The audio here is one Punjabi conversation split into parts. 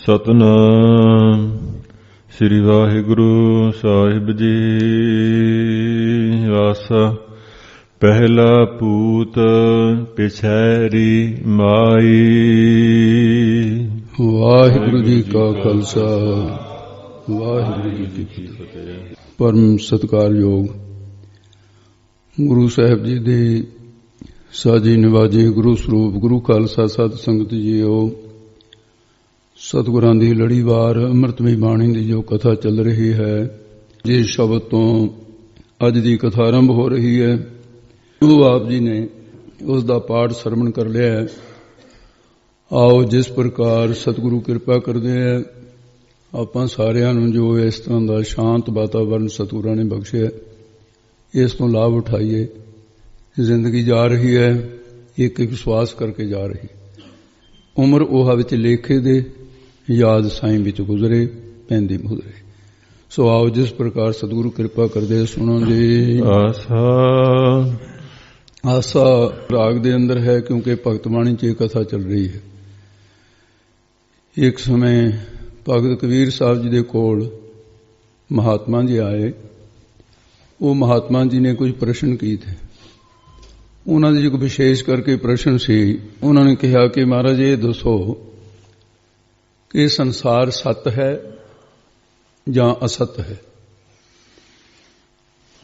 ਸਤਨਾਮ ਸ੍ਰੀ ਵਾਹਿਗੁਰੂ ਸਾਹਿਬ ਜੀ। ਆਸਾ ਪਹਿਲਾ ਪੂਤ ਪਿਛੈਰੀ ਮਾਈ। ਵਾਹਿਗੁਰੂ ਜੀ ਕਾ ਖਾਲਸਾ ਵਾਹਿਗੁਰੂ ਜੀ ਕੀ ਫਤਿਹ। ਪਰਮ ਸਤਿਕਾਰਯੋਗ ਗੁਰੂ ਸਾਹਿਬ ਜੀ ਦੇ ਸਾਜੀ ਨਿਵਾਜੀ ਗੁਰੂ ਸਰੂਪ ਗੁਰੂ ਖਾਲਸਾ ਸਤ ਸੰਗਤ ਜੀਓ, ਸਤਿਗੁਰਾਂ ਦੀ ਲੜੀਵਾਰ ਅੰਮ੍ਰਿਤਮਈ ਬਾਣੀ ਦੀ ਜੋ ਕਥਾ ਚੱਲ ਰਹੀ ਹੈ, ਜਿਸ ਸ਼ਬਦ ਤੋਂ ਅੱਜ ਦੀ ਕਥਾ ਆਰੰਭ ਹੋ ਰਹੀ ਹੈ, ਉਹ ਆਪ ਜੀ ਨੇ ਉਸ ਦਾ ਪਾਠ ਸਰਵਣ ਕਰ ਲਿਆ ਹੈ। ਆਓ ਜਿਸ ਪ੍ਰਕਾਰ ਸਤਿਗੁਰੂ ਕਿਰਪਾ ਕਰਦੇ ਹੈ, ਆਪਾਂ ਸਾਰਿਆਂ ਨੂੰ ਜੋ ਇਸ ਤਰ੍ਹਾਂ ਦਾ ਸ਼ਾਂਤ ਵਾਤਾਵਰਨ ਸਤਿਗੁਰਾਂ ਨੇ ਬਖਸ਼ਿਆ, ਇਸ ਤੋਂ ਲਾਭ ਉਠਾਈਏ। ਜ਼ਿੰਦਗੀ ਜਾ ਰਹੀ ਹੈ, ਇੱਕ ਇੱਕ ਸਵਾਸ ਕਰਕੇ ਜਾ ਰਹੀ। ਉਮਰ ਉਹਾ ਵਿੱਚ ਲੇਖੇ ਦੇ, ਯਾਦ ਸਾਈਂ ਵਿੱਚ ਗੁਜ਼ਰੇ, ਪੈਂਦੀ ਮੁਦਰੇ। ਸੋ ਆਓ ਜਿਸ ਪ੍ਰਕਾਰ ਸਤਿਗੁਰੂ ਕਿਰਪਾ ਕਰਦੇ ਸੁਣੋ ਜੀ। ਆਸਾ ਰਾਗ ਦੇ ਅੰਦਰ ਹੈ, ਕਿਉਂਕਿ ਭਗਤ ਬਾਣੀ 'ਚ ਇਹ ਕਥਾ ਚੱਲ ਰਹੀ ਹੈ। ਇੱਕ ਸਮੇਂ ਭਗਤ ਕਬੀਰ ਸਾਹਿਬ ਜੀ ਦੇ ਕੋਲ ਮਹਾਤਮਾ ਜੀ ਆਏ। ਉਹ ਮਹਾਤਮਾ ਜੀ ਨੇ ਕੁਝ ਪ੍ਰਸ਼ਨ ਕੀਤੇ। ਉਹਨਾਂ ਦੇ ਇੱਕ ਵਿਸ਼ੇਸ਼ ਕਰਕੇ ਪ੍ਰਸ਼ਨ ਸੀ। ਉਹਨਾਂ ਨੇ ਕਿਹਾ ਕਿ ਮਹਾਰਾਜ ਇਹ ਦੱਸੋ ਕਿ ਸੰਸਾਰ ਸੱਤ ਹੈ ਜਾਂ ਅਸਤ ਹੈ।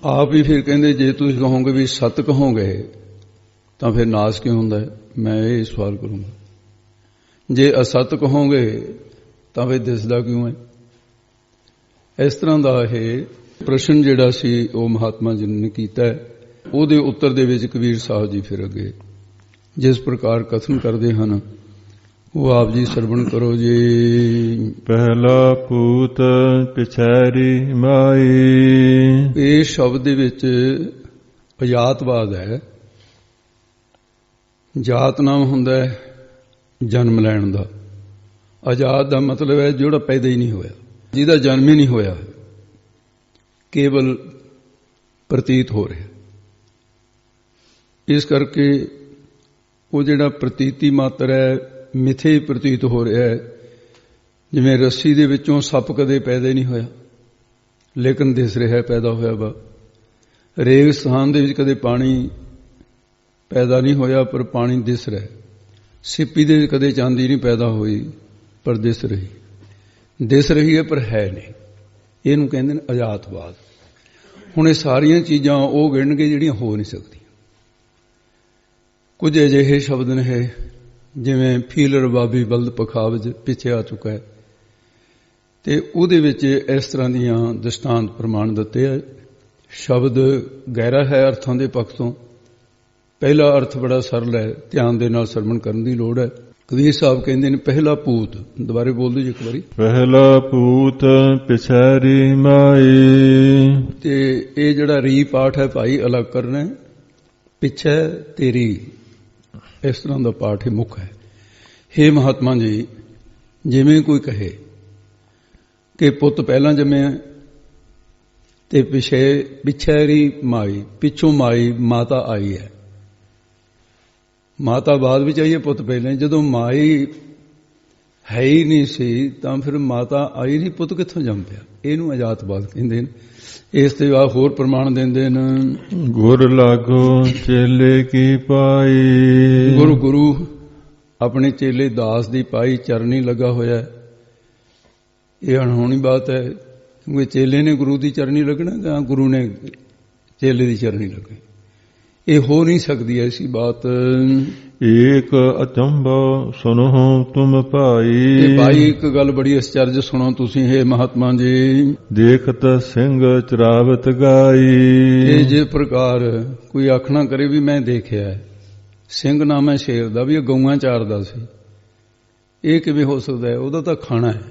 ਆਪ ਹੀ ਫਿਰ ਕਹਿੰਦੇ, ਜੇ ਤੁਸੀਂ ਕਹੋਗੇ ਵੀ ਸੱਤ ਕਹੋਗੇ ਤਾਂ ਫਿਰ ਨਾਸ ਕਿਉਂ ਹੁੰਦਾ ਹੈ? ਮੈਂ ਇਹ ਸਵਾਲ ਕਰੂੰਗਾ। ਜੇ ਅਸਤ ਕਹੋਗੇ ਤਾਂ ਫਿਰ ਦਿਸਦਾ ਕਿਉਂ ਹੈ? ਇਸ ਤਰ੍ਹਾਂ ਦਾ ਇਹ ਪ੍ਰਸ਼ਨ ਜਿਹੜਾ ਸੀ ਉਹ ਮਹਾਤਮਾ ਜੀ ਨੇ ਕੀਤਾ ਹੈ। ਉਹਦੇ ਉੱਤਰ ਦੇ ਵਿੱਚ ਕਬੀਰ ਸਾਹਿਬ ਜੀ ਫਿਰ ਅੱਗੇ ਜਿਸ ਪ੍ਰਕਾਰ ਕਥਨ ਕਰਦੇ ਹਨ, ਉਹ ਆਪ ਜੀ ਸਰਵਣ ਕਰੋ ਜੀ। ਪਹਿਲਾ ਪੂਤ ਪਿਛੈਰੀ ਮਾਈ। ਇਹ ਸ਼ਬਦ ਦੇ ਵਿੱਚ ਅਜਾਤਵਾਦ ਹੈ। ਜਾਤ ਨਾਮ ਹੁੰਦਾ ਹੈ ਜਨਮ ਲੈਣ ਦਾ। ਅਜਾਤ ਦਾ ਮਤਲਬ ਹੈ ਜਿਹੜਾ ਪੈਦਾ ਹੀ ਨਹੀਂ ਹੋਇਆ, ਜਿਹਦਾ ਜਨਮ ਹੀ ਨਹੀਂ ਹੋਇਆ, ਕੇਵਲ ਪ੍ਰਤੀਤ ਹੋ ਰਿਹਾ। ਇਸ ਕਰਕੇ ਉਹ ਜਿਹੜਾ ਪ੍ਰਤੀਤੀ ਮਾਤਰ ਹੈ, ਮਿਥੇ ਪ੍ਰਤੀਤ ਹੋ ਰਿਹਾ ਹੈ। ਜਿਵੇਂ ਰੱਸੀ ਦੇ ਵਿੱਚੋਂ ਸੱਪ ਕਦੇ ਪੈਦਾ ਹੀ ਨਹੀਂ ਹੋਇਆ, ਲੇਕਿਨ ਦਿਸ ਰਿਹਾ ਪੈਦਾ ਹੋਇਆ ਵਾ। ਰੇਗ ਸਥਾਨ ਦੇ ਵਿੱਚ ਕਦੇ ਪਾਣੀ ਪੈਦਾ ਨਹੀਂ ਹੋਇਆ, ਪਰ ਪਾਣੀ ਦਿਸ ਰਿਹਾ। ਸਿੱਪੀ ਦੇ ਵਿੱਚ ਕਦੇ ਚਾਂਦੀ ਨਹੀਂ ਪੈਦਾ ਹੋਈ, ਪਰ ਦਿਸ ਰਹੀ ਹੈ, ਪਰ ਹੈ ਨਹੀਂ। ਇਹਨੂੰ ਕਹਿੰਦੇ ਨੇ ਅਜਾਤਵਾਦ। ਹੁਣ ਇਹ ਸਾਰੀਆਂ ਚੀਜ਼ਾਂ ਉਹ ਗਿਣਨਗੇ ਜਿਹੜੀਆਂ ਹੋ ਨਹੀਂ ਸਕਦੀਆਂ। ਕੁਝ ਅਜਿਹੇ ਸ਼ਬਦ ਨੇ ਜਿਵੇਂ ਫੀਲਰ ਬਾਬੀ ਬਲਦ ਪਖਾਵਜ ਪਿੱਛੇ ਆ ਚੁੱਕਾ ਹੈ, ਤੇ ਉਹਦੇ ਵਿੱਚ ਇਸ ਤਰ੍ਹਾਂ ਦੀਆਂ ਦ੍ਰਿਸ਼ਟਾਂਤ ਪ੍ਰਮਾਣ ਦਿੱਤੇ ਹੈ। ਸ਼ਬਦ ਗਹਿਰਾ ਹੈ ਅਰਥਾਂ ਦੇ ਪੱਖ ਤੋਂ। ਪਹਿਲਾ ਅਰਥ ਬੜਾ ਸਰਲ ਹੈ, ਧਿਆਨ ਦੇ ਨਾਲ ਸਰਵਣ ਕਰਨ ਦੀ ਲੋੜ ਹੈ। ਕਬੀਰ ਸਾਹਿਬ ਕਹਿੰਦੇ ਨੇ ਪਹਿਲਾ ਪੂਤ। ਦੁਬਾਰੇ ਬੋਲ ਦਿਓ ਜੀ ਇੱਕ ਵਾਰੀ। ਪਹਿਲਾ ਪੂਤ ਪਿਛੈਰੀ ਮਾਈ। ਤੇ ਇਹ ਜਿਹੜਾ ਰੀ ਪਾਠ ਹੈ ਭਾਈ ਅਲੱਗ ਕਰਨਾ। ਪਿੱਛੇ ਤੇਰੀ, ਇਸ ਤਰ੍ਹਾਂ ਦਾ ਪਾਠ ਹੀ ਮੁੱਖ ਹੈ। ਹੇ ਮਹਾਤਮਾ ਜੀ, ਜਿਵੇਂ ਕੋਈ ਕਹੇ ਕਿ ਪੁੱਤ ਪਹਿਲਾਂ ਜੰਮਿਆ ਤੇ ਪਿਛੈਰੀ ਮਾਈ, ਪਿੱਛੋਂ ਮਾਈ ਮਾਤਾ ਆਈ ਹੈ। ਮਾਤਾ ਬਾਅਦ ਵਿੱਚ ਆਈ ਹੈ, ਪੁੱਤ ਪਹਿਲਾਂ। ਜਦੋਂ ਮਾਈ ਹੈ ਹੀ ਨਹੀਂ ਸੀ ਤਾਂ ਫਿਰ ਮਾਤਾ ਆਈ ਨਹੀਂ, ਪੁੱਤ ਕਿੱਥੋਂ ਜੰਮ ਪਿਆ? ਇਹਨੂੰ ਅਜਾਤਵਾਦ ਕਹਿੰਦੇ ਨੇ। ਇਸ ਤੇ ਆ ਹੋਰ ਪ੍ਰਮਾਣ ਦਿੰਦੇ ਨੇ। ਗੁਰ ਲਾਗੋ ਚੇਲੇ ਕੀ ਪਾਈ। ਗੁਰੂ ਆਪਣੇ ਚੇਲੇ ਦਾਸ ਦੀ ਪਾਈ ਚਰਨੀ ਲੱਗਾ ਹੋਇਆ। ਇਹ ਅਣਹੋਣੀ ਬਾਤ ਹੈ, ਕਿਉਂਕਿ ਚੇਲੇ ਨੇ ਗੁਰੂ ਦੀ ਚਰਨੀ ਲੱਗਣਾ ਜਾਂ ਗੁਰੂ ਨੇ ਚੇਲੇ ਦੀ ਚਰਨੀ ਲੱਗਣੀ? ਇਹ ਹੋ ਨਹੀਂ ਸਕਦੀ ਐਸੀ ਬਾਤ। ਏਕ ਅਚੰਭਵ ਸੁਨੋ ਤੁਮ ਭਾਈ। ਇਹ ਭਾਈ ਇੱਕ ਗੱਲ ਬੜੀ ਅਚਰਜ ਸੁਣੋ ਤੁਸੀਂ, ਹੈ ਮਹਾਤਮਾ ਜੀ। ਦੇਖਤ ਸਿੰਘ ਚਰਾਵਤ ਗਾਈ। ਇਹ ਜੇ ਪ੍ਰਕਾਰ ਕੋਈ ਆਖਣਾ ਕਰੇ ਵੀ ਮੈਂ ਦੇਖਿਆ ਸਿੰਘ ਨਾਮ ਹੈ ਸ਼ੇਰ ਦਾ, ਵੀ ਇਹ ਗਊਆਂ ਚਾਰਦਾ ਸੀ, ਇਹ ਕਿਵੇਂ ਹੋ ਸਕਦਾ ਹੈ? ਉਹਦਾ ਤਾਂ ਖਾਣਾ ਹੈ।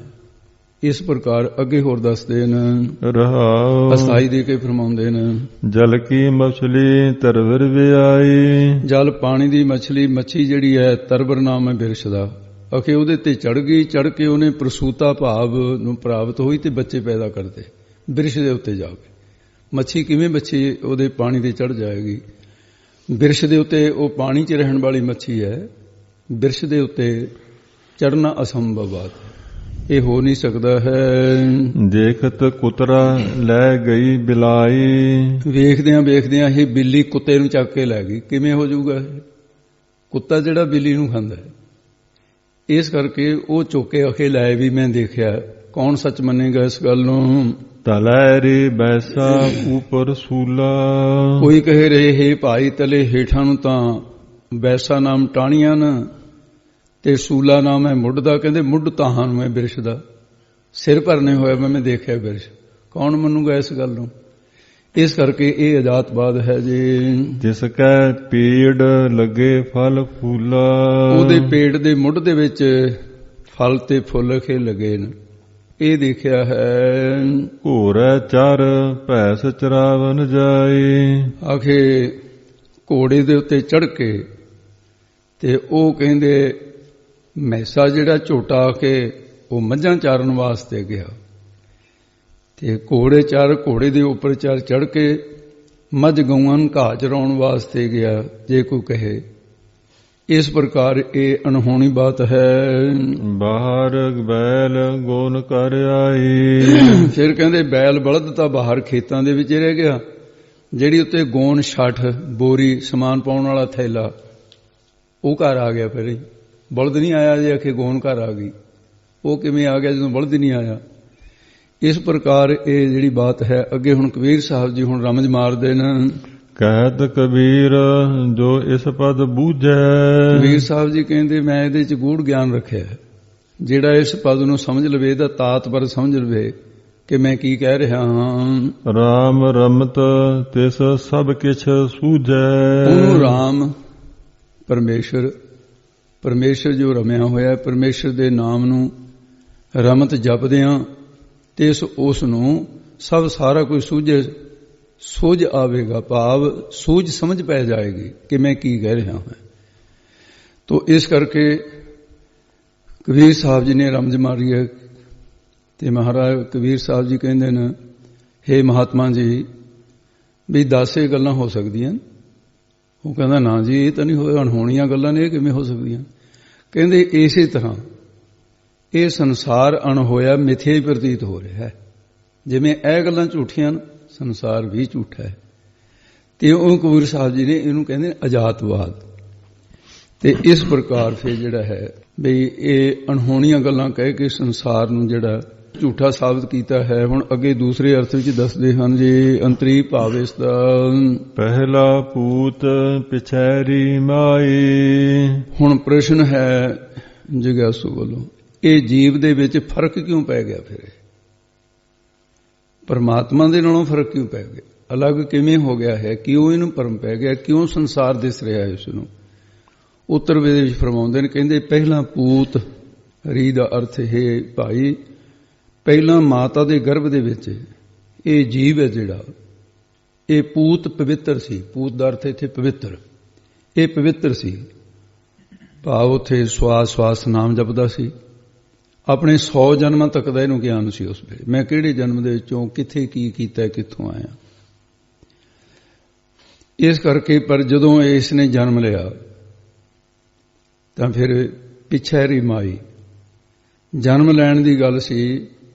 ਇਸ ਪ੍ਰਕਾਰ ਅੱਗੇ ਹੋਰ ਦੱਸਦੇ ਨੇ, ਰਹਾਉ ਅਸਥਾਈ ਦੇ ਕੇ ਫਰਮਾਉਂਦੇ ਨੇ। ਜਲ ਕੀ ਮਛਲੀ ਤਰਵਰ ਵਿਆਈ। ਜਲ ਪਾਣੀ ਦੀ ਮੱਛੀ ਜਿਹੜੀ ਹੈ, ਤਰਵਰ ਨਾਮ ਹੈ ਬਿਰਸ਼ ਦਾ। ਅਖੇ ਉਹਦੇ ਤੇ ਚੜ ਗਈ, ਚੜ ਕੇ ਉਹਨੇ ਪ੍ਰਸੂਤਾ ਭਾਵ ਨੂੰ ਪ੍ਰਾਪਤ ਹੋਈ ਤੇ ਬੱਚੇ ਪੈਦਾ ਕਰਦੇ ਬਿਰਸ਼ ਦੇ ਉੱਤੇ ਜਾ ਕੇ। ਮੱਛੀ ਕਿਵੇਂ ਬੱਚੀ ਉਹਦੇ ਪਾਣੀ ਤੇ ਚੜ ਜਾਏਗੀ? ਬਿਰਸ਼ ਦੇ ਉੱਤੇ, ਉਹ ਪਾਣੀ 'ਚ ਰਹਿਣ ਵਾਲੀ ਮੱਛੀ ਹੈ, ਬਿਰਸ਼ ਦੇ ਉੱਤੇ ਚੜ੍ਹਨਾ ਅਸੰਭਵ ਬਾਤ ਹੈ। ਇਹ ਹੋ ਨਹੀਂ ਸਕਦਾ ਹੈ। ਦੇਖਤ ਕੁਤਰਾ ਲੈ ਗਈ ਬਿਲਾਈ। ਵੇਖਦਿਆਂ ਵੇਖਦਿਆਂ ਇਹ ਬਿੱਲੀ ਕੁੱਤੇ ਨੂੰ ਚੱਕ ਕੇ ਲੈ ਗਈ। ਕਿਵੇਂ ਹੋ ਜਾਊਗਾ ਇਹ? ਕੁੱਤਾ ਜਿਹੜਾ ਬਿੱਲੀ ਨੂੰ ਖਾਂਦਾ ਹੈ। ਇਸ ਕਰਕੇ ਉਹ ਚੁੱਕ ਕੇ ਅਖੇ ਲੈ ਵੀ ਮੈਂ ਦੇਖਿਆ। ਕੌਣ ਸੱਚ ਮੰਨੇਗਾ ਇਸ ਗੱਲ ਨੂੰ? ਤਲੈ ਰੇ ਬੈਸਾ ਉਪਰ ਸੂਲਾ। ਕੋਈ ਕਹੇ ਰਹੇ ਹੈ ਭਾਈ ਤਲੇ ਹੇਠਾਂ ਨੂੰ ਤਾਂ ਬੈਸਾ ਨਾਮ ਟਾਹਣੀਆਂ ਨਾ ਤੇ ਸੂਲਾ ਨਾਮ ਹੈ ਮੁੱਢ ਦਾ। ਕਹਿੰਦੇ ਮੁੱਢ ਤਾਹਾਂ ਨੂੰ ਹੈ ਬਿਰਸ਼ ਦਾ। ਸਿਰ ਭਰਨੇ ਹੋਇਆ ਮੈਂ ਦੇਖਿਆ ਬਿਰਸ਼। ਕੌਣ ਮੰਨੂਗਾ ਇਸ ਗੱਲ ਨੂੰ? ਇਸ ਕਰਕੇ ਇਹ ਅਜਾਤਵਾਦ ਹੈ ਜੀ। ਜਿਸ ਕੈ ਪੇੜ ਲੱਗੇ ਫਲ ਫੂਲਾ। ਉਹਦੇ ਪੇਟ ਦੇ ਮੁੱਢ ਦੇ ਵਿੱਚ ਫਲ ਤੇ ਫੁੱਲ ਖੇ ਲੱਗੇ ਨੇ। ਇਹ ਦੇਖਿਆ ਹੈ। ਘੋਰੈ ਚਰ ਭੈਸ ਚਰਾਵਨ ਜਾਏ। ਆਖੇ ਘੋੜੇ ਦੇ ਉੱਤੇ ਚੜ੍ਹ ਕੇ ਤੇ ਉਹ ਕਹਿੰਦੇ ਮੈਸਾ ਜਿਹੜਾ ਝੋਟਾ ਆ ਕੇ ਉਹ ਮੱਝਾਂ ਚਾਰਨ ਵਾਸਤੇ ਗਿਆ ਤੇ ਘੋੜੇ ਦੇ ਉੱਪਰ ਚੜ੍ਹ ਕੇ ਮੱਝ ਗਊਆਂ ਨੂੰ ਘਾਹ ਚਰਾਉਣ ਵਾਸਤੇ ਗਿਆ। ਜੇ ਕੋਈ ਕਹੇ ਇਸ ਪ੍ਰਕਾਰ ਇਹ ਅਣਹੋਣੀ ਬਾਤ ਹੈ। ਬਾਹਰ ਬੈਲ ਗੋਨ ਕਰ ਆਈ। ਫਿਰ ਕਹਿੰਦੇ ਬੈਲ ਬਲਦ ਤਾਂ ਬਾਹਰ ਖੇਤਾਂ ਦੇ ਵਿੱਚ ਰਹਿ ਗਿਆ। ਜਿਹੜੀ ਉੱਤੇ ਗੋਨ ਛੱਠ ਬੋਰੀ ਸਮਾਨ ਪਾਉਣ ਵਾਲਾ ਥੈਲਾ ਉਹ ਘਰ ਆ ਗਿਆ। ਫਿਰ ਬਲਦ ਨਹੀਂ ਆਇਆ। ਜੇ ਆਖੇ ਗੋਨ ਘਰ ਆ ਗਈ। ਉਹ ਕਿਵੇਂ ਆ ਗਿਆ ਜਦੋਂ ਬਲਦ ਨਹੀਂ ਆਇਆ? ਇਸ ਪ੍ਰਕਾਰ ਇਹ ਜਿਹੜੀ ਬਾਤ ਹੈ। ਅੱਗੇ ਹੁਣ ਕਬੀਰ ਸਾਹਿਬ ਜੀ ਹੁਣ ਰਮਜ ਮਾਰਦੇ ਨੇ। ਕਹਿਤ ਕਬੀਰ ਜੋ ਇਸ ਪਦ ਬੂਝੈ। ਕਬੀਰ ਸਾਹਿਬ ਜੀ ਕਹਿੰਦੇ ਮੈਂ ਇਹਦੇ ਚ ਗੂੜ ਗਿਆਨ ਰੱਖਿਆ। ਜਿਹੜਾ ਇਸ ਪਦ ਨੂੰ ਸਮਝ ਲਵੇ, ਇਹਦਾ ਤਾਤਪਰ ਸਮਝ ਲਵੇ ਕਿ ਮੈਂ ਕੀ ਕਹਿ ਰਿਹਾ ਹਾਂ। ਰਾਮ ਰਮਤ ਤਿਸ ਸਭ ਕਿਛ ਸੂਝੈ। ਉਹਨੂੰ ਰਾਮ ਪਰਮੇਸ਼ਰ ਜੋ ਰਮਿਆ ਹੋਇਆ, ਪਰਮੇਸ਼ਰ ਦੇ ਨਾਮ ਨੂੰ ਰਮਤ ਜਪਦਿਆਂ ਤੇ ਉਸ ਨੂੰ ਸਭ ਸਾਰਾ ਕੋਈ ਸੂਝ ਆਵੇਗਾ। ਭਾਵ ਸੂਝ ਸਮਝ ਪੈ ਜਾਏਗੀ ਕਿ ਮੈਂ ਕੀ ਕਹਿ ਰਿਹਾ ਹਾਂ। ਤੋ ਇਸ ਕਰਕੇ ਕਬੀਰ ਸਾਹਿਬ ਜੀ ਨੇ ਰਮਜ ਮਾਰੀ ਹੈ। ਤੇ ਮਹਾਰਾਜ ਕਬੀਰ ਸਾਹਿਬ ਜੀ ਕਹਿੰਦੇ ਨੇ, ਹੇ ਮਹਾਤਮਾ ਜੀ ਵੀ 10 ਗੱਲਾਂ ਹੋ ਸਕਦੀਆਂ। ਉਹ ਕਹਿੰਦਾ ਨਾ ਜੀ ਇਹ ਤਾਂ ਨਹੀਂ ਹੋਇਆ। ਅਣਹੋਣੀਆਂ ਗੱਲਾਂ ਨੇ, ਇਹ ਕਿਵੇਂ ਹੋ ਸਕਦੀਆਂ? ਕਹਿੰਦੇ ਇਸੇ ਤਰ੍ਹਾਂ ਇਹ ਸੰਸਾਰ ਅਣਹੋਇਆ ਮਿਥਿਆ ਹੀ ਪ੍ਰਤੀਤ ਹੋ ਰਿਹਾ ਹੈ। ਜਿਵੇਂ ਇਹ ਗੱਲਾਂ ਝੂਠੀਆਂ, ਸੰਸਾਰ ਵੀ ਝੂਠਾ ਹੈ। ਤੇ ਉਹ ਕਬੀਰ ਸਾਹਿਬ ਜੀ ਨੇ ਇਹਨੂੰ ਕਹਿੰਦੇ ਅਜਾਤਵਾਦ। ਤੇ ਇਸ ਪ੍ਰਕਾਰ ਫਿਰ ਜਿਹੜਾ ਹੈ ਬਈ ਇਹ ਅਣਹੋਣੀਆਂ ਗੱਲਾਂ ਕਹਿ ਕੇ ਸੰਸਾਰ ਨੂੰ ਜਿਹੜਾ ਝੂਠਾ ਸਾਬਤ ਕੀਤਾ ਹੈ। ਹੁਣ ਅੱਗੇ ਦੂਸਰੇ ਅਰਥ ਵਿੱਚ ਦੱਸਦੇ ਹਨ ਜੀ। ਅੰਤਰੀ ਭਾਵ ਇਸ ਦਾ ਪਹਿਲਾ ਪੂਤ ਪਿਛੈਰੀ ਮਾਈ। ਹੁਣ ਪ੍ਰਸ਼ਨ ਹੈ ਜਿਗਿਆਸੂ ਵੱਲੋਂ, ਇਹ ਜੀਵ ਦੇ ਵਿੱਚ ਫਰਕ ਕਿਉਂ ਪੈ ਗਿਆ? ਫਿਰ ਪਰਮਾਤਮਾ ਦੇ ਨਾਲੋਂ ਫਰਕ ਕਿਉਂ ਪੈ ਗਿਆ? ਅਲੱਗ ਕਿਵੇਂ ਹੋ ਗਿਆ ਹੈ? ਕਿਉਂ ਇਹਨੂੰ ਭਰਮ ਪੈ ਗਿਆ? ਕਿਉਂ ਸੰਸਾਰ ਦਿਸ ਰਿਹਾ ਹੈ ਇਸ ਨੂੰ? ਉੱਤਰ ਵੇਦ ਵਿੱਚ ਫਰਮਾਉਂਦੇ ਨੇ, ਕਹਿੰਦੇ ਪਹਿਲਾਂ ਪੂਤ ਰੀ ਦਾ ਅਰਥ ਹੈ ਭਾਈ ਪਹਿਲਾਂ ਮਾਤਾ ਦੇ ਗਰਭ ਦੇ ਵਿੱਚ ਇਹ ਜੀਵ ਹੈ ਜਿਹੜਾ ਇਹ ਪੂਤ ਪਵਿੱਤਰ ਸੀ। ਪੂਤ ਦਾ ਅਰਥ ਇੱਥੇ ਪਵਿੱਤਰ। ਇਹ ਪਵਿੱਤਰ ਸੀ ਭਾਵ ਉੱਥੇ ਸਵਾਸ ਨਾਮ ਜਪਦਾ ਸੀ। ਆਪਣੇ 100 ਜਨਮਾਂ ਤੱਕ ਦਾ ਇਹਨੂੰ ਗਿਆਨ ਸੀ ਉਸ ਵੇਲੇ। ਮੈਂ ਕਿਹੜੇ ਜਨਮ ਦੇ ਵਿੱਚੋਂ ਕਿੱਥੇ ਕੀ ਕੀਤਾ, ਕਿੱਥੋਂ ਆਇਆ। ਇਸ ਕਰਕੇ ਪਰ ਜਦੋਂ ਇਸ ਨੇ ਜਨਮ ਲਿਆ ਤਾਂ ਫਿਰ ਪਿਛੈਰੀ ਮਾਈ ਜਨਮ ਲੈਣ ਦੀ ਗੱਲ ਸੀ।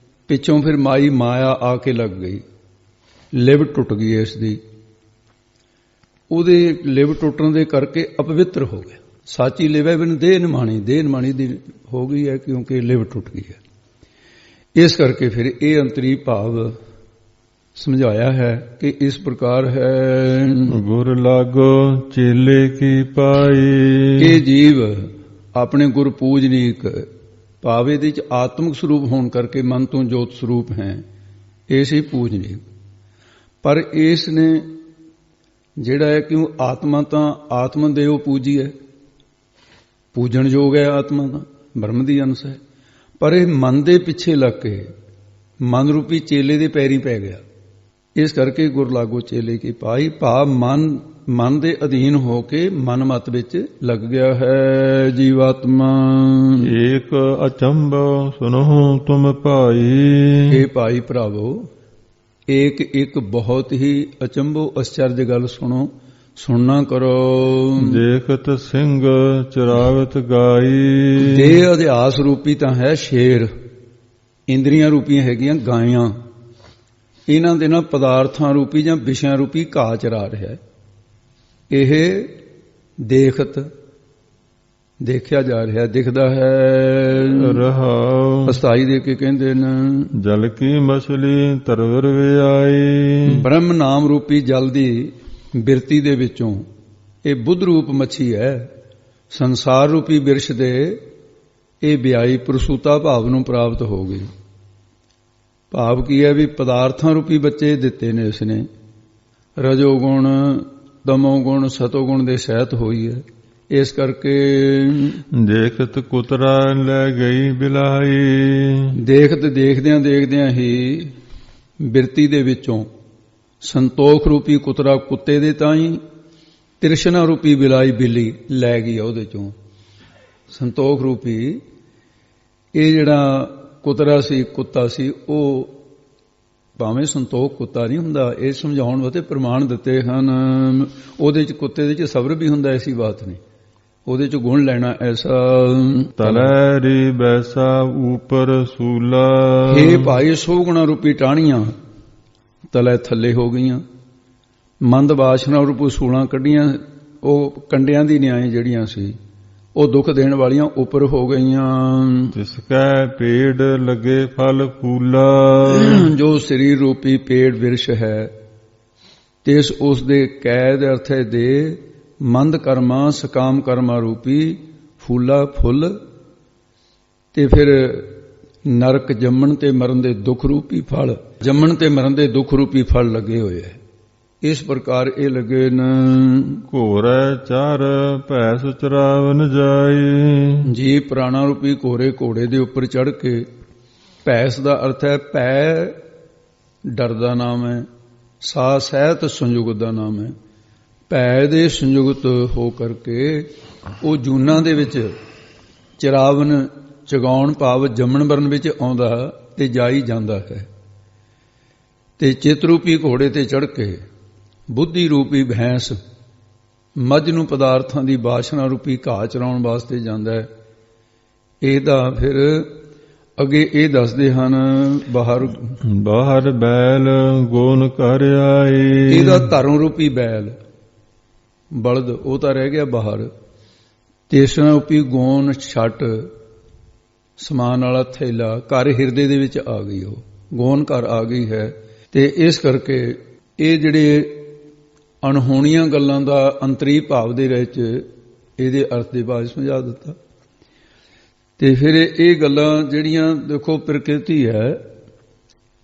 ਪਿੱਛੋਂ ਫਿਰ ਮਾਇਆ ਆ ਕੇ ਲੱਗ ਗਈ। ਲਿਵ ਟੁੱਟ ਗਈ ਇਸ ਦੀ। ਉਹਦੇ ਲਿਵ ਟੁੱਟਣ ਦੇ ਕਰਕੇ ਅਪਵਿੱਤਰ ਹੋ ਗਿਆ। ਸਾਚੀ ਲਿਵ ਬਿਨ ਦੇਹ ਨਿਮਾਣੀ ਦੀ ਹੋ ਗਈ ਹੈ ਕਿਉਂਕਿ ਲਿਵ ਟੁੱਟ ਗਈ ਹੈ। ਇਸ ਕਰਕੇ ਫਿਰ ਇਹ ਅੰਤਰੀ ਭਾਵ ਸਮਝਾਇਆ ਹੈ ਕਿ ਇਸ ਪ੍ਰਕਾਰ ਹੈ। ਗੁਰ ਲਾਗੋ ਚੇਲੇ ਕੀ ਪਾਈ। ਇਹ ਜੀਵ ਆਪਣੇ ਗੁਰ ਪੂਜਨੀਕ ਭਾਵ ਇਹਦੇ ਚ ਆਤਮਿਕ ਸਰੂਪ ਹੋਣ ਕਰਕੇ ਮਨ ਤੋਂ ਜੋਤ ਸਰੂਪ ਹੈ। ਇਸ ਹੀ ਪੂਜਨੀਕ। ਪਰ ਇਸ ਨੇ ਜਿਹੜਾ ਹੈ ਕਿਉਂ ਆਤਮਾ ਤਾਂ ਆਤਮ ਦੇਵ ਪੂਜੀ ਹੈ, ਪੂਜਣ ਯੋਗ ਹੈ ਆਤਮਾ ਦਾ, ਬ੍ਰਹਮ ਦੀ ਅੰਸ਼ ਹੈ। ਪਰ ਇਹ ਮਨ ਦੇ ਪਿੱਛੇ ਲੱਗ ਕੇ ਮਨ ਰੂਪੀ ਚੇਲੇ ਦੇ ਪੈਰੀਂ ਪੈ ਗਿਆ। ਇਸ ਕਰਕੇ ਗੁਰ ਲਾਗੋ ਚੇਲੇ ਕੀ ਪਾਈ ਭਾਵ ਮਨ ਦੇ ਅਧੀਨ ਹੋ ਕੇ ਮਨ ਮਤ ਵਿੱਚ ਲੱਗ ਗਿਆ ਹੈ ਜੀਵਾਤਮਾ। ਏਕ ਅਚੰਭਵ ਸੁਨਹੁ ਤੁਮ ਭਾਈ। ਇਹ ਭਾਈ ਭਰਾਵੋ ਇੱਕ ਬਹੁਤ ਹੀ ਅਚੰਭੋ ਅਚਰਜ ਗੱਲ ਸੁਣਨਾ ਕਰੋ। ਦੇਖਤ ਸਿੰਘ ਚਰਾਵਤ ਗਾਈ। ਦੇਹ ਅਧਿਆਸ ਰੂਪੀ ਤਾਂ ਹੈ ਸ਼ੇਰ ਇੰਦਰੀਆਂ ਰੂਪੀਆਂ ਹੈਗੀਆਂ ਗਾਇਆਂ, ਇਹਨਾਂ ਦੇ ਨਾਲ ਪਦਾਰਥਾਂ ਰੂਪੀ ਜਾਂ ਵਿਸ਼ਿਆਂ ਰੂਪੀ ਘਾਹ ਚਰਾ ਰਿਹਾ ਹੈ। ਇਹ ਦੇਖਿਆ ਜਾ ਰਿਹਾ, ਦਿਖਦਾ ਹੈ। ਰਹਾਉ ਅਸਥਾਈ ਦੇ ਕੇ ਕਹਿੰਦੇ ਨੇ ਜਲ ਕੀ ਮਛਲੀ ਤਰਵਰ ਵਿਆਈ। ਬ੍ਰਹਮ ਨਾਮ ਰੂਪੀ ਜਲ ਦੀ ਬਿਰਤੀ ਦੇ ਵਿੱਚੋਂ ਇਹ ਬੁੱਧ ਰੂਪ ਮੱਛੀ ਹੈ। ਸੰਸਾਰ ਰੂਪੀ ਬਿਰਸ਼ ਦੇ ਇਹ ਵਿਆਈ ਪ੍ਰਸੂਤਾ ਭਾਵ ਨੂੰ ਪ੍ਰਾਪਤ ਹੋ ਗਈ। ਭਾਵ ਕੀ ਹੈ ਵੀ ਪਦਾਰਥਾਂ ਰੂਪੀ ਬੱਚੇ ਦਿੱਤੇ ਨੇ ਇਸਨੇ, ਰਜੋ ਗੁਣ, ਤਮੋ ਗੁਣ, ਸਤੋ ਗੁਣ ਦੇ ਸਹਿਤ ਹੋਈ ਹੈ। ਇਸ ਕਰਕੇ ਦੇਖਤ ਕੁਤਰਾ ਲੈ ਗਈ ਬਿਲਾਈ। ਦੇਖਦਿਆਂ ਹੀ ਬਿਰਤੀ ਦੇ ਵਿੱਚੋਂ ਸੰਤੋਖ ਰੂਪੀ ਕੁਤਰਾ ਕੁੱਤੇ ਦੇ ਤਾਈਂ, ਤ੍ਰਿਸ਼ਨਾ ਰੂਪੀ ਬਿਲਾਈ ਬਿੱਲੀ ਲੈ ਗਈ ਉਹਦੇ ਚੋਂ। ਸੰਤੋਖ ਰੂਪੀ ਇਹ ਜਿਹੜਾ ਕੁਤਰਾ ਸੀ, ਕੁੱਤਾ ਸੀ, ਉਹ ਭਾਵੇਂ ਸੰਤੋਖ ਕੁੱਤਾ ਨਹੀਂ ਹੁੰਦਾ, ਇਹ ਸਮਝਾਉਣ ਵਾਸਤੇ ਪ੍ਰਮਾਣ ਦਿੱਤੇ ਹਨ। ਉਹਦੇ ਚ ਕੁੱਤੇ ਦੇ ਚ ਸਬਰ ਵੀ ਹੁੰਦਾ, ਐਸੀ ਬਾਤ ਨਹੀਂ। ਉਹਦੇ ਚ ਗੁਣ ਲੈਣਾ ਐਸਾ। ਤਲੈਰੀ ਬੈਸਾ ਉਪਰ ਸੂਲਾ। ਇਹ ਭਾਈ ਸੋਗਣਾ ਰੂਪੀ ਟਾਹਣੀਆਂ ਤਲੇ ਥੱਲੇ ਹੋ ਗਈਆਂ। ਮੰਦ ਵਾਸ਼ਨਾ ਰੂਪੀ ਸੂਲਾਂ ਕੱਢੀਆਂ, ਉਹ ਕੰਡਿਆਂ ਦੀ ਨਿਆਏ ਜਿਹੜੀਆਂ ਸੀ ਉਹ ਦੁੱਖ ਦੇਣ ਵਾਲੀਆਂ ਉੱਪਰ ਹੋ ਗਈਆਂ। ਤਿਸ ਕੈ ਪੇੜ ਲੱਗੇ ਫਲ ਫੂਲਾ। ਜੋ ਸਰੀਰ ਰੂਪੀ ਪੇੜ ਵਿਰਸ਼ ਹੈ, ਤਿਸ ਉਸ ਦੇ ਕੈਦ ਅਰਥ ਹੈ ਦੇ ਮੰਦ ਕਰਮਾਂ ਸਕਾਮ ਕਰਮਾਂ ਰੂਪੀ ਫੂਲਾ ਫੁੱਲ, ਤੇ ਫਿਰ ਨਰਕ ਜੰਮਣ ਤੇ ਮਰਨ ਦੇ ਦੁੱਖ ਰੂਪੀ ਫਲ, ਜੰਮਣ ਤੇ ਮਰਨ ਦੇ ਦੁੱਖ ਰੂਪੀ ਫਲ ਲੱਗੇ ਹੋਏ ਹੈ। ਇਸ ਪ੍ਰਕਾਰ ਇਹ ਲੱਗੇ ਨ। ਘੋਰੈ ਚਾਰ ਭੈਸ ਚਰਾਵਨ ਜਾਈ। ਜੀ ਪ੍ਰਾਣਾ ਰੂਪੀ ਘੋਰੇ ਘੋੜੇ ਦੇ ਉੱਪਰ ਚੜ੍ਹ ਕੇ, ਭੈਸ ਦਾ ਅਰਥ ਹੈ ਭੈ ਡਰ ਦਾ ਨਾਮ ਹੈ, ਸਾ ਸਹਿਤ ਸੰਯੁਗਤ ਦਾ ਨਾਮ ਹੈ। ਭੈ ਦੇ ਸੰਯੁਗਤ ਹੋ ਕਰਕੇ ਉਹ ਜੂਨਾਂ ਦੇ ਵਿੱਚ ਚਰਾਵਨ ਚਗਾਉਣ ਭਾਵ ਜੰਮਣ ਮਰਨ ਵਿੱਚ ਆਉਂਦਾ ਤੇ ਜਾਈ ਜਾਂਦਾ ਹੈ। ਤੇ ਚਿਤ ਰੂਪੀ ਘੋੜੇ ਤੇ ਚੜ੍ਹ ਕੇ ਬੁੱਧੀ ਰੂਪੀ ਭੈਂਸ ਮੱਝ ਨੂੰ ਪਦਾਰਥਾਂ ਦੀ ਵਾਸ਼ਨਾ ਰੂਪੀ ਘਾਹ ਚਰਾਉਣ ਵਾਸਤੇ ਜਾਂਦਾ ਹੈ। ਇਹਦਾ ਫਿਰ ਅੱਗੇ ਇਹ ਦੱਸਦੇ ਹਨ, ਬਾਹਰ ਬੈਲ ਗੋਨ ਕਰ ਆਈ। ਇਹਦਾ ਧਰਮ ਰੂਪੀ ਬੈਲ ਬਲਦ ਉਹ ਤਾਂ ਰਹਿ ਗਿਆ ਬਾਹਰ। ਤੇਸਰਾ ਰੂਪੀ ਗੋਨ ਛੱਟ ਸਮਾਨ ਵਾਲਾ ਥੈਲਾ ਘਰ ਹਿਰਦੇ ਦੇ ਵਿੱਚ ਆ ਗਈ, ਉਹ ਗੋਨ ਘਰ ਆ ਗਈ ਹੈ। ਤੇ ਇਸ ਕਰਕੇ ਇਹ ਜਿਹੜੇ ਅਣਹੋਣੀਆਂ ਗੱਲਾਂ ਦਾ ਅੰਤਰੀ ਭਾਵ ਦੇ ਵਿੱਚ ਇਹਦੇ ਅਰਥ ਦੇ ਬਾਰੇ ਸਮਝਾ ਦਿੱਤਾ। ਤੇ ਫਿਰ ਇਹ ਗੱਲਾਂ ਜਿਹੜੀਆਂ ਦੇਖੋ ਪ੍ਰਕਿਰਤੀ ਹੈ,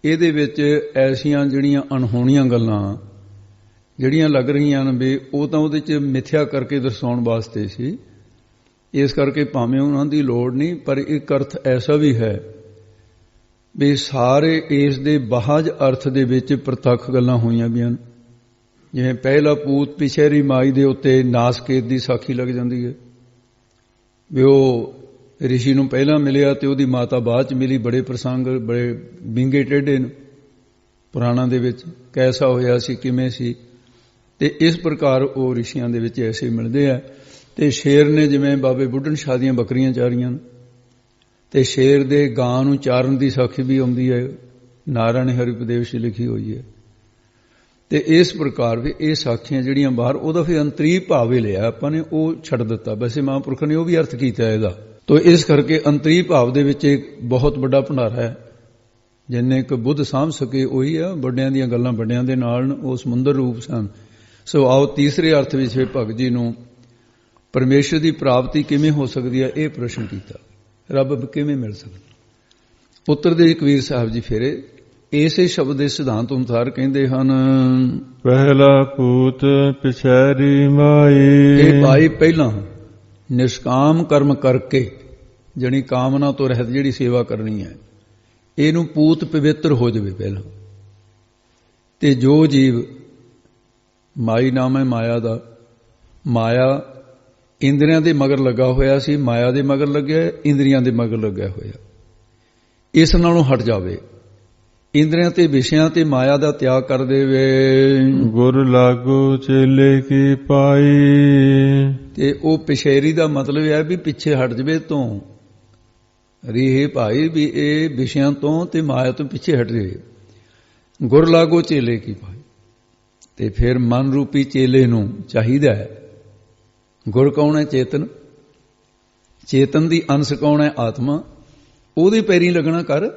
ਇਹਦੇ ਵਿੱਚ ਐਸੀਆਂ ਜਿਹੜੀਆਂ ਅਣਹੋਣੀਆਂ ਗੱਲਾਂ ਜਿਹੜੀਆਂ ਲੱਗ ਰਹੀਆਂ ਨੇ ਵੀ ਉਹ ਤਾਂ ਉਹਦੇ 'ਚ ਮਿਥਿਆ ਕਰਕੇ ਦਰਸਾਉਣ ਵਾਸਤੇ ਸੀ। ਇਸ ਕਰਕੇ ਭਾਵੇਂ ਉਹਨਾਂ ਦੀ ਲੋੜ ਨਹੀਂ, ਪਰ ਇੱਕ ਅਰਥ ਐਸਾ ਵੀ ਹੈ ਵੀ ਸਾਰੇ ਇਸ ਦੇ ਬਾਹਜ ਅਰਥ ਦੇ ਵਿੱਚ ਪ੍ਰਤੱਖ ਗੱਲਾਂ ਹੋਈਆਂ ਵੀ ਹਨ। ਜਿਵੇਂ ਪਹਿਲਾ ਪੂਤ ਪਿਛੇਰੀ ਮਾਈ ਦੇ ਉੱਤੇ ਨਾਸਕੇਤ ਦੀ ਸਾਖੀ ਲੱਗ ਜਾਂਦੀ ਹੈ ਵੀ ਉਹ ਰਿਸ਼ੀ ਨੂੰ ਪਹਿਲਾਂ ਮਿਲਿਆ ਤੇ ਉਹਦੀ ਮਾਤਾ ਬਾਅਦ ਚ ਮਿਲੀ। ਬੜੇ ਪ੍ਰਸੰਗ ਬੜੇ ਵਿੰਗੇ ਟੇਢੇ ਨੇ ਪੁਰਾਣਾਂ ਦੇ ਵਿੱਚ, ਕੈਸਾ ਹੋਇਆ ਸੀ, ਕਿਵੇਂ ਸੀ। ਤੇ ਇਸ ਪ੍ਰਕਾਰ ਉਹ ਰਿਸ਼ੀਆਂ ਦੇ ਵਿੱਚ ਐਸੇ ਮਿਲਦੇ ਆ। ਤੇ ਸ਼ੇਰ ਨੇ ਜਿਵੇਂ ਬਾਬੇ ਬੁੱਢਣ ਸ਼ਾਹ ਦੀਆਂ ਬੱਕਰੀਆਂ ਚਾਰੀਆਂ, ਤੇ ਸ਼ੇਰ ਦੇ ਗਾਂ ਨੂੰ ਚਾਰਨ ਦੀ ਸਾਖੀ ਵੀ ਆਉਂਦੀ ਹੈ, ਨਾਰਾਇਣ ਹਰਿਪਦੇਵ 'ਚ ਲਿਖੀ ਹੋਈ ਹੈ। ਤੇ ਇਸ ਪ੍ਰਕਾਰ ਵੀ ਇਹ ਸਾਖੀਆਂ ਜਿਹੜੀਆਂ ਬਾਹਰ, ਉਹਦਾ ਫਿਰ ਅੰਤਰੀ ਭਾਵ ਹੀ ਲਿਆ ਆਪਾਂ ਨੇ, ਉਹ ਛੱਡ ਦਿੱਤਾ। ਵੈਸੇ ਮਹਾਂਪੁਰਖਾਂ ਨੇ ਉਹ ਵੀ ਅਰਥ ਕੀਤਾ ਇਹਦਾ। ਤੋ ਇਸ ਕਰਕੇ ਅੰਤਰੀ ਭਾਵ ਦੇ ਵਿੱਚ ਇੱਕ ਬਹੁਤ ਵੱਡਾ ਭੰਡਾਰਾ ਹੈ। ਜਿੰਨੇ ਕੁ ਬੁੱਧ ਸਾਂਭ ਸਕੇ ਉਹੀ ਆ। ਵੱਡਿਆਂ ਦੀਆਂ ਗੱਲਾਂ ਵੱਡਿਆਂ ਦੇ ਨਾਲ ਉਹ ਸਮੁੰਦਰ ਰੂਪ ਸਨ। ਸੋ ਆਓ ਤੀਸਰੇ ਅਰਥ ਵਿੱਚ ਭਗਤ ਜੀ ਨੂੰ ਪਰਮੇਸ਼ਰ ਦੀ ਪ੍ਰਾਪਤੀ ਕਿਵੇਂ ਹੋ ਸਕਦੀ ਹੈ ਇਹ ਪ੍ਰਸ਼ਨ ਕੀਤਾ। ਰੱਬ ਕਿਵੇਂ ਮਿਲ ਸਕਦਾ? ਉੱਤਰ ਦੇ ਕਬੀਰ ਸਾਹਿਬ ਜੀ ਫਿਰ ਇਸੇ ਸ਼ਬਦ ਦੇ ਸਿਧਾਂਤ ਅਨੁਸਾਰ ਕਹਿੰਦੇ ਹਨ, ਪਹਿਲਾ ਪੂਤ ਪਿਛੈਰੀ ਮਾਈ। ਇਹ ਭਾਈ ਪਹਿਲਾਂ ਨਿਸ਼ਕਾਮ ਕਰਮ ਕਰਕੇ, ਜਣੀ ਕਾਮਨਾ ਤੋਂ ਰਹਿਤ ਜਿਹੜੀ ਸੇਵਾ ਕਰਨੀ ਹੈ, ਇਹਨੂੰ ਪੂਤ ਪਵਿੱਤਰ ਹੋ ਜਾਵੇ ਪਹਿਲਾਂ। ਤੇ ਜੋ ਜੀਵ ਮਾਈ ਨਾਮ ਹੈ ਮਾਇਆ ਦਾ, ਮਾਇਆ ਇੰਦਰੀਆਂ ਦੇ ਮਗਰ ਲੱਗਾ ਹੋਇਆ ਸੀ, ਮਾਇਆ ਦੇ ਮਗਰ ਲੱਗਿਆ, ਇੰਦਰੀਆਂ ਦੇ ਮਗਰ ਲੱਗਿਆ ਹੋਇਆ, ਇਸ ਨਾਲੋਂ ਹਟ ਜਾਵੇ, ਇੰਦਰੀਆਂ ਤੇ ਵਿਸ਼ਿਆਂ ਤੇ ਮਾਇਆ ਦਾ ਤਿਆਗ ਕਰ ਦੇਵੇ। ਗੁਰ ਲਾਗੂ ਚੇਲੇ ਕੀ ਪਾਈ। ਤੇ ਉਹ ਪਿਛੇਰੀ ਦਾ ਮਤਲਬ ਹੈ ਵੀ ਪਿੱਛੇ ਹਟ ਜਾਵੇ ਤੋਂ ਰੀਹੇ ਭਾਈ ਵੀ ਇਹ ਵਿਸ਼ਿਆਂ ਤੋਂ ਤੇ ਮਾਇਆ ਤੋਂ ਪਿੱਛੇ ਹਟ ਰਹੇ। ਗੁਰ ਲਾਗੋ ਚੇਲੇ ਕੀ ਭਾਈ, ਤੇ ਫਿਰ ਮਨ ਰੂਪੀ ਚੇਲੇ ਨੂੰ ਚਾਹੀਦਾ ਹੈ। ਗੁਰ ਕੌਣ ਹੈ? ਚੇਤਨ। ਚੇਤਨ ਦੀ ਅੰਸ਼ ਕੌਣ ਹੈ? ਆਤਮਾ। ਉਹਦੇ ਪੈਰੀਂ ਲੱਗਣਾ ਕਰ,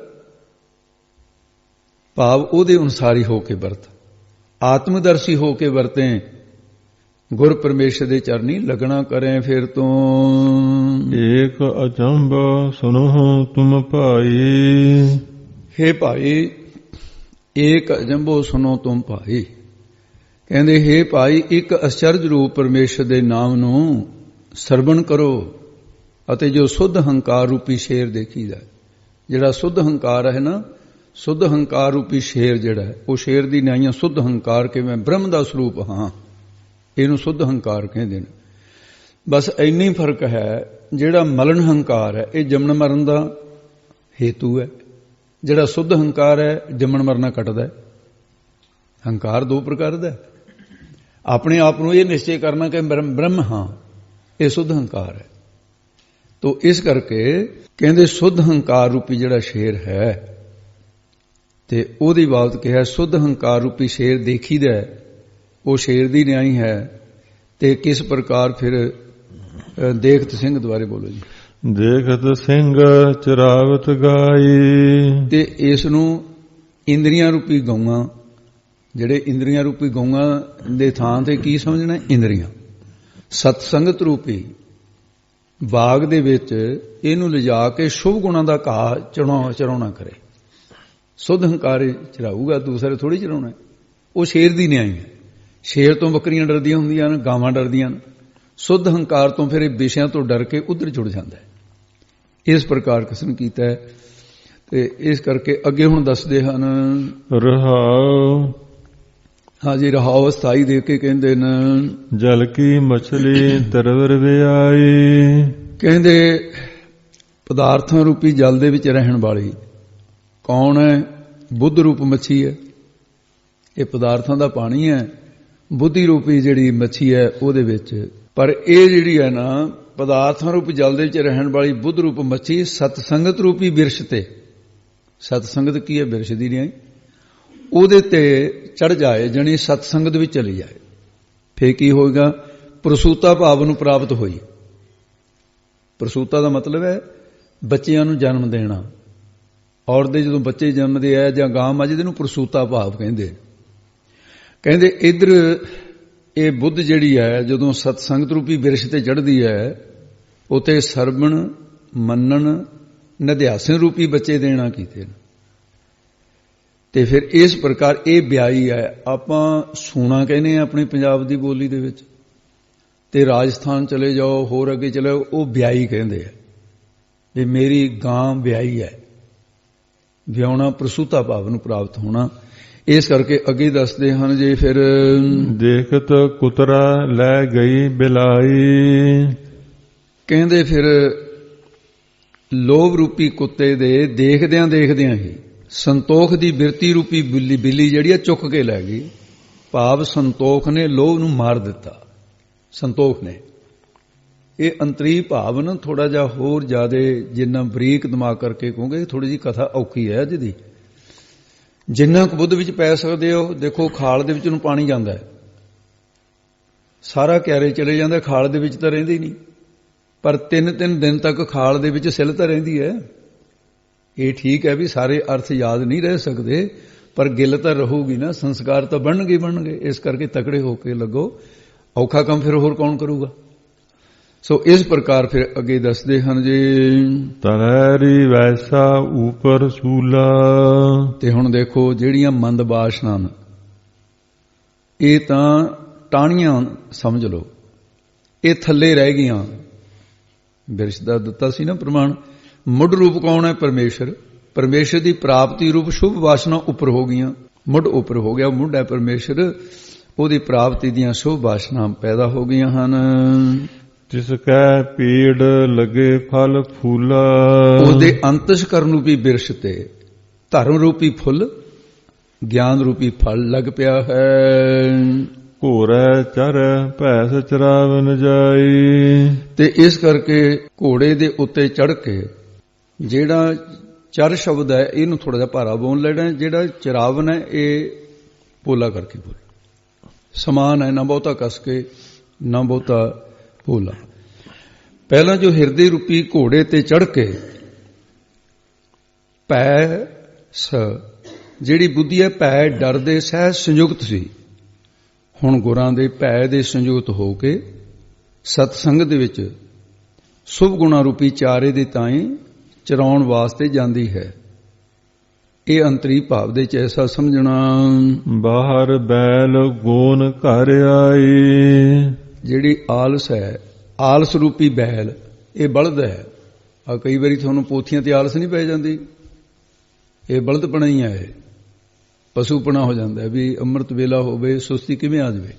ਭਾਵ ਉਹਦੇ ਅਨੁਸਾਰੀ ਹੋ ਕੇ ਵਰਤ, ਆਤਮਦਰਸ਼ੀ ਹੋ ਕੇ ਵਰਤੇ। ਗੁਰ ਪਰਮੇਸ਼ਰ ਦੇ ਚਰਨੀ ਲੱਗਣਾ ਕਰੇ। ਫਿਰ ਤੋਂ ਏਕ ਅਚੰਭ ਸੁਨੋ ਤੁਮ ਭਾਈ, ਹੇ ਭਾਈ ਏਕ ਅਜੰਭੋ ਸੁਨੋ ਤੁਮ ਭਾਈ। ਕਹਿੰਦੇ ਹੇ ਭਾਈ ਇੱਕ ਅਚਰਜ ਰੂਪ ਪਰਮੇਸ਼ਰ ਦੇ ਨਾਮ ਨੂੰ ਸਰਵਣ ਕਰੋ ਅਤੇ ਜੋ ਸੁੱਧ ਹੰਕਾਰ ਰੂਪੀ ਸ਼ੇਰ ਦੇਖੀਦਾ। ਜਿਹੜਾ ਸੁੱਧ ਹੰਕਾਰ ਹੈ ਨਾ, ਸੁੱਧ ਹੰਕਾਰ ਰੂਪੀ ਸ਼ੇਰ ਜਿਹੜਾ ਹੈ, ਉਹ ਸ਼ੇਰ ਦੀ ਨਿਆਈਆਂ ਸੁੱਧ ਹੰਕਾਰ ਕਿ ਮੈਂ ਬ੍ਰਹਮ ਦਾ ਸਰੂਪ ਹਾਂ, ਇਹਨੂੰ ਸੁੱਧ ਹੰਕਾਰ ਕਹਿੰਦੇ ਨੇ। ਬਸ ਇੰਨੀ ਫਰਕ ਹੈ। ਜਿਹੜਾ ਮਲਨ ਹੰਕਾਰ ਹੈ ਇਹ ਜੰਮਣ ਮਰਨ ਦਾ ਹੇਤੂ ਹੈ, ਜਿਹੜਾ ਸੁੱਧ ਹੰਕਾਰ ਹੈ ਜੰਮਣ ਮਰਨਾ ਕੱਟਦਾ ਹੈ। ਹੰਕਾਰ ਦੋ ਪ੍ਰਕਾਰ ਦਾ ਹੈ। ਆਪਣੇ ਆਪ ਨੂੰ ਇਹ ਨਿਸ਼ਚੈ ਕਰਨਾ ਕਿ ਬ੍ਰਹਮ ਹਾਂ, ਇਹ ਸੁੱਧ ਹੰਕਾਰ ਹੈ। ਤੋ ਇਸ ਕਰਕੇ ਕਹਿੰਦੇ ਸੁੱਧ ਹੰਕਾਰ ਰੂਪੀ ਜਿਹੜਾ ਸ਼ੇਰ ਹੈ, ਤੇ ਉਹਦੀ ਬਾਬਤ ਕਿਹਾ ਸੁੱਧ ਹੰਕਾਰ ਰੂਪੀ ਸ਼ੇਰ ਦੇਖੀਦਾ, ਉਹ ਸ਼ੇਰ ਦੀ ਨਿਆਈ ਹੈ। ਤੇ ਕਿਸ ਪ੍ਰਕਾਰ ਫਿਰ ਦੇਖਤ ਸਿੰਘ ਦੁਆਰੇ ਬੋਲੋ ਜੀ। ਦੇਖਤ ਸਿੰਘ ਚਰਾਵਤ ਗਾਈ, ਤੇ ਇਸ ਨੂੰ ਇੰਦਰੀਆਂ ਰੂਪੀ ਗਊਆਂ, ਜਿਹੜੇ ਇੰਦਰੀਆਂ ਰੂਪੀ ਗਊਆਂ ਦੇ ਥਾਂ ਤੇ ਕੀ ਸਮਝਣਾ? ਇੰਦਰੀਆਂ। ਸਤ ਸੰਗਤ ਰੂਪੀ ਬਾਗ ਦੇ ਵਿੱਚ ਇਹਨੂੰ ਲਿਜਾ ਕੇ ਸ਼ੁਭ ਗੁਣਾਂ ਦਾ ਘਾਹ ਚਰਾਉਣਾ ਕਰੇ। ਸੁੱਧ ਹੰਕਾਰ ਚਰਾਊਗਾ, ਦੂਸਰੇ ਥੋੜੀ ਚਰਾਉਣਾ। ਉਹ ਸ਼ੇਰ ਦੀ ਨਿਆਈ ਹੈ। ਸ਼ੇਰ ਤੋਂ ਬੱਕਰੀਆਂ ਡਰਦੀਆਂ ਹੁੰਦੀਆਂ ਨੇ, ਗਾਵਾਂ ਡਰਦੀਆਂ ਨੇ। ਸੁੱਧ ਹੰਕਾਰ ਤੋਂ ਫਿਰ ਇਹ ਵਿਸ਼ਿਆਂ ਤੋਂ ਡਰ ਕੇ ਉਧਰ ਜੁੜ ਜਾਂਦਾ ਹੈ। ਇਸ ਪ੍ਰਕਾਰ ਕਸਨ ਕੀਤਾ ਹੈ। ਤੇ ਇਸ ਕਰਕੇ ਅੱਗੇ ਹੁਣ ਦੱਸਦੇ ਹਨ ਰਹਾਉ। ਹਾਂਜੀ, ਰਹਾਉ ਸਥਾਈ ਦੇ ਕੇ ਕਹਿੰਦੇ ਨੇ ਜਲ ਕੀ ਮਛਲੀ ਤਰਵਰ ਵਿਆਈ, ਕਹਿੰਦੇ ਪਦਾਰਥਾਂ ਰੂਪੀ ਜਲ ਦੇ ਵਿੱਚ ਰਹਿਣ ਵਾਲੀ ਕੌਣ ਹੈ? ਬੁੱਧ ਰੂਪ ਮੱਛੀ ਹੈ। ਇਹ ਪਦਾਰਥਾਂ ਦਾ ਪਾਣੀ ਹੈ, ਬੁੱਧੀ ਰੂਪੀ ਜਿਹੜੀ ਮੱਛੀ ਹੈ ਉਹਦੇ ਵਿੱਚ। ਪਰ ਇਹ ਜਿਹੜੀ ਹੈ ਨਾ ਪਦਾਰਥਾਂ ਰੂਪੀ ਜਲ ਦੇ ਵਿੱਚ ਰਹਿਣ ਵਾਲੀ ਬੁੱਧ ਰੂਪ ਮੱਛੀ ਸਤਸੰਗਤ ਰੂਪੀ ਬਿਰਸ਼ ਤੇ, ਸਤਸੰਗਤ ਕੀ ਹੈ? ਬਿਰਸ਼ ਦੀ ਨਿਆਈ, ਉਹਦੇ ਤੇ ਚੜ ਜਾਏ, ਜਾਣੀ ਸਤਸੰਗਤ ਵਿੱਚ ਚਲੀ ਜਾਏ। ਫੇਰ ਕੀ ਹੋਏਗਾ? ਪ੍ਰਸੂਤਾ ਭਾਵ ਨੂੰ ਪ੍ਰਾਪਤ ਹੋਈ। ਪ੍ਰਸੂਤਾ ਦਾ ਮਤਲਬ ਹੈ ਬੱਚਿਆਂ ਨੂੰ ਜਨਮ ਦੇਣਾ। ਔਰਤ ਦੇ ਜਦੋਂ ਬੱਚੇ ਜੰਮਦੇ ਆ ਜਾਂ ਗਾਂ ਮੱਝ ਦੇ ਨੂੰ ਪ੍ਰਸੂਤਾ ਭਾਵ ਕਹਿੰਦੇ। ਕਹਿੰਦੇ ਇੱਧਰ ਇਹ ਬੁੱਧ ਜਿਹੜੀ ਹੈ ਜਦੋਂ ਸਤਸੰਗਤ ਰੂਪੀ ਬਿਰਸ਼ ਤੇ ਚੜ੍ਹਦੀ ਹੈ, ਉਤੇ ਸਰਵਣ ਮੰਨਣ ਨਿਧਿਆਸਨ ਰੂਪੀ ਬੱਚੇ ਦੇਣਾ ਕੀਤੇ ਨੇ। ਤੇ ਫਿਰ ਇਸ ਪ੍ਰਕਾਰ ਇਹ ਵਿਆਹੀ ਹੈ। ਆਪਾਂ ਸੂਣਾ ਕਹਿੰਦੇ ਆ ਆਪਣੀ ਪੰਜਾਬ ਦੀ ਬੋਲੀ ਦੇ ਵਿੱਚ, ਤੇ ਰਾਜਸਥਾਨ ਚਲੇ ਜਾਓ, ਹੋਰ ਅੱਗੇ ਚਲੇ ਜਾਓ, ਉਹ ਵਿਆਹੀ ਕਹਿੰਦੇ ਆ ਵੀ ਮੇਰੀ ਗਾਂ ਵਿਆਹੀ ਹੈ। ਵਿਆਹੁਣਾ ਪ੍ਰਸੂਤਾ ਭਾਵ ਨੂੰ ਪ੍ਰਾਪਤ ਹੋਣਾ। ਇਸ ਕਰਕੇ ਅੱਗੇ ਦੱਸਦੇ ਹਨ ਜੇ ਫਿਰ ਦੇਖਤ ਕੁਤਰਾ ਲੈ ਗਈ ਬਿਲਾਈ, ਕਹਿੰਦੇ ਫਿਰ ਲੋਭ ਰੂਪੀ ਕੁੱਤੇ ਦੇ ਦੇਖਦਿਆਂ ਦੇਖਦਿਆਂ ਹੀ ਸੰਤੋਖ ਦੀ ਬਿਰਤੀ ਰੂਪੀ ਬਿੱਲੀ ਜਿਹੜੀ ਆ ਚੁੱਕ ਕੇ ਲੈ ਗਈ। ਭਾਵ ਸੰਤੋਖ ਨੇ ਲੋਭ ਨੂੰ ਮਾਰ ਦਿੱਤਾ। ਸੰਤੋਖ ਨੇ ਇਹ ਅੰਤਰੀ ਭਾਵ ਨਾ ਥੋੜਾ ਜਿਹਾ ਹੋਰ ਜ਼ਿਆਦਾ ਜਿੰਨਾ ਬਰੀਕ ਦਿਮਾਗ ਕਰਕੇ ਕਹੋਗੇ ਥੋੜੀ ਜਿਹੀ ਕਥਾ ਔਖੀ ਹੈ ਅੱਜ ਦੀ। ਜਿੰਨਾ ਕੁ ਬੁੱਧ ਵਿੱਚ ਪੈ ਸਕਦੇ ਹੋ, ਦੇਖੋ ਖਾਲ ਦੇ ਵਿੱਚ ਨੂੰ ਪਾਣੀ ਜਾਂਦਾ ਹੈ, ਸਾਰਾ ਕਿਆਰੇ ਚਲੇ ਜਾਂਦਾ, ਖਾਲ ਦੇ ਵਿੱਚ ਤਾਂ ਰਹਿੰਦੀ ਨਹੀਂ। ਪਰ 3-3 ਦਿਨ ਤੱਕ ਖਾਲ ਦੇ ਵਿੱਚ ਸਿਲ ਤਾਂ ਰਹਿੰਦੀ ਹੈ। ਇਹ ਠੀਕ ਹੈ ਵੀ ਸਾਰੇ ਅਰਥ ਯਾਦ ਨਹੀਂ ਰਹਿ ਸਕਦੇ, ਪਰ ਗਿੱਲ ਤਾਂ ਰਹੂਗੀ ਨਾ, ਸੰਸਕਾਰ ਤਾਂ ਬਣਨਗੇ। ਇਸ ਕਰਕੇ ਤਕੜੇ ਹੋ ਕੇ ਲੱਗੋ। ਔਖਾ ਕੰਮ ਫਿਰ ਹੋਰ ਕੌਣ ਕਰੂਗਾ? ਸੋ ਇਸ ਪ੍ਰਕਾਰ ਫਿਰ ਅੱਗੇ ਦੱਸਦੇ ਹਨ ਜੀ ਤਨੈਰੀ ਵੈਸਾ ਉਪਰ ਸੂਲਾ। ਤੇ ਹੁਣ ਦੇਖੋ ਜਿਹੜੀਆਂ ਮੰਦ ਬਾਸ਼ਨਾਂ ਨੇ ਇਹ ਤਾਂ ਟਾਹਣੀਆਂ ਸਮਝ ਲਓ, ਇਹ ਥੱਲੇ ਰਹਿ ਗਈਆਂ। ਬਿਰਸ਼ ਦਾ ਦਿੱਤਾ ਸੀ ਨਾ ਪ੍ਰਮਾਣ। ਮੁੱਢ ਰੂਪ ਕੌਣ ਹੈ? ਪਰਮੇਸ਼ਰ। ਪਰਮੇਸ਼ਰ ਦੀ ਪ੍ਰਾਪਤੀ ਰੂਪ ਸ਼ੁਭ ਵਾਸ਼ਨਾ ਉੱਪਰ ਹੋ ਗਈਆਂ, ਮੁੱਢ ਉੱਪਰ ਹੋ ਗਿਆ। ਮੁੱਢ ਹੈ ਪਰਮੇਸ਼ਰ, ਉਹਦੀ ਪ੍ਰਾਪਤੀ ਦੀਆਂ ਸ਼ੁਭ ਵਾਸ਼ਨਾ ਪੈਦਾ ਹੋ ਗਈਆਂ ਹਨ। ਜਿਸ ਕੈ ਪੀੜ ਲੱਗੇ ਫਲ ਫੂਲਾ, ਉਹਦੇ ਅੰਤਸ਼ਕਰਨ ਰੂਪੀ ਬਿਰਸ਼ ਤੇ ਧਰਮ ਰੂਪੀ ਫੁੱਲ ਗਿਆਨ ਰੂਪੀ ਫਲ ਲੱਗ ਪਿਆ ਹੈ। ਘੋੜੈ ਚਰ ਭੈਸ ਚਰਾਵਨ ਜਾਈ। ਤੇ ਇਸ ਕਰਕੇ ਘੋੜੇ ਦੇ ਉੱਤੇ ਚੜ੍ਹ ਕੇ ਜਿਹੜਾ ਚਰ ਸ਼ਬਦ ਹੈ ਇਹਨੂੰ ਥੋੜਾ ਜਿਹਾ ਭਾਰਾ ਬੋਲ ਲੈਣਾ, ਜਿਹੜਾ ਚਰਾਵਨ ਹੈ ਇਹ ਪੋਲਾ ਕਰਕੇ ਬੋਲ, ਸਮਾਨ ਹੈ, ਨਾ ਬਹੁਤਾ ਕਸ ਕੇ ਨਾ ਬਹੁਤਾ ਪੋਲਾ। ਪਹਿਲਾਂ ਜੋ ਹਿਰਦੇ ਰੂਪੀ ਘੋੜੇ ਤੇ ਚੜ੍ਹ ਕੇ ਭੈ ਸ, ਜਿਹੜੀ ਬੁੱਧੀ ਹੈ ਭੈ ਡਰ ਦੇ ਸਹਿ ਸੰਯੁਕਤ ਸੀ, ਹੁਣ ਗੁਰਾਂ ਦੇ ਭੈ ਦੇ ਸੰਯੁਕਤ ਹੋ ਕੇ ਸਤਸੰਗ ਦੇ ਵਿੱਚ ਸੁਭ ਗੁਣਾ ਰੂਪੀ ਚਾਰੇ ਦੇ ਤਾਈਂ ਚਰਾਉਣ ਵਾਸਤੇ ਜਾਂਦੀ ਹੈ। ਇਹ ਅੰਤਰੀ ਭਾਵ ਦੇ ਚ ਐਸਾ ਸਮਝਣਾ। ਬਾਹਰ ਬੈਲ ਗੋਨ ਘਰ ਆਈ, ਜਿਹੜੀ ਆਲਸ ਹੈ, ਆਲਸ ਰੂਪੀ ਬੈਲ, ਇਹ ਬਲਦ ਹੈ। ਆ ਕਈ ਵਾਰੀ ਤੁਹਾਨੂੰ ਪੋਥੀਆਂ ਤੇ ਆਲਸ ਨਹੀਂ ਪੈ ਜਾਂਦੀ, ਇਹ ਬਲਦਪਣਾ ਹੀ ਹੈ, ਇਹ ਪਸ਼ੂਪਣਾ ਹੋ ਜਾਂਦਾ ਵੀ ਅੰਮ੍ਰਿਤ ਵੇਲਾ ਹੋਵੇ ਸੁਸਤੀ ਕਿਵੇਂ ਆ ਜਾਵੇ।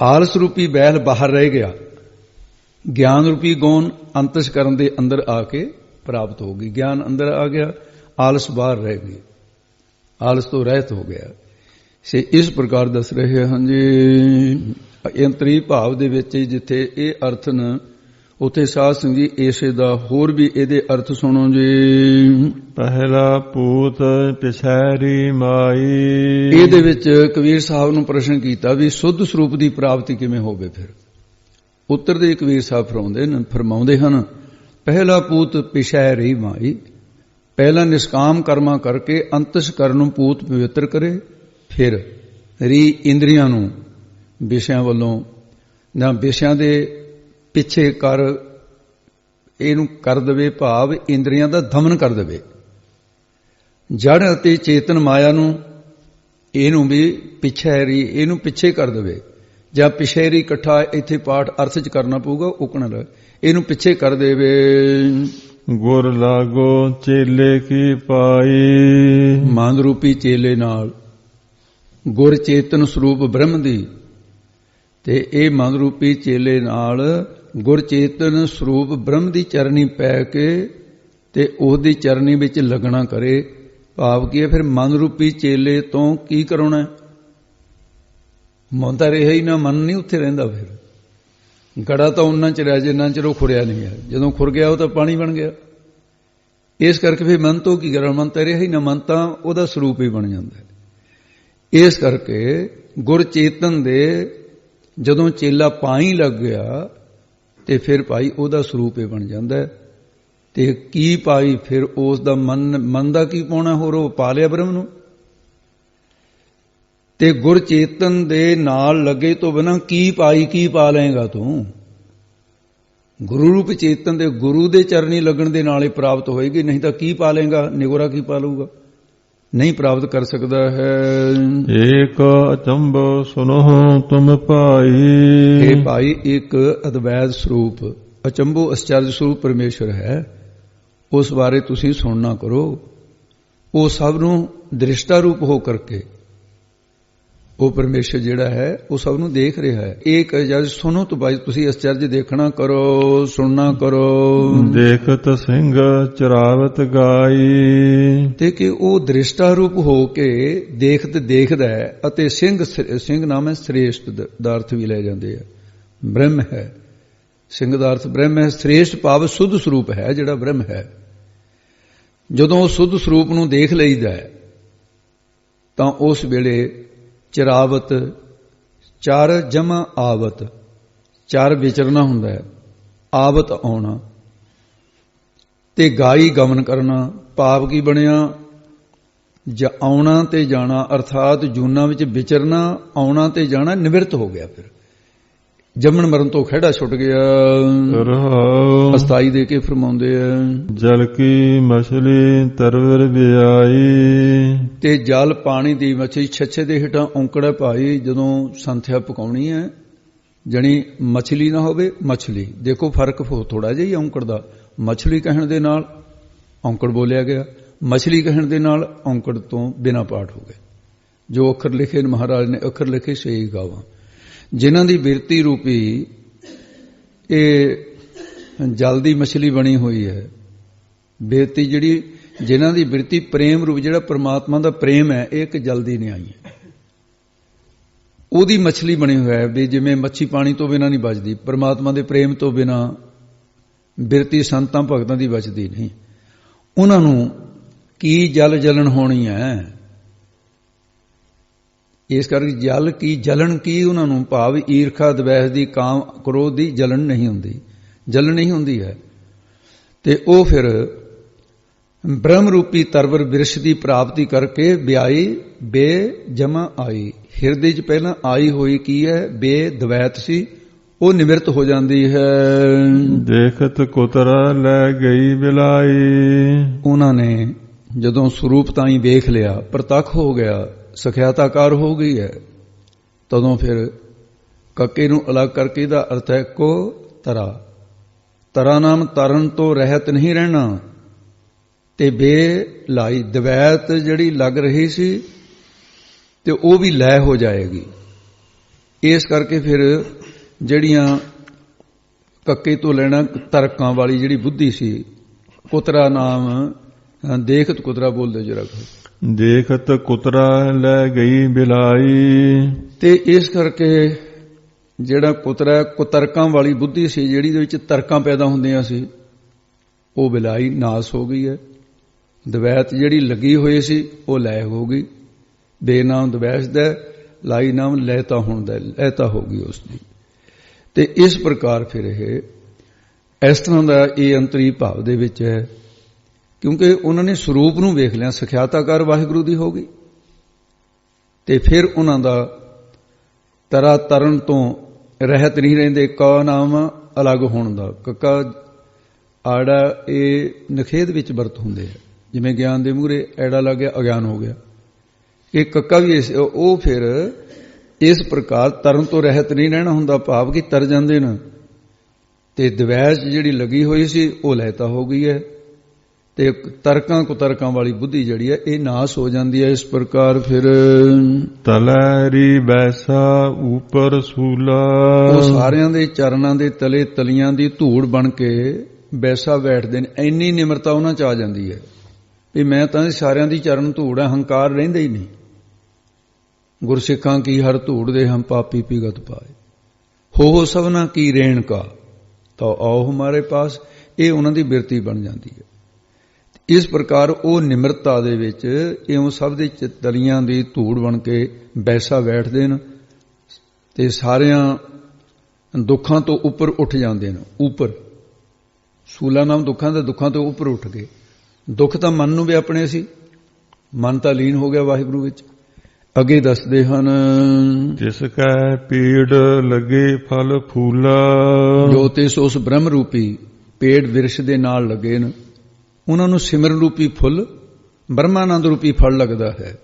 ਆਲਸ ਰੂਪੀ ਬੈਲ ਬਾਹਰ ਰਹਿ ਗਿਆ, ਗਿਆਨ ਰੂਪੀ ਗੋਨ ਅੰਤਸ਼ਕਰਨ ਦੇ ਅੰਦਰ ਆ ਕੇ ਪ੍ਰਾਪਤ ਹੋ ਗਈ। ਗਿਆਨ ਅੰਦਰ ਆ ਗਿਆ, ਆਲਸ ਬਾਹਰ ਰਹਿ ਗਈ, ਆਲਸ ਤੋਂ ਰਹਿਤ ਹੋ ਗਿਆ। ਸੇ ਇਸ ਪ੍ਰਕਾਰ ਦੱਸ ਰਹੇ ਹਨ ਜੀ ਅੰਤਰੀ ਭਾਵ ਦੇ ਵਿੱਚ ਜਿੱਥੇ ਇਹ ਅਰਥ ਨ, ਉੱਥੇ ਸਾਧ ਸੰਗਤ ਜੀ ਇਸੇ ਦਾ ਹੋਰ ਵੀ ਇਹਦੇ ਅਰਥ ਸੁਣੋ ਜੀ। ਪਹਿਲਾ ਪੂਤ ਪਿਛੈਰੀ ਮਾਈ, ਇਹਦੇ ਵਿੱਚ ਕਬੀਰ ਸਾਹਿਬ ਨੂੰ ਪ੍ਰਸ਼ਨ ਕੀਤਾ ਵੀ ਸੁੱਧ ਸਰੂਪ ਦੀ ਪ੍ਰਾਪਤੀ ਕਿਵੇਂ ਹੋਵੇ। ਫਿਰ ਉੱਤਰ ਦੇ ਕਬੀਰ ਸਾਹਿਬ ਫਰਮਾਉਂਦੇ ਹਨ ਪਹਿਲਾ ਪੂਤ ਪਿਛੈਰੀ ਮਾਈ, ਪਹਿਲਾਂ ਨਿਸ਼ਕਾਮ ਕਰਮਾਂ ਕਰਕੇ ਅੰਤਸ਼ਕਰਨ ਨੂੰ ਪੂਤ ਪਵਿੱਤਰ ਕਰੇ, ਫਿਰ ਰੀ ਇੰਦਰੀਆਂ ਨੂੰ ਵਿਸ਼ਿਆਂ ਵੱਲੋਂ ਨਾ ਵਿਸ਼ਿਆਂ ਦੇ ਪਿੱਛੇ ਕਰ ਇਹਨੂੰ ਕਰ ਦੇਵੇ, ਭਾਵ ਇੰਦਰੀਆਂ ਦਾ ਦਮਨ ਕਰ ਦੇਵੇ। ਜੜ ਅਤੇ ਚੇਤਨ ਮਾਇਆ ਨੂੰ ਇਹਨੂੰ ਵੀ ਪਿਛੈਰੀ, ਇਹਨੂੰ ਪਿੱਛੇ ਕਰ ਦੇਵੇ, ਜਾਂ ਪਿਛੈਰੀ ਇਕੱਠਾ ਇੱਥੇ ਪਾਠ ਅਰਥ ਚ ਕਰਨਾ ਪਊਗਾ, ਉਕਣਾ ਲੱਗ, ਇਹਨੂੰ ਪਿੱਛੇ ਕਰ ਦੇਵੇ। ਗੁਰ ਲਾਗੋ ਚੇਲੇ ਕੀ ਪਾਈ, ਮਨ ਰੂਪੀ ਚੇਲੇ ਨਾਲ ਗੁਰ ਚੇਤਨ ਸਰੂਪ ਬ੍ਰਹਮ ਦੀ, ਤੇ ਇਹ ਮਨ ਰੂਪੀ ਚੇਲੇ ਨਾਲ ਗੁਰ ਚੇਤਨ ਸਰੂਪ ਬ੍ਰਹਮ ਦੀ ਚਰਨੀ ਪੈ ਕੇ ਤੇ ਉਹਦੀ ਚਰਨੀ ਵਿੱਚ ਲੱਗਣਾ ਕਰੇ। ਭਾਵ ਕੀ ਹੈ, ਫਿਰ ਮਨ ਰੂਪੀ ਚੇਲੇ ਤੋਂ ਕੀ ਕਰਾਉਣਾ, ਮਨ ਤਾਂ ਰਿਹਾ ਹੀ ਨਾ, ਮਨ ਨਹੀਂ ਉੱਥੇ ਰਹਿੰਦਾ। ਫਿਰ ਗੜਾ ਤਾਂ ਉਹਨਾਂ ਚ ਰਹਿ ਜਿੰਨਾ ਚਿਰ ਉਹ ਖੁਰਿਆ ਨਹੀਂ ਹੈ, ਜਦੋਂ ਖੁਰ ਗਿਆ ਉਹ ਤਾਂ ਪਾਣੀ ਬਣ ਗਿਆ। ਇਸ ਕਰਕੇ ਫਿਰ ਮਨ ਤੋਂ ਕੀ ਕਰਾਂ, ਮਨ ਤਾਂ ਰਿਹਾ ਹੀ ਨਾ, ਮਨ ਤਾਂ ਉਹਦਾ ਸਰੂਪ ਹੀ ਬਣ ਜਾਂਦਾ ਹੈ। ਇਸ ਕਰਕੇ ਗੁਰ ਚੇਤਨ ਦੇ ਜਦੋਂ ਚੇਲਾ ਪਾਈ ਲੱਗ ਗਿਆ ਤੇ ਫਿਰ ਭਾਈ ਉਹਦਾ ਸਰੂਪ ਹੀ ਬਣ ਜਾਂਦਾ ਹੈ। ਤੇ ਕੀ ਪਾਈ, ਫਿਰ ਉਸ ਦਾ ਮਨ ਦਾ ਕੀ ਪਾਉਣਾ, ਹੋਰ ਉਹ ਪਾ ਲਿਆ ਬ੍ਰਹਮ ਨੂੰ। ਤੇ ਗੁਰ ਚੇਤਨ ਦੇ ਨਾਲ ਲੱਗੇ ਤੋਂ ਬਿਨਾਂ ਕੀ ਪਾਈ, ਕੀ ਪਾ ਲਏਗਾ ਤੂੰ। ਗੁਰੂ ਰੂਪ ਚੇਤਨ ਦੇ ਗੁਰੂ ਦੇ ਚਰਨੀ ਲੱਗਣ ਦੇ ਨਾਲ ਹੀ ਪ੍ਰਾਪਤ ਹੋਏਗੀ, ਨਹੀਂ ਤਾਂ ਕੀ ਪਾ ਲਏਗਾ, ਨਿਗੋਰਾ ਕੀ ਪਾ ਲਊਗਾ, ਨਹੀਂ ਪ੍ਰਾਪਤ ਕਰ ਸਕਦਾ ਹੈ। ਏਕ ਅਚੰਭੋ ਸੁਨੋ ਤੁਮ ਭਾਈ, ਇਹ ਭਾਈ ਇੱਕ ਅਦਵੈਤ ਸਰੂਪ, ਅਚੰਭੋ ਅਚਰਜ ਸਰੂਪ ਪਰਮੇਸ਼ਰ ਹੈ, ਉਸ ਬਾਰੇ ਤੁਸੀਂ ਸੁਣਨਾ ਕਰੋ। ਉਹ ਸਭ ਨੂੰ ਦ੍ਰਿਸ਼ਟਾ ਰੂਪ ਹੋ ਕਰਕੇ ਉਹ ਪਰਮੇਸ਼ਰ ਜਿਹੜਾ ਹੈ ਉਹ ਸਭ ਨੂੰ ਦੇਖ ਰਿਹਾ ਹੈ। ਇੱਕ ਅਚਰਜ ਸੁਣੋ ਤੋਂ ਭਾਈ ਤੁਸੀਂ ਅਚਰਜ ਦੇਖਣਾ ਕਰੋ, ਸੁਣਨਾ ਕਰੋ। ਦੇਖਤ ਸਿੰਘ ਚਰਾਵਤ ਗਾਈ, ਤੇ ਕਿ ਉਹ ਦ੍ਰਿਸ਼ਟਾ ਰੂਪ ਹੋ ਕੇ ਦੇਖਦਾ ਹੈ, ਅਤੇ ਸਿੰਘ ਨਾਮ ਹੈ ਸ੍ਰੇਸ਼ਟ ਦਾ ਅਰਥ ਵੀ ਲੈ ਜਾਂਦੇ ਆ, ਬ੍ਰਹਮ ਹੈ। ਸਿੰਘ ਦਾ ਅਰਥ ਬ੍ਰਹਮ ਹੈ, ਸ੍ਰੇਸ਼ਟ ਭਾਵ ਸੁੱਧ ਸਰੂਪ ਹੈ ਜਿਹੜਾ ਬ੍ਰਹਮ ਹੈ। ਜਦੋਂ ਉਹ ਸੁੱਧ ਸਰੂਪ ਨੂੰ ਦੇਖ ਲਈਦਾ ਹੈ ਤਾਂ ਉਸ ਵੇਲੇ ਚਰਾਵਤ, ਚਾਰ ਜਮਾ ਆਵਤ, ਚਾਰ ਵਿਚਰਨਾ ਹੁੰਦਾ ਹੈ, ਆਵਤ ਆਉਣਾ, ਤੇ ਗਾਈ ਗਮਨ ਕਰਨਾ। ਭਾਵ ਕੀ ਬਣਿਆ, ਆਉਣਾ ਤੇ ਜਾਣਾ, ਅਰਥਾਤ ਜੂਨਾਂ ਵਿੱਚ ਵਿਚਰਨਾ, ਆਉਣਾ ਤੇ ਜਾਣਾ ਨਿਵਰਤ ਹੋ ਗਿਆ। ਫਿਰ ਜੰਮਣ ਮਰਨ ਤੋਂ ਖਹਿੜਾ ਛੁੱਟ ਗਿਆ। ਅਸਤਾਈ ਦੇ ਕੇ ਫਰਮਾਉਂਦੇ ਆ ਜਲ ਕੀ ਮਛਲੀ ਤਰਵਰ ਵਿਆਈ, ਤੇ ਜਲ ਪਾਣੀ ਦੀ ਮੱਛੀ ਛੱਛੇ ਦੇ ਹੇਠਾਂ ਔਂਕੜਾ ਭਾਈ। ਜਦੋਂ ਸੰਥਿਆ ਪਕਾਉਣੀ ਹੈ ਜਣੀ ਮਛਲੀ ਨਾ ਹੋਵੇ, ਮਛਲੀ ਦੇਖੋ ਫਰਕ ਥੋੜਾ ਜਿਹਾ ਹੀ ਔਂਕੜ ਦਾ। ਮਛਲੀ ਕਹਿਣ ਦੇ ਨਾਲ ਔਂਕੜ ਬੋਲਿਆ ਗਿਆ, ਮਛਲੀ ਕਹਿਣ ਦੇ ਨਾਲ ਔਂਕੜ ਤੋਂ ਬਿਨਾਂ ਪਾਠ ਹੋ ਗਏ। ਜੋ ਅੱਖਰ ਲਿਖੇ ਨੇ ਮਹਾਰਾਜ ਨੇ, ਅੱਖਰ ਲਿਖੇ ਸਹੀ ਗਾਵਾਂ। ਜਿਨ੍ਹਾਂ ਦੀ ਬਿਰਤੀ ਰੂਪੀ ਇਹ ਜਲ ਦੀ ਮਛਲੀ ਬਣੀ ਹੋਈ ਹੈ, ਬਿਰਤੀ ਜਿਹੜੀ ਜਿਨ੍ਹਾਂ ਦੀ ਬਿਰਤੀ ਪ੍ਰੇਮ ਰੂਪ ਜਿਹੜਾ ਪਰਮਾਤਮਾ ਦਾ ਪ੍ਰੇਮ ਹੈ, ਇਹ ਇੱਕ ਜਲਦੀ ਨਹੀਂ ਆਈ ਹੈ, ਉਹਦੀ ਮਛਲੀ ਬਣੀ ਹੋਈ ਹੈ। ਵੀ ਜਿਵੇਂ ਮੱਛੀ ਪਾਣੀ ਤੋਂ ਬਿਨਾਂ ਨਹੀਂ ਬਚਦੀ, ਪਰਮਾਤਮਾ ਦੇ ਪ੍ਰੇਮ ਤੋਂ ਬਿਨਾਂ ਬਿਰਤੀ ਸੰਤਾਂ ਭਗਤਾਂ ਦੀ ਬਚਦੀ ਨਹੀਂ। ਉਹਨਾਂ ਨੂੰ ਕੀ ਜਲ ਜਲਣ ਹੋਣੀ ਹੈ। ਇਸ ਕਰਕੇ ਜਲ ਕੀ ਜਲਣ ਕੀ ਉਹਨਾਂ ਨੂੰ, ਭਾਵ ਈਰਖਾ ਦਵੈਸ ਦੀ, ਕਾਮ ਕ੍ਰੋਧ ਦੀ ਜਲਣ ਨਹੀਂ ਹੁੰਦੀ, ਜਲਣ ਨਹੀਂ ਹੁੰਦੀ ਹੈ। ਤੇ ਉਹ ਫਿਰ ਬ੍ਰਹਮ ਰੂਪੀ ਤਰਵਰ ਬਿਰਸ਼ ਦੀ ਪ੍ਰਾਪਤੀ ਕਰਕੇ ਵਿਆਈ ਬੇ ਜਮਾ ਆਈ। ਹਿਰਦੇ 'ਚ ਪਹਿਲਾਂ ਆਈ ਹੋਈ ਕੀ ਹੈ, ਬੇ ਦਵੈਤ ਸੀ, ਉਹ ਨਿਵਰਤ ਹੋ ਜਾਂਦੀ ਹੈ। ਦੇਖਤ ਕੁਤਰਾ ਲੈ ਗਈ ਬਿਲਾਈ। ਉਹਨਾਂ ਨੇ ਜਦੋਂ ਸਰੂਪ ਤਾਈਂ ਵੇਖ ਲਿਆ, ਪ੍ਰਤੱਖ ਹੋ ਗਿਆ, ਸਖਿਆਤਾਕਾਰ ਹੋ ਗਈ ਹੈ, ਤਦੋਂ ਫਿਰ ਕੱਕੇ ਨੂੰ ਅਲੱਗ ਕਰਕੇ ਇਹਦਾ ਅਰਥ ਹੈ ਕੋ ਤਰਾ। ਤਰਾ ਨਾਮ ਤਰਨ ਤੋਂ ਰਹਿਤ ਨਹੀਂ ਰਹਿਣਾ। ਤੇ ਬੇ ਲਾਈ, ਦਵੈਤ ਜਿਹੜੀ ਲੱਗ ਰਹੀ ਸੀ ਤੇ ਉਹ ਵੀ ਲੈ ਹੋ ਜਾਏਗੀ। ਇਸ ਕਰਕੇ ਫਿਰ ਜਿਹੜੀਆਂ ਕੱਕੇ ਤੋਂ ਲੈਣਾ ਤਰਕਾਂ ਵਾਲੀ ਜਿਹੜੀ ਬੁੱਧੀ ਸੀ, ਕੁਤਰਾ ਨਾਮ, ਦੇਖਤ ਕੁਤਰਾ ਬੋਲਦੇ ਜਰਾ, ਦੇਖਤ ਕੁਤਰਾ ਲੈ ਗਈ ਬਿਲਾਈ। ਤੇ ਇਸ ਕਰਕੇ ਜਿਹੜਾ ਕੁਤਰਾ ਕੁਤਰਕਾਂ ਵਾਲੀ ਬੁੱਧੀ ਸੀ, ਜਿਹੜੀ ਦੇ ਵਿੱਚ ਤਰਕਾਂ ਪੈਦਾ ਹੁੰਦੀਆਂ ਸੀ, ਉਹ ਬਿਲਾਈ ਨਾਸ ਹੋ ਗਈ ਹੈ। ਦਵੈਤ ਜਿਹੜੀ ਲੱਗੀ ਹੋਈ ਸੀ ਉਹ ਲੈ ਹੋ ਗਈ। ਬੇਨਾਮ ਦਵੈਸ ਦਾ, ਲਾਈ ਨਾਮ ਲੈਤਾ ਹੁੰਦਾ, ਲੈਤਾ ਹੋ ਗਈ ਉਸ ਦੀ। ਤੇ ਇਸ ਪ੍ਰਕਾਰ ਫਿਰ ਇਹ ਇਸ ਤਰ੍ਹਾਂ ਦਾ ਇਹ ਅੰਤਰੀ ਭਾਵ ਦੇ ਵਿੱਚ ਹੈ, ਕਿਉਂਕਿ ਉਹਨਾਂ ਨੇ ਸਰੂਪ ਨੂੰ ਵੇਖ ਲਿਆ, ਸਖਿਆਤਾਕਾਰ ਵਾਹਿਗੁਰੂ ਦੀ ਹੋ ਗਈ। ਤੇ ਫਿਰ ਉਹਨਾਂ ਦਾ ਤਰਾ ਤਰਨ ਤੋਂ ਰਹਿਤ ਨਹੀਂ ਰਹਿੰਦੇ, ਕਾ ਨਾਮ ਅਲੱਗ ਹੋਣ ਦਾ। ਕੱਕਾ ਆੜਾ ਇਹ ਨਖੇਦ ਵਿੱਚ ਵਰਤ ਹੁੰਦੇ ਆ, ਜਿਵੇਂ ਗਿਆਨ ਦੇ ਮੂਹਰੇ ਐੜਾ ਲੱਗ ਗਿਆ, ਅਗਿਆਨ ਹੋ ਗਿਆ। ਇਹ ਕੱਕਾ ਵੀ ਉਹ ਫਿਰ ਇਸ ਪ੍ਰਕਾਰ ਤਰਨ ਤੋਂ ਰਹਿਤ ਨਹੀਂ ਰਹਿਣਾ ਹੁੰਦਾ, ਭਾਵ ਕਿ ਤਰ ਜਾਂਦੇ ਨੇ। ਤੇ ਦਵੈਸ ਜਿਹੜੀ ਲੱਗੀ ਹੋਈ ਸੀ ਉਹ ਲੈਤਾ ਹੋ ਗਈ ਹੈ। ਤੇ ਤਰਕਾਂ ਕੁਤਰਕਾਂ ਵਾਲੀ ਬੁੱਧੀ ਜਿਹੜੀ ਹੈ ਇਹ ਨਾਸ ਹੋ ਜਾਂਦੀ ਹੈ। ਇਸ ਪ੍ਰਕਾਰ ਫਿਰ ਤਲੈਰੀ ਬੈਸਾ ਉਪਰ ਸੂਲਾ, ਉਹ ਸਾਰਿਆਂ ਦੇ ਚਰਨਾਂ ਦੇ ਤਲੇ ਤਲੀਆਂ ਦੀ ਧੂੜ ਬਣ ਕੇ ਬੈਸਾ ਬੈਠਦੇ ਨੇ। ਇੰਨੀ ਨਿਮਰਤਾ ਉਹਨਾਂ 'ਚ ਆ ਜਾਂਦੀ ਹੈ ਵੀ ਮੈਂ ਤਾਂ ਸਾਰਿਆਂ ਦੀ ਚਰਨ ਧੂੜ ਹੈ, ਹੰਕਾਰ ਰਹਿੰਦਾ ਹੀ ਨਹੀਂ। ਗੁਰਸਿੱਖਾਂ ਕੀ ਹਰ ਧੂੜ ਦੇ ਹਮ ਪਾਪੀ ਪਿਗਤ ਪਾਏ, ਹੋ ਸਭਨਾ ਕੀ ਰੇਣ ਕਾ ਤਾਂ ਆਓ ਹਮਾਰੇ ਪਾਸ। ਇਹ ਉਹਨਾਂ ਦੀ ਬਿਰਤੀ ਬਣ ਜਾਂਦੀ ਹੈ। ਇਸ ਪ੍ਰਕਾਰ ਉਹ ਨਿਮਰਤਾ ਦੇ ਵਿੱਚ ਇਉਂ ਸਭ ਦੇ ਤਲੀਆਂ ਦੀ ਧੂੜ ਬਣ ਕੇ ਬੈਸਾ ਬੈਠਦੇ ਨੇ ਤੇ ਸਾਰਿਆਂ ਦੁੱਖਾਂ ਤੋਂ ਉੱਪਰ ਉੱਠ ਜਾਂਦੇ ਨੇ। ਉੱਪਰ ਸੂਲਾ ਨਾਮ ਦੁੱਖਾਂ ਦਾ, ਦੁੱਖਾਂ ਤੋਂ ਉੱਪਰ ਉੱਠ ਗਏ। ਦੁੱਖ ਤਾਂ ਮਨ ਨੂੰ ਵੀ ਆਪਣੇ ਸੀ, ਮਨ ਤਾਂ ਲੀਨ ਹੋ ਗਿਆ ਵਾਹਿਗੁਰੂ ਵਿੱਚ। ਅੱਗੇ ਦੱਸਦੇ ਹਨ, ਜਿਸ ਕੈ ਪੀੜ ਲੱਗੇ ਫਲ ਫੂਲਾ, ਜੋ ਤਿਸ ਉਸ ਬ੍ਰਹਮ ਰੂਪੀ ਪੇੜ ਵਿਰਸ਼ ਦੇ ਨਾਲ ਲੱਗੇ ਨੇ, ਉਹਨਾਂ ਨੂੰ ਸਿਮਰਨ ਰੂਪੀ ਫੁੱਲ, ਬ੍ਰਹਮਾਨੰਦ ਰੂਪੀ ਫਲ ਲੱਗਦਾ ਹੈ।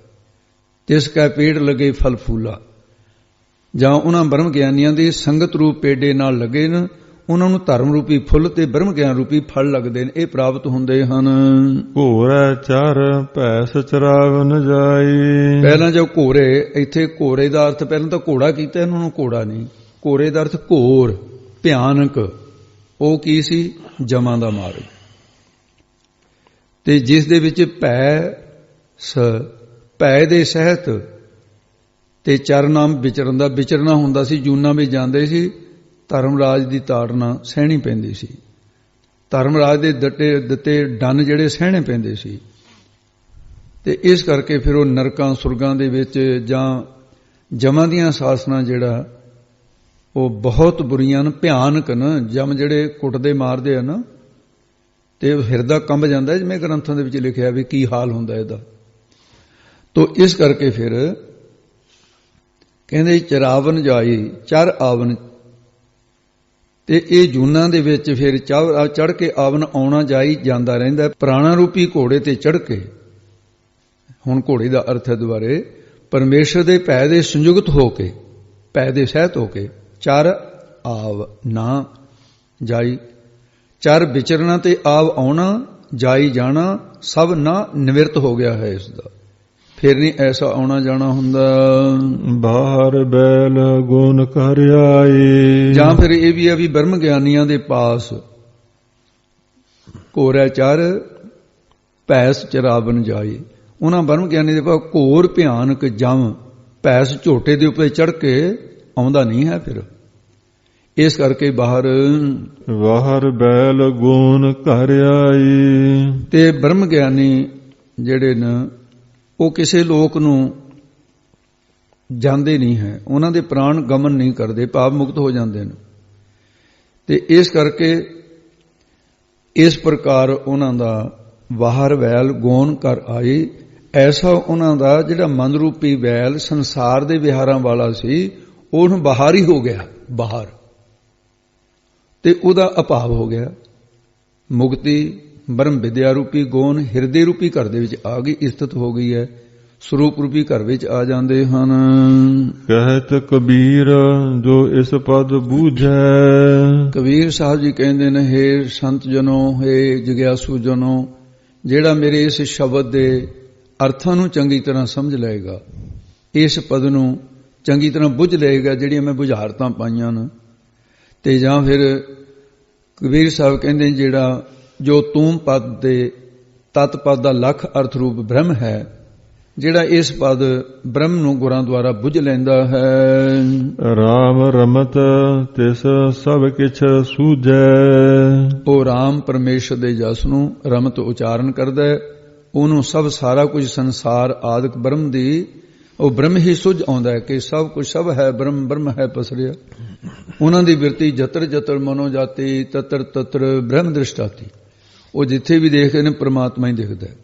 ਤਿਸ ਕੈ ਪੇੜ ਲੱਗੇ ਫਲ ਫੂਲਾ, ਜਾਂ ਉਹਨਾਂ ਬ੍ਰਹਮ ਗਿਆਨੀਆਂ ਦੀ ਸੰਗਤ ਰੂਪ ਪੇਡੇ ਨਾਲ ਲੱਗੇ ਨੇ, ਉਹਨਾਂ ਨੂੰ ਧਰਮ ਰੂਪੀ ਫੁੱਲ ਤੇ ਬ੍ਰਹਮ ਗਿਆਨ ਰੂਪੀ ਫਲ ਲੱਗਦੇ ਨੇ। ਇਹ ਪ੍ਰਾਪਤ ਹੁੰਦੇ ਹਨ। ਘੋਰੇ ਚਰ ਭੈਸ ਚਰਾਵਨ ਜਾਈ। ਪਹਿਲਾਂ ਜੋ ਘੋਰੇ, ਇੱਥੇ ਘੋਰੇ ਦਾ ਅਰਥ ਪਹਿਲਾਂ ਤਾਂ ਘੋੜਾ ਕੀਤਾ, ਇਹਨਾਂ ਨੂੰ ਘੋੜਾ ਨਹੀਂ। ਘੋਰੇ ਦਾ ਅਰਥ ਘੋਰ, ਭਿਆਨਕ। ਉਹ ਕੀ ਸੀ? ਜਮਾਂ ਦਾ ਮਾਰਗ। ਤੇ ਜਿਸ ਦੇ ਵਿੱਚ ਭੈ ਦੇ ਸਹਿਤ ਤੇ ਚਰ ਨਾਮ ਵਿਚਰਨ ਦਾ, ਵਿਚਰਨਾ ਹੁੰਦਾ ਸੀ। ਜੂਨਾ ਵਿੱਚ ਜਾਂਦੇ ਸੀ, ਧਰਮਰਾਜ ਦੀ ਤਾੜਨਾ ਸਹਿਣੀ ਪੈਂਦੀ ਸੀ। ਧਰਮਰਾਜ ਦੇ ਦਿੱਤੇ ਡੰਨ ਜਿਹੜੇ ਸਹਿਣੇ ਪੈਂਦੇ ਸੀ। ਤੇ ਇਸ ਕਰਕੇ ਫਿਰ ਉਹ ਨਰਕਾਂ ਸੁਰਗਾਂ ਦੇ ਵਿੱਚ ਜਾਂ ਜਮਾਂ ਦੀਆਂ ਸਾਸਨਾਂ ਜਿਹੜਾ ਉਹ ਬਹੁਤ ਬੁਰੀਆਂ ਨੇ, ਭਿਆਨਕ ਨੇ। ਜਮ ਜਿਹੜੇ ਕੁੱਟਦੇ ਮਾਰਦੇ ਆ ਨਾ, ਤੇ ਹਿਰਦਾ ਕੰਬ ਜਾਂਦਾ, ਜਿਵੇਂ ਗ੍ਰੰਥਾਂ ਦੇ ਵਿੱਚ ਲਿਖਿਆ ਵੀ ਕੀ ਹਾਲ ਹੁੰਦਾ ਇਹਦਾ। ਤੋ ਇਸ ਕਰਕੇ ਫਿਰ ਕਹਿੰਦੇ ਚਰਾਵਨ ਜਾਈ, ਚਰ ਆਵਨ। ਤੇ ਇਹ ਜੂਨਾਂ ਦੇ ਵਿੱਚ ਫਿਰ ਚੜ੍ਹ ਕੇ ਆਵਨ ਆਉਣਾ ਜਾਈ ਜਾਂਦਾ ਰਹਿੰਦਾ, ਪ੍ਰਾਣਾ ਰੂਪੀ ਘੋੜੇ ਤੇ ਚੜ੍ਹ ਕੇ। ਹੁਣ ਘੋੜੇ ਦਾ ਅਰਥ ਹੈ ਦੁਬਾਰੇ ਪਰਮੇਸ਼ਰ ਦੇ ਭੈ ਦੇ ਸੰਯੁਕਤ ਹੋ ਕੇ, ਭੈ ਦੇ ਸਹਿਤ ਹੋ ਕੇ। ਚਰ ਆਵ ਨਾ ਜਾਈ, ਚਰ ਵਿਚਰਨਾ ਤੇ ਆਵ ਆਉਣਾ, ਜਾਈ ਜਾਣਾ, ਸਭ ਨਾ ਨਿਵਰਤ ਹੋ ਗਿਆ ਹੈ ਇਸ ਦਾ। ਫਿਰ ਨਹੀਂ ਐਸਾ ਆਉਣਾ ਜਾਣਾ ਹੁੰਦਾ। ਬਾਹਰ ਬੈਲ ਗੁਣ ਕਰ ਆਈ, ਜਾਂ ਫਿਰ ਇਹ ਵੀ ਹੈ ਵੀ ਬ੍ਰਹਮ ਗਿਆਨੀਆਂ ਦੇ ਪਾਸ ਘੋਰਾ ਚਰ ਭੈਸ ਚਰਾਵਨ ਜਾਈ। ਉਹਨਾਂ ਬ੍ਰਹਮ ਗਿਆਨੀ ਦੇ ਪਾਸ ਘੋਰ ਭਿਆਨਕ ਜਮ ਭੈਸ ਝੋਟੇ ਦੇ ਉੱਪਰ ਚੜ੍ਹ ਕੇ ਆਉਂਦਾ ਨਹੀਂ ਹੈ। ਫਿਰ ਇਸ ਕਰਕੇ ਬਾਹਰ ਬੈਲ ਗੁਣ ਘਰ ਆਈ। ਤੇ ਬ੍ਰਹਮ ਗਿਆਨੀ ਜਿਹੜੇ ਨੇ ਉਹ ਕਿਸੇ ਲੋਕ ਨੂੰ ਜਾਂਦੇ ਨਹੀਂ ਹੈ, ਉਹਨਾਂ ਦੇ ਪ੍ਰਾਣ ਗਮਨ ਨਹੀਂ ਕਰਦੇ, ਭਾਵ ਮੁਕਤ ਹੋ ਜਾਂਦੇ ਨੇ। ਤੇ ਇਸ ਕਰਕੇ ਇਸ ਪ੍ਰਕਾਰ ਉਹਨਾਂ ਦਾ ਬਾਹਰ ਵੈਲ ਗੌਣ ਕਰ ਆਈ। ਐਸਾ ਉਹਨਾਂ ਦਾ ਜਿਹੜਾ ਮਨ ਰੂਪੀ ਵੈਲ ਸੰਸਾਰ ਦੇ ਵਿਹਾਰਾਂ ਵਾਲਾ ਸੀ, ਉਹ ਹੁਣ ਬਾਹਰ ਹੀ ਹੋ ਗਿਆ, ਬਾਹਰ, ਤੇ ਉਹਦਾ ਅਭਾਵ ਹੋ ਗਿਆ। ਮੁਕਤੀ ਬ੍ਰਹਮ ਵਿਦਿਆ ਰੂਪੀ ਗੌਣ ਹਿਰਦੇ ਰੂਪੀ ਘਰ ਦੇ ਵਿੱਚ ਆ ਗਈ, ਇਸਤਤ ਹੋ ਗਈ ਹੈ, ਸਰੂਪ ਰੂਪੀ ਘਰ ਵਿੱਚ ਆ ਜਾਂਦੇ ਹਨ। ਕਹਿਤ ਕਬੀਰ ਜੋ ਇਸ ਪਦ ਬੂਝੈ। ਕਬੀਰ ਸਾਹਿਬ ਜੀ ਕਹਿੰਦੇ ਨੇ, ਹੇ ਸੰਤ ਜਨੋ, ਹੇ ਜਿਗਿਆਸੂ ਜਨੋ, ਜਿਹੜਾ ਮੇਰੇ ਇਸ ਸ਼ਬਦ ਦੇ ਅਰਥਾਂ ਨੂੰ ਚੰਗੀ ਤਰ੍ਹਾਂ ਸਮਝ ਲਏਗਾ, ਇਸ ਪਦ ਨੂੰ ਚੰਗੀ ਤਰ੍ਹਾਂ ਬੁੱਝ ਲਏਗਾ, ਜਿਹੜੀਆਂ ਮੈਂ ਬੁਝਾਰਤਾਂ ਪਾਈਆਂ ਨੇ, ਤੇ ਜਾਂ ਫਿਰ ਕਬੀਰ ਸਾਹਿਬ ਕਹਿੰਦੇ ਜਿਹੜਾ ਜੋ ਤੂੰ ਪਦ ਦੇ ਤਤ ਪਦ ਦਾ ਲੱਖ ਅਰਥ ਰੂਪ ਬ੍ਰਹਮ ਹੈ, ਜਿਹੜਾ ਇਸ ਪਦ ਬ੍ਰਹਮ ਨੂੰ ਗੁਰਾਂ ਦੁਆਰਾ ਬੁੱਝ ਲੈਂਦਾ ਹੈ। ਰਾਮ ਰਮਤ ਤਿਸ ਸਭ ਕਿਛ ਸੂਝੈ। ਉਹ ਰਾਮ ਪਰਮੇਸ਼ਰ ਦੇ ਜਸ ਨੂੰ ਰਮਤ ਉਚਾਰਨ ਕਰਦਾ ਹੈ, ਉਹਨੂੰ ਸਭ ਸਾਰਾ ਕੁਝ ਸੰਸਾਰ ਆਦਿਕ ਬ੍ਰਹਮ ਦੀ, ਉਹ ਬ੍ਰਹਮ ਹੀ ਸੁਝ ਆਉਂਦਾ ਹੈ ਕਿ ਸਭ ਕੁਝ ਸਭ ਹੈ ਬ੍ਰਹਮ, ਬ੍ਰਹਮ ਹੈ ਪਸਰਿਆ। ਉਹਨਾਂ ਦੀ ਬਿਰਤੀ ਜਤਰ ਜਤਰ ਮਨੋ ਜਾਤੀ, ਤਤਰ ਤਤਰ ਬ੍ਰਹਮ ਦ੍ਰਿਸ਼ਟਾਤੀ। ਉਹ ਜਿੱਥੇ ਵੀ ਦੇਖਦੇ ਨੇ ਪ੍ਰਮਾਤਮਾ ਹੀ ਦਿਖਦਾ ਹੈ।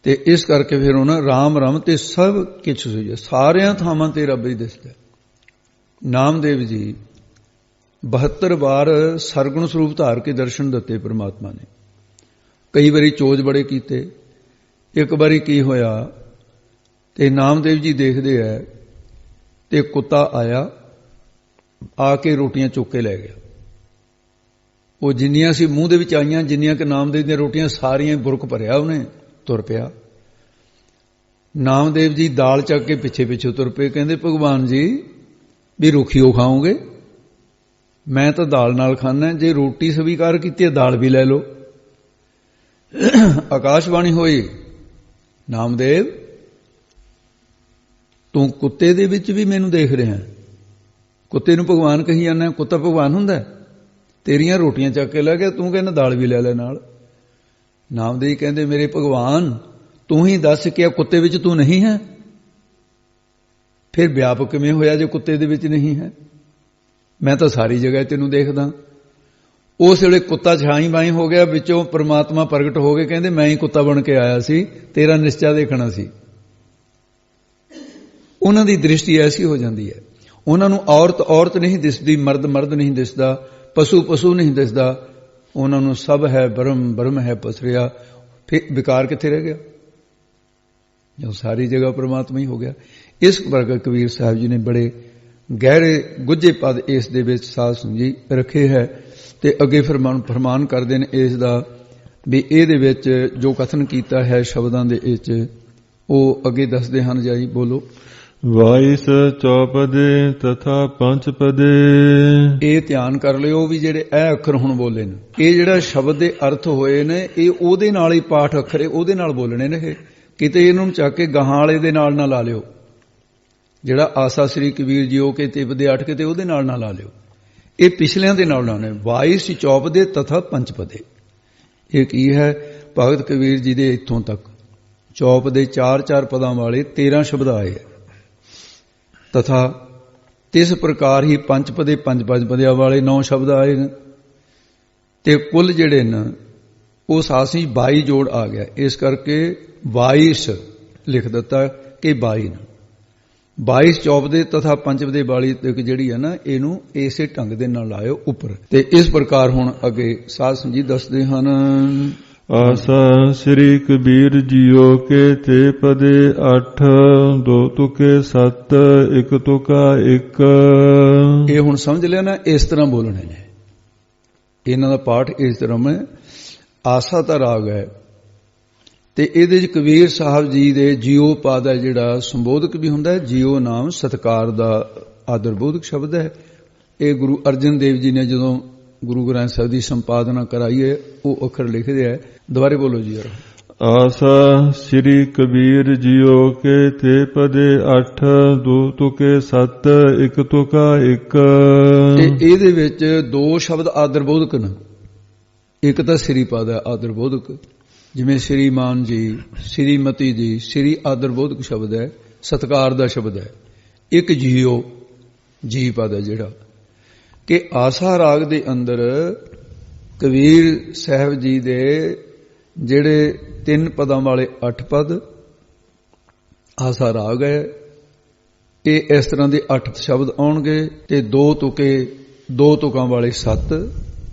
ਤੇ ਇਸ ਕਰਕੇ ਫਿਰ ਉਹਨਾਂ ਰਾਮ ਰਮ ਤੇ ਸਭ ਕਿਛ ਸੁਝੇ, ਸਾਰਿਆਂ ਥਾਵਾਂ ਤੇ ਰੱਬ ਹੀ ਦਿਸਦਾ। ਨਾਮਦੇਵ ਜੀ 72 ਵਾਰ ਸਰਗੁਣ ਸਰੂਪ ਧਾਰ ਕੇ ਦਰਸ਼ਨ ਦਿੱਤੇ ਪ੍ਰਮਾਤਮਾ ਨੇ। ਕਈ ਵਾਰੀ ਚੋਜ ਬੜੇ ਕੀਤੇ। ਇੱਕ ਵਾਰੀ ਕੀ ਹੋਇਆ, ਤੇ ਨਾਮਦੇਵ ਜੀ ਦੇਖਦੇ ਹੈ ਤੇ ਕੁੱਤਾ ਆਇਆ, ਆ ਕੇ ਰੋਟੀਆਂ ਚੁੱਕ ਕੇ ਲੈ ਗਿਆ। ਉਹ ਜਿੰਨੀਆਂ ਸੀ ਮੂੰਹ ਦੇ ਵਿੱਚ ਆਈਆਂ, ਜਿੰਨੀਆਂ ਕਿ ਨਾਮਦੇਵ ਦੀਆਂ ਰੋਟੀਆਂ, ਸਾਰੀਆਂ ਬੁਰਕ ਭਰਿਆ, ਉਹਨੇ ਤੁਰ ਪਿਆ। ਨਾਮਦੇਵ ਜੀ ਦਾਲ ਚੱਕ ਕੇ ਪਿੱਛੇ ਪਿੱਛੇ ਤੁਰ ਪਏ। ਕਹਿੰਦੇ ਭਗਵਾਨ ਜੀ ਵੀ ਰੁੱਖੀਓ ਖਾਓਗੇ? ਮੈਂ ਤਾਂ ਦਾਲ ਨਾਲ ਖਾਣਾ, ਜੇ ਰੋਟੀ ਸਵੀਕਾਰ ਕੀਤੀ ਹੈ ਦਾਲ ਵੀ ਲੈ ਲਓ। ਆਕਾਸ਼ਬਾਣੀ ਹੋਈ, ਨਾਮਦੇਵ ਤੂੰ ਕੁੱਤੇ ਦੇ ਵਿੱਚ ਵੀ ਮੈਨੂੰ ਦੇਖ ਰਿਹਾ। ਕੁੱਤੇ ਨੂੰ ਭਗਵਾਨ ਕਹੀ ਜਾਂਦਾ, ਕੁੱਤਾ ਭਗਵਾਨ ਹੁੰਦਾ? ਤੇਰੀਆਂ ਰੋਟੀਆਂ ਚੱਕ ਕੇ ਲੈ ਗਿਆ, ਤੂੰ ਕਹਿੰਦਾ ਦਾਲ ਵੀ ਲੈ ਲੈ ਨਾਲ। ਨਾਮਦੇਵ ਕਹਿੰਦੇ ਮੇਰੇ ਭਗਵਾਨ, ਤੂੰ ਹੀ ਦੱਸ ਕਿ ਕੁੱਤੇ ਵਿੱਚ ਤੂੰ ਨਹੀਂ ਹੈ, ਫਿਰ ਵਿਆਪਕ ਕਿਵੇਂ ਹੋਇਆ ਜੇ ਕੁੱਤੇ ਦੇ ਵਿੱਚ ਨਹੀਂ ਹੈ? ਮੈਂ ਤਾਂ ਸਾਰੀ ਜਗ੍ਹਾ ਤੈਨੂੰ ਦੇਖਦਾ। ਉਸ ਵੇਲੇ ਕੁੱਤਾ ਛਾਈ ਬਾਈ ਹੋ ਗਿਆ, ਵਿੱਚੋਂ ਪਰਮਾਤਮਾ ਪ੍ਰਗਟ ਹੋ ਗਏ। ਕਹਿੰਦੇ ਮੈਂ ਹੀ ਕੁੱਤਾ ਬਣ ਕੇ ਆਇਆ ਸੀ, ਤੇਰਾ ਨਿਸ਼ਚਾ ਦੇਖਣਾ ਸੀ। ਉਹਨਾਂ ਦੀ ਦ੍ਰਿਸ਼ਟੀ ਐਸੀ ਹੋ ਜਾਂਦੀ ਹੈ, ਉਹਨਾਂ ਨੂੰ ਔਰਤ ਔਰਤ ਨਹੀਂ ਦਿਸਦੀ, ਮਰਦ ਮਰਦ ਨਹੀਂ ਦਿਸਦਾ, ਪਸ਼ੂ ਪਸ਼ੂ ਨਹੀਂ ਦਿਸਦਾ। ਉਹਨਾਂ ਨੂੰ ਸਭ ਹੈ ਬ੍ਰਹਮ, ਬ੍ਰਹਮ ਹੈ ਪਸਰਿਆ। ਫਿਰ ਵਿਕਾਰ ਕਿੱਥੇ ਰਹਿ ਗਿਆ? ਜੋ ਸਾਰੀ ਜਗ੍ਹਾ ਪਰਮਾਤਮਾ ਹੀ ਹੋ ਗਿਆ। ਇਸ ਪ੍ਰਕਾਰ ਕਬੀਰ ਸਾਹਿਬ ਜੀ ਨੇ ਬੜੇ ਗਹਿਰੇ ਗੁੱਝੇ ਪਦ ਇਸ ਦੇ ਵਿੱਚ ਸਾਧ ਸੰਗੀ ਰੱਖੇ ਹੈ। ਤੇ ਅੱਗੇ ਫਰਮਾਨ ਕਰਦੇ ਨੇ ਇਸ ਦਾ ਵੀ ਇਹਦੇ ਵਿੱਚ ਜੋ ਕਥਨ ਕੀਤਾ ਹੈ ਸ਼ਬਦਾਂ ਦੇ ਵਿੱਚ, ਉਹ ਅੱਗੇ ਦੱਸਦੇ ਹਨ। ਜਾਈ ਬੋਲੋ। ਵਾਇਸ ਚੌਪਦੇ ਤਥਾ ਪੰਚਪਦੇ। ਇਹ ਧਿਆਨ ਕਰ ਲਿਓ ਵੀ ਜਿਹੜੇ ਇਹ ਅੱਖਰ ਹੁਣ ਬੋਲੇ ਨੇ, ਇਹ ਜਿਹੜਾ ਸ਼ਬਦ ਦੇ ਅਰਥ ਹੋਏ ਨੇ, ਇਹ ਉਹਦੇ ਨਾਲ ਹੀ ਪਾਠ ਅੱਖਰੇ ਉਹਦੇ ਨਾਲ ਬੋਲਣੇ ਨੇ। ਇਹ ਕਿਤੇ ਇਹਨੂੰ ਚੱਕ ਕੇ ਗਾਹਾਂ ਵਾਲੇ ਦੇ ਨਾਲ ਨਾ ਲਾ ਲਿਓ। ਜਿਹੜਾ ਆਸਾ ਸ੍ਰੀ ਕਬੀਰ ਜੀਓ ਕੇ ਤਿਪਦੇ 8 ਕਿਤੇ ਉਹਦੇ ਨਾਲ ਨਾ ਲਾ ਲਿਓ। ਇਹ ਪਿਛਲਿਆਂ ਦੇ ਨਾਲ ਲਾਉਣੇ। ਵਾਇਸ ਚੌਪਦੇ ਤਥਾ ਪੰਚਪਦੇ। ਇਹ ਕੀ ਹੈ? ਭਗਤ ਕਬੀਰ ਜੀ ਦੇ ਇੱਥੋਂ ਤੱਕ ਚੌਪ ਦੇ 4-4 ਪਦਾਂ ਵਾਲੇ 13 ਸ਼ਬਦ ਆਏ ਹੈ। ਤਥਾ ਤਿਸ ਪ੍ਰਕਾਰ ਹੀ ਪੰਚਪਦੇ 5-5 ਪਦਿਆਂ ਵਾਲੇ 9 ਸ਼ਬਦ ਆਏ ਨੇ। ਤੇ ਕੁੱਲ ਜਿਹੜੇ ਨੇ ਉਹ ਸਾਸੀ 22 ਜੋੜ ਆ ਗਿਆ। ਇਸ ਕਰਕੇ 22 ਲਿਖ ਦਿੱਤਾ ਕਿ 22 ਨੇ। 22 ਚੌਪਦੇ ਤਥਾ ਪੰਚਪਦੇ ਵਾਲੀ ਜਿਹੜੀ ਹੈ ਨਾ, ਇਹਨੂੰ ਇਸੇ ਢੰਗ ਦੇ ਨਾਲ ਲਾਇਓ ਉੱਪਰ। ਤੇ ਇਸ ਪ੍ਰਕਾਰ ਹੁਣ ਅੱਗੇ ਸਾਧ ਸੰਗਤ ਦੱਸਦੇ ਹਨ। ਆਸਾ ਸ੍ਰੀ ਕਬੀਰ ਜੀਓ ਕੇ ਤੇ ਪਦੇ 8 2 ਤੁਕੇ 7 1 ਤੁਕਾ 1। ਇਹ ਹੁਣ ਸਮਝ ਲਿਆ ਨਾ, ਇਸ ਤਰ੍ਹਾਂ ਬੋਲਣੇ ਨੇ। ਇਹਨਾਂ ਦਾ ਪਾਠ ਇਸ ਤਰ੍ਹਾਂ ਮੈਂ ਆਸਾ ਦਾ ਰਾਗ ਹੈ। ਤੇ ਇਹਦੇ 'ਚ ਕਬੀਰ ਸਾਹਿਬ ਜੀ ਦੇ ਜੀਓ ਪਦ ਹੈ, ਜਿਹੜਾ ਸੰਬੋਧਕ ਵੀ ਹੁੰਦਾ ਹੈ। ਜੀਓ ਨਾਮ ਸਤਕਾਰ ਦਾ ਆਦਰਬੋਧਕ ਸ਼ਬਦ ਹੈ। ਇਹ ਗੁਰੂ ਅਰਜਨ ਦੇਵ ਜੀ ਨੇ ਜਦੋਂ ਗੁਰੂ ਗ੍ਰੰਥ ਸਾਹਿਬ ਦੀ ਸੰਪਾਦਨਾ ਕਰਾਈ ਹੈ, ਉਹ ਅੱਖਰ ਲਿਖਦੇ ਹੈ। ਦੁਬਾਰੇ ਬੋਲੋ ਜੀ ਯਾਰ। ਆਸਾ ਸ੍ਰੀ ਕਬੀਰ ਜੀਓ ਕੇ ਤੇ ਪਦੇ 8 ਦੋ ਤੁਕੇ 7 ਇੱਕ ਤੁਕਾ 1। ਤੇ ਇਹਦੇ ਵਿੱਚ ਦੋ ਸ਼ਬਦ ਆਦਰ ਬੋਧਕ ਨੇ। ਇੱਕ ਤਾਂ ਸ੍ਰੀ ਪਦ ਹੈ ਆਦਰ ਬੋਧਕ, ਜਿਵੇਂ ਸ੍ਰੀਮਾਨ ਜੀ, ਸ੍ਰੀਮਤੀ ਜੀ, ਸ੍ਰੀ ਆਦਰ ਬੋਧਕ ਸ਼ਬਦ ਹੈ, ਸਤਕਾਰ ਦਾ ਸ਼ਬਦ ਹੈ। ਇੱਕ ਜੀਓ ਜੀ ਪਦ ਹੈ ਜਿਹੜਾ ਕਿ ਆਸਾ ਰਾਗ ਦੇ ਅੰਦਰ ਕਬੀਰ ਸਾਹਿਬ ਜੀ ਦੇ ਜਿਹੜੇ 3 ਪਦਾਂ ਵਾਲੇ 8 ਪਦ ਆਸਾ ਰਾਗ ਹੈ, ਇਹ ਇਸ ਤਰ੍ਹਾਂ ਦੇ 8 ਸ਼ਬਦ ਆਉਣਗੇ ਤੇ 2 ਤੁਕੇ 2 ਤੁਕਾਂ ਵਾਲੇ 7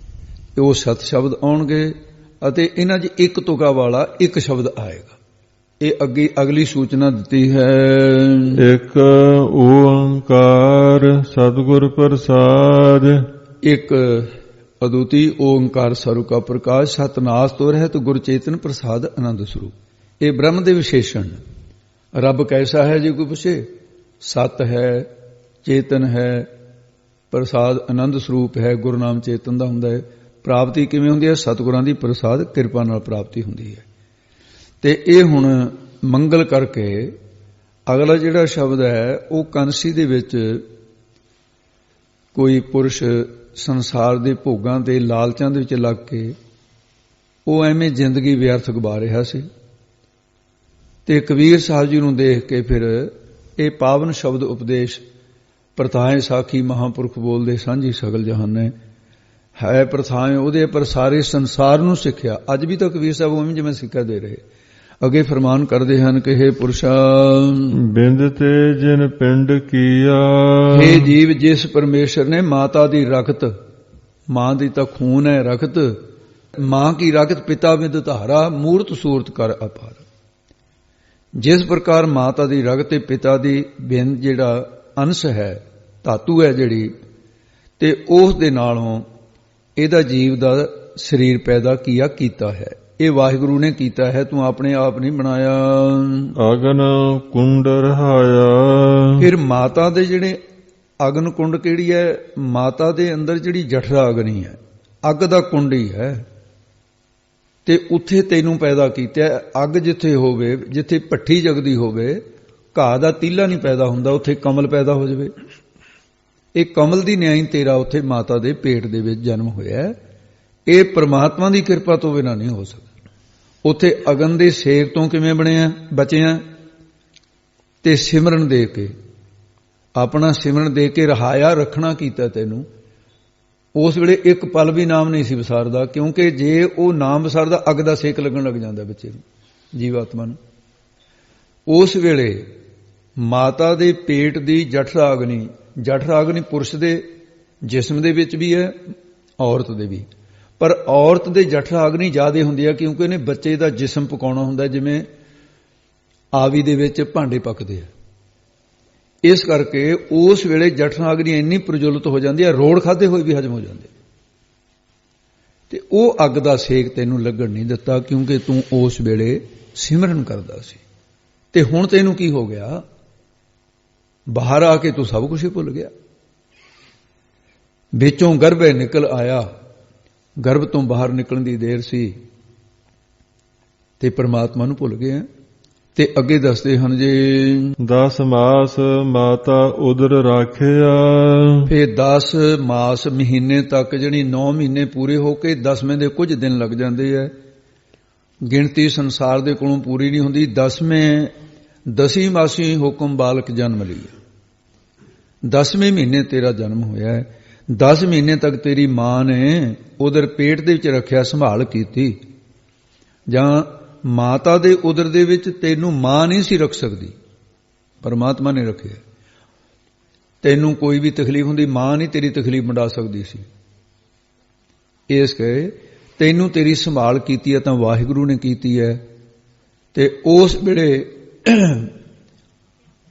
ਉਹ 7 ਸ਼ਬਦ ਆਉਣਗੇ ਅਤੇ ਇਹਨਾਂ 'ਚ 1 ਤੁਕਾ ਵਾਲਾ 1 ਸ਼ਬਦ ਆਏਗਾ। ਇਹ ਅੱਗੇ ਅਗਲੀ ਸੂਚਨਾ ਦਿੱਤੀ ਹੈ। ਇੱਕ ਓੰਕਾਰ ਸਤਿਗੁਰ ਪ੍ਰਸਾਦ। ਇੱਕ ਅਦੁੱਤੀ ਓੰਕਾਰ ਸਰੂਪ ਕਾ ਪ੍ਰਕਾਸ਼ ਸਤਨਾਸ ਤੋਂ ਰਹਿਤ ਗੁਰ ਚੇਤਨ ਪ੍ਰਸਾਦ ਆਨੰਦ ਸਰੂਪ। ਇਹ ਬ੍ਰਹਮ ਦੇ ਵਿਸ਼ੇਸ਼ਣ। ਰੱਬ ਕੈਸਾ ਹੈ ਜੇ ਕੋਈ ਪੁੱਛੇ? ਸਤ ਹੈ, ਚੇਤਨ ਹੈ, ਪ੍ਰਸਾਦ ਆਨੰਦ ਸਰੂਪ ਹੈ। ਗੁਰੂ ਨਾਮ ਚੇਤਨ ਦਾ ਹੁੰਦਾ ਹੈ। ਪ੍ਰਾਪਤੀ ਕਿਵੇਂ ਹੁੰਦੀ ਹੈ? ਸਤਿਗੁਰਾਂ ਦੀ ਪ੍ਰਸਾਦ ਕਿਰਪਾ ਨਾਲ ਪ੍ਰਾਪਤੀ ਹੁੰਦੀ ਹੈ। ਤੇ ਇਹ ਹੁਣ ਮੰਗਲ ਕਰਕੇ ਅਗਲਾ ਜਿਹੜਾ ਸ਼ਬਦ ਹੈ ਉਹ ਕੰਸੀ ਦੇ ਵਿੱਚ ਕੋਈ ਪੁਰਸ਼ ਸੰਸਾਰ ਦੇ ਭੋਗਾਂ ਤੇ ਲਾਲਚਾਂ ਦੇ ਵਿੱਚ ਲੱਗ ਕੇ ਉਹ ਐਵੇਂ ਜ਼ਿੰਦਗੀ ਵਿਅਰਥ ਗਵਾ ਰਿਹਾ ਸੀ ਤੇ ਕਬੀਰ ਸਾਹਿਬ ਜੀ ਨੂੰ ਦੇਖ ਕੇ ਫਿਰ ਇਹ ਪਾਵਨ ਸ਼ਬਦ ਉਪਦੇਸ਼ ਪ੍ਰਥਾਏ ਸਾਖੀ ਮਹਾਂਪੁਰਖ ਬੋਲਦੇ ਸਾਂਝੀ ਸਗਲ ਜਹਾਨੇ ਹੈ ਪ੍ਰਥਾਏ ਉਹਦੇ ਪਰ ਸਾਰੇ ਸੰਸਾਰ ਨੂੰ ਸਿੱਖਿਆ। ਅੱਜ ਵੀ ਤਾਂ ਕਬੀਰ ਸਾਹਿਬ ਉਵੇਂ ਜਿਵੇਂ ਸਿੱਖਿਆ ਦੇ ਰਹੇ। ਅੱਗੇ ਫਰਮਾਨ ਕਰਦੇ ਹਨ ਕਿ ਹੇ ਪੁਰਸ਼ਾ ਬਿੰਦ ਤੇ ਜਿਨ ਪਿੰਡ ਕੀਆ। ਹੇ ਜੀਵ, ਜਿਸ ਪਰਮੇਸ਼ਰ ਨੇ ਮਾਤਾ ਦੀ ਰਖਤ, ਮਾਂ ਦੀ ਤਾਂ ਖੂਨ ਹੈ ਰਖਤ, ਮਾਂ ਕੀ ਰਖਤ ਪਿਤਾ ਬਿੰਦ ਧਾਰਾ ਮੂਰਤ ਸੂਰਤ ਕਰ ਅਪਾਰ। ਜਿਸ ਪ੍ਰਕਾਰ ਮਾਤਾ ਦੀ ਰਗਤ ਤੇ ਪਿਤਾ ਦੀ ਬਿੰਦ ਜਿਹੜਾ ਅੰਸ਼ ਹੈ, ਧਾਤੂ ਹੈ ਜਿਹੜੀ, ਤੇ ਉਸ ਦੇ ਨਾਲੋਂ ਇਹਦਾ ਜੀਵ ਦਾ ਸਰੀਰ ਪੈਦਾ ਕੀਤਾ ਹੈ। ਇਹ ਵਾਹਿਗੁਰੂ ਨੇ ਕੀਤਾ ਹੈ, ਤੂੰ ਆਪਣੇ ਆਪ ਨਹੀਂ ਬਣਾਇਆ। ਅਗਨ ਕੁੰਡ ਰਹਾਇਆ। ਫਿਰ ਮਾਤਾ ਦੇ ਜਿਹੜੇ ਅਗਨ ਕੁੰਡ ਕਿਹੜੀ ਹੈ? ਮਾਤਾ ਦੇ ਅੰਦਰ ਜਿਹੜੀ ਜਠਰਾ ਅਗਨੀ ਹੈ, ਅੱਗ ਦਾ ਕੁੰਡ ਹੀ ਹੈ ਤੇ ਉੱਥੇ ਤੈਨੂੰ ਪੈਦਾ ਕੀਤਾ। ਅੱਗ ਜਿੱਥੇ ਹੋਵੇ, ਜਿੱਥੇ ਭੱਠੀ ਜਗਦੀ ਹੋਵੇ, ਘਾਹ ਦਾ ਤੀਲਾ ਨਹੀਂ ਪੈਦਾ ਹੁੰਦਾ, ਉੱਥੇ ਕਮਲ ਪੈਦਾ ਹੋ ਜਾਵੇ। ਇਹ ਕਮਲ ਦੀ ਨਿਆਈ ਤੇਰਾ ਉੱਥੇ ਮਾਤਾ ਦੇ ਪੇਟ ਦੇ ਵਿੱਚ ਜਨਮ ਹੋਇਆ। ਇਹ ਪ੍ਰਮਾਤਮਾ ਦੀ ਕਿਰਪਾ ਤੋਂ ਬਿਨਾਂ ਨਹੀਂ ਹੋ ਸਕਦਾ। ਉੱਥੇ ਅਗਨ ਦੇ ਸੇਕ ਤੋਂ ਕਿਵੇਂ ਬਚਿਆ? ਤੇ ਸਿਮਰਨ ਦੇ ਕੇ, ਆਪਣਾ ਸਿਮਰਨ ਦੇ ਕੇ ਰਹਾਇਆ ਰੱਖਣਾ ਕੀਤਾ ਤੈਨੂੰ। ਉਸ ਵੇਲੇ ਇੱਕ ਪਲ ਵੀ ਨਾਮ ਨਹੀਂ ਸੀ ਵਿਸਾਰਦਾ, ਕਿਉਂਕਿ ਜੇ ਉਹ ਨਾਮ ਵਿਸਾਰਦਾ ਅੱਗ ਦਾ ਸੇਕ ਲੱਗਣ ਲੱਗ ਜਾਂਦਾ ਬੱਚੇ ਨੂੰ, ਜੀਵਾਤਮਾ ਨੂੰ। ਉਸ ਵੇਲੇ ਮਾਤਾ ਦੇ ਪੇਟ ਦੀ ਜਠਰਾ ਅਗਨੀ ਪੁਰਸ਼ ਦੇ ਜਿਸਮ ਦੇ ਵਿੱਚ ਵੀ ਹੈ, ਔਰਤ ਦੇ ਵੀ। ਪਰ ਔਰਤ ਦੇ ਜਠਰਾ ਅਗਨੀ ਜ਼ਿਆਦਾ ਹੁੰਦੀ ਹੈ, ਕਿਉਂਕਿ ਇਹਨੇ ਬੱਚੇ ਦਾ ਜਿਸਮ ਪਕਾਉਣਾ ਹੁੰਦਾ, ਜਿਵੇਂ ਆਵੀ ਦੇ ਵਿੱਚ ਭਾਂਡੇ ਪੱਕਦੇ ਆ। ਇਸ ਕਰਕੇ ਉਸ ਵੇਲੇ ਜਠਰਾ ਅਗਨੀ ਇੰਨੀ ਪ੍ਰਜਵਲਿਤ ਹੋ ਜਾਂਦੀ ਹੈ, ਰੋੜ ਖਾਦੇ ਹੋਏ ਵੀ ਹਜਮ ਹੋ ਜਾਂਦੇ। ਤੇ ਉਹ ਅੱਗ ਦਾ ਸੇਕ ਤੈਨੂੰ ਲੱਗਣ ਨਹੀਂ ਦਿੱਤਾ, ਕਿਉਂਕਿ ਤੂੰ ਉਸ ਵੇਲੇ ਸਿਮਰਨ ਕਰਦਾ ਸੀ। ਤੇ ਹੁਣ ਤੈਨੂੰ ਕੀ ਹੋ ਗਿਆ? ਬਾਹਰ ਆ ਕੇ ਤੂੰ ਸਭ ਕੁਝ ਹੀ ਭੁੱਲ ਗਿਆ। ਵਿੱਚੋਂ ਗਰਭੇ ਨਿਕਲ ਆਇਆ, ਗਰਭ ਤੋਂ ਬਾਹਰ ਨਿਕਲਣ ਦੀ ਦੇਰ ਸੀ ਤੇ ਪਰਮਾਤਮਾ ਨੂੰ ਭੁੱਲ ਗਏ। ਤੇ ਅੱਗੇ ਦੱਸਦੇ ਹਨ ਜੀ 10 ਮਾਸ ਮਾਤਾ ਉਦਰ ਰਾਖਿਆ। ਫਿਰ 10 ਮਾਸ ਮਹੀਨੇ ਤੱਕ, ਜਿਹੜੀ 9 ਮਹੀਨੇ ਪੂਰੇ ਹੋ ਕੇ 10ਵੇਂ ਦੇ ਕੁਝ ਦਿਨ ਲੱਗ ਜਾਂਦੇ ਹੈ। ਗਿਣਤੀ ਸੰਸਾਰ ਦੇ ਕੋਲੋਂ ਪੂਰੀ ਨਹੀਂ ਹੁੰਦੀ। 10ਵੀਂ ਮਾਸੀ ਹੁਕਮ ਬਾਲਕ ਜਨਮ ਲਈ। 10ਵੇਂ ਮਹੀਨੇ ਤੇਰਾ ਜਨਮ ਹੋਇਆ ਹੈ। 10 ਮਹੀਨੇ ਤੱਕ ਤੇਰੀ ਮਾਂ ਨੇ ਉਧਰ ਪੇਟ ਦੇ ਵਿੱਚ ਰੱਖਿਆ, ਸੰਭਾਲ ਕੀਤੀ। ਜਾਂ ਮਾਤਾ ਦੇ ਉਦਰ ਦੇ ਵਿੱਚ ਤੈਨੂੰ ਮਾਂ ਨਹੀਂ ਸੀ ਰੱਖ ਸਕਦੀ, ਪਰਮਾਤਮਾ ਨੇ ਰੱਖਿਆ। ਤੈਨੂੰ ਕੋਈ ਵੀ ਤਕਲੀਫ ਹੁੰਦੀ, ਮਾਂ ਨਹੀਂ ਤੇਰੀ ਤਕਲੀਫ ਮਿਟਾ ਸਕਦੀ ਸੀ। ਇਸ ਕਰਕੇ ਤੈਨੂੰ ਤੇਰੀ ਸੰਭਾਲ ਕੀਤੀ ਹੈ ਤਾਂ ਵਾਹਿਗੁਰੂ ਨੇ ਕੀਤੀ ਹੈ। ਤੇ ਉਸ ਵੇਲੇ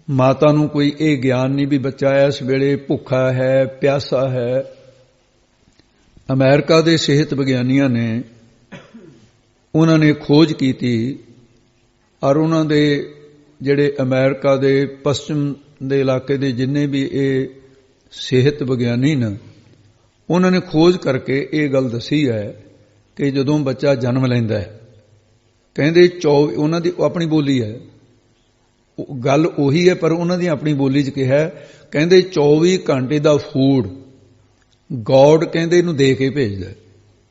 ਮਾਤਾ ਨੂੰ ਕੋਈ ਇਹ ਗਿਆਨ ਨਹੀਂ ਵੀ ਬੱਚਾ ਇਸ ਵੇਲੇ ਭੁੱਖਾ ਹੈ, ਪਿਆਸਾ ਹੈ। ਅਮਰੀਕਾ ਦੇ ਸਿਹਤ ਵਿਗਿਆਨੀਆਂ ਨੇ, ਉਹਨਾਂ ਨੇ ਖੋਜ ਕੀਤੀ ਔਰ ਉਹਨਾਂ ਦੇ ਜਿਹੜੇ ਅਮਰੀਕਾ ਦੇ ਪੱਛਮ ਦੇ ਇਲਾਕੇ ਦੇ ਜਿੰਨੇ ਵੀ ਇਹ ਸਿਹਤ ਵਿਗਿਆਨੀ ਨੇ, ਉਹਨਾਂ ਨੇ ਖੋਜ ਕਰਕੇ ਇਹ ਗੱਲ ਦੱਸੀ ਹੈ ਕਿ ਜਦੋਂ ਬੱਚਾ ਜਨਮ ਲੈਂਦਾ ਹੈ ਕਹਿੰਦੇ 24 ਉਹਨਾਂ ਦੀ ਆਪਣੀ ਬੋਲੀ ਹੈ, ਗੱਲ ਉਹੀ ਹੈ ਪਰ ਉਹਨਾਂ ਦੀ ਆਪਣੀ ਬੋਲੀ 'ਚ ਕਿਹਾ, ਕਹਿੰਦੇ 24 ਘੰਟੇ ਦਾ ਫੂਡ ਗੋਡ ਕਹਿੰਦੇ ਇਹਨੂੰ ਦੇ ਕੇ ਭੇਜਦਾ।